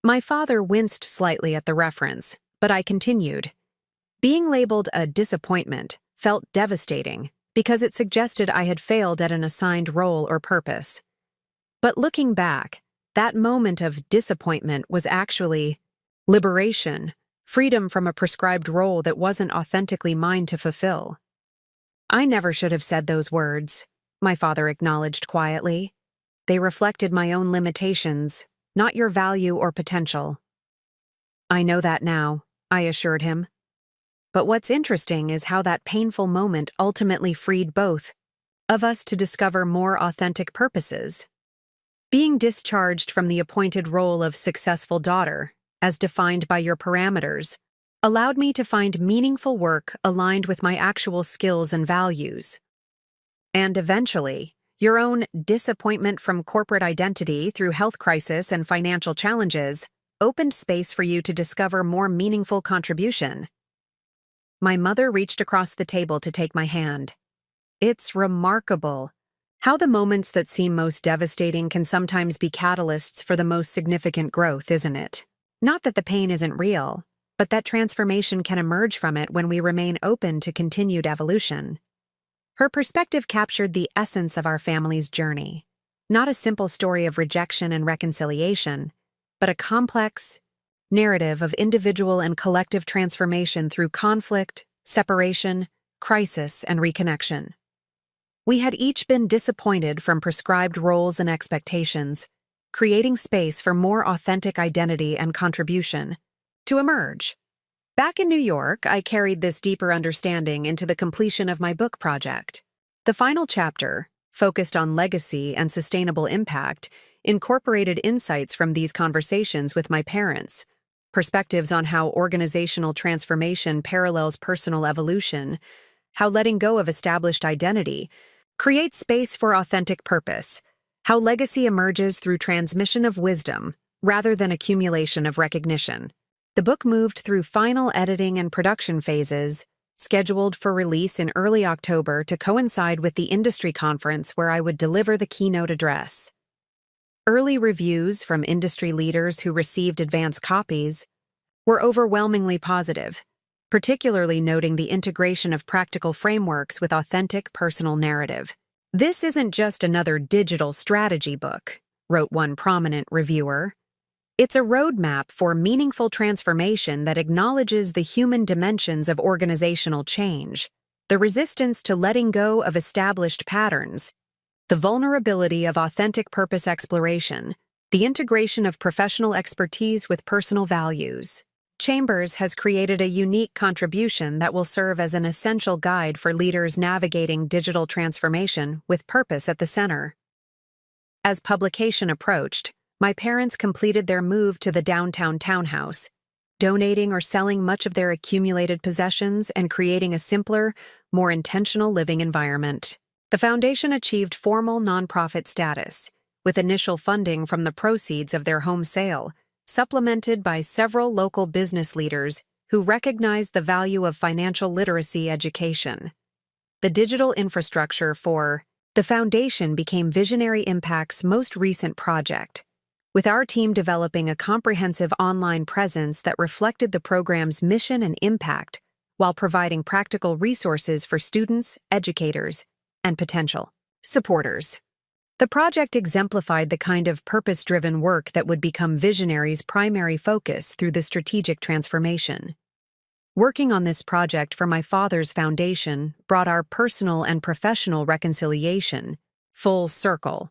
My father winced slightly at the reference, but I continued. Being labeled a disappointment felt devastating because it suggested I had failed at an assigned role or purpose. But looking back, that moment of disappointment was actually liberation, freedom from a prescribed role that wasn't authentically mine to fulfill. "I never should have said those words," my father acknowledged quietly. "They reflected my own limitations, not your value or potential." "I know that now," I assured him. "But what's interesting is how that painful moment ultimately freed both of us to discover more authentic purposes. Being discharged from the appointed role of successful daughter, as defined by your parameters, allowed me to find meaningful work aligned with my actual skills and values. And eventually, your own disappointment from corporate identity through health crisis and financial challenges opened space for you to discover more meaningful contribution." My mother reached across the table to take my hand. "It's remarkable how the moments that seem most devastating can sometimes be catalysts for the most significant growth, isn't it? Not that the pain isn't real, but that transformation can emerge from it when we remain open to continued evolution." Her perspective captured the essence of our family's journey, not a simple story of rejection and reconciliation, but a complex narrative of individual and collective transformation through conflict, separation, crisis, and reconnection. We had each been disappointed from prescribed roles and expectations, creating space for more authentic identity and contribution to emerge. Back in New York, I carried this deeper understanding into the completion of my book project. The final chapter, focused on legacy and sustainable impact, incorporated insights from these conversations with my parents, perspectives on how organizational transformation parallels personal evolution, how letting go of established identity creates space for authentic purpose, how legacy emerges through transmission of wisdom rather than accumulation of recognition. The book moved through final editing and production phases, scheduled for release in early October to coincide with the industry conference where I would deliver the keynote address. Early reviews from industry leaders who received advance copies were overwhelmingly positive, particularly noting the integration of practical frameworks with authentic personal narrative. "This isn't just another digital strategy book," wrote one prominent reviewer. "It's a roadmap for meaningful transformation that acknowledges the human dimensions of organizational change, the resistance to letting go of established patterns, the vulnerability of authentic purpose exploration, the integration of professional expertise with personal values." Chambers has created a unique contribution that will serve as an essential guide for leaders navigating digital transformation with purpose at the center. As publication approached, my parents completed their move to the downtown townhouse, donating or selling much of their accumulated possessions and creating a simpler, more intentional living environment. The foundation achieved formal nonprofit status, with initial funding from the proceeds of their home sale, supplemented by several local business leaders who recognized the value of financial literacy education. The digital infrastructure for the foundation became Visionary Impact's most recent project, with our team developing a comprehensive online presence that reflected the program's mission and impact while providing practical resources for students, educators, and potential supporters. The project exemplified the kind of purpose-driven work that would become Visionary's primary focus through the strategic transformation. Working on this project for my father's foundation brought our personal and professional reconciliation full circle.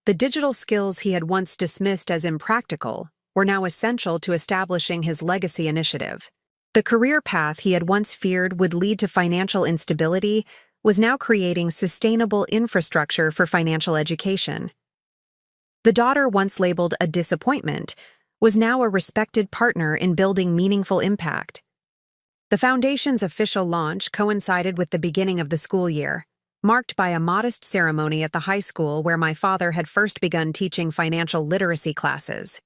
The digital skills he had once dismissed as impractical were now essential to establishing his legacy initiative. The career path he had once feared would lead to financial instability was now creating sustainable infrastructure for financial education. The daughter once labeled a disappointment was now a respected partner in building meaningful impact. The foundation's official launch coincided with the beginning of the school year, marked by a modest ceremony at the high school where my father had first begun teaching financial literacy classes.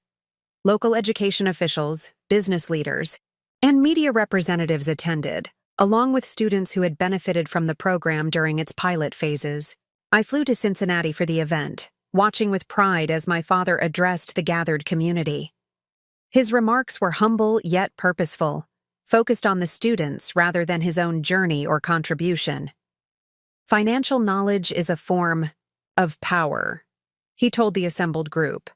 Local education officials, business leaders, and media representatives attended, along with students who had benefited from the program during its pilot phases. I flew to Cincinnati for the event, watching with pride as my father addressed the gathered community. His remarks were humble yet purposeful, focused on the students rather than his own journey or contribution. "Financial knowledge is a form of power," he told the assembled group.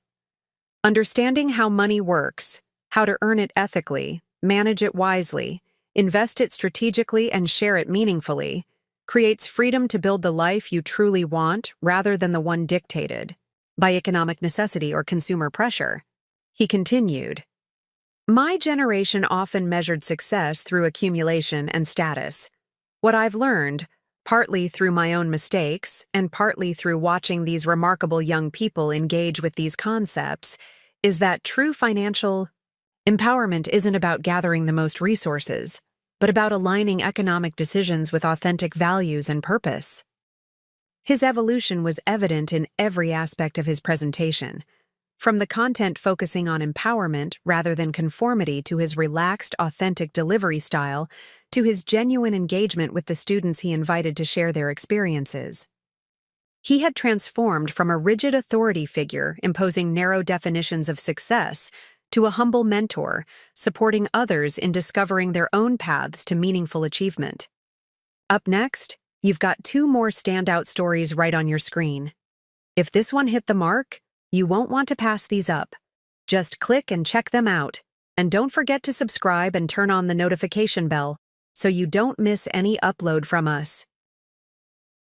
"Understanding how money works, how to earn it ethically, manage it wisely, invest it strategically, and share it meaningfully, creates freedom to build the life you truly want rather than the one dictated by economic necessity or consumer pressure." He continued, "My generation often measured success through accumulation and status. What I've learned, partly through my own mistakes and partly through watching these remarkable young people engage with these concepts, is that true financial empowerment isn't about gathering the most resources, but about aligning economic decisions with authentic values and purpose." His evolution was evident in every aspect of his presentation, from the content focusing on empowerment rather than conformity to his relaxed, authentic delivery style to his genuine engagement with the students he invited to share their experiences. He had transformed from a rigid authority figure imposing narrow definitions of success to a humble mentor, supporting others in discovering their own paths to meaningful achievement. Up next, you've got two more standout stories right on your screen. If this one hit the mark, you won't want to pass these up. Just click and check them out, and don't forget to subscribe and turn on the notification bell so you don't miss any upload from us.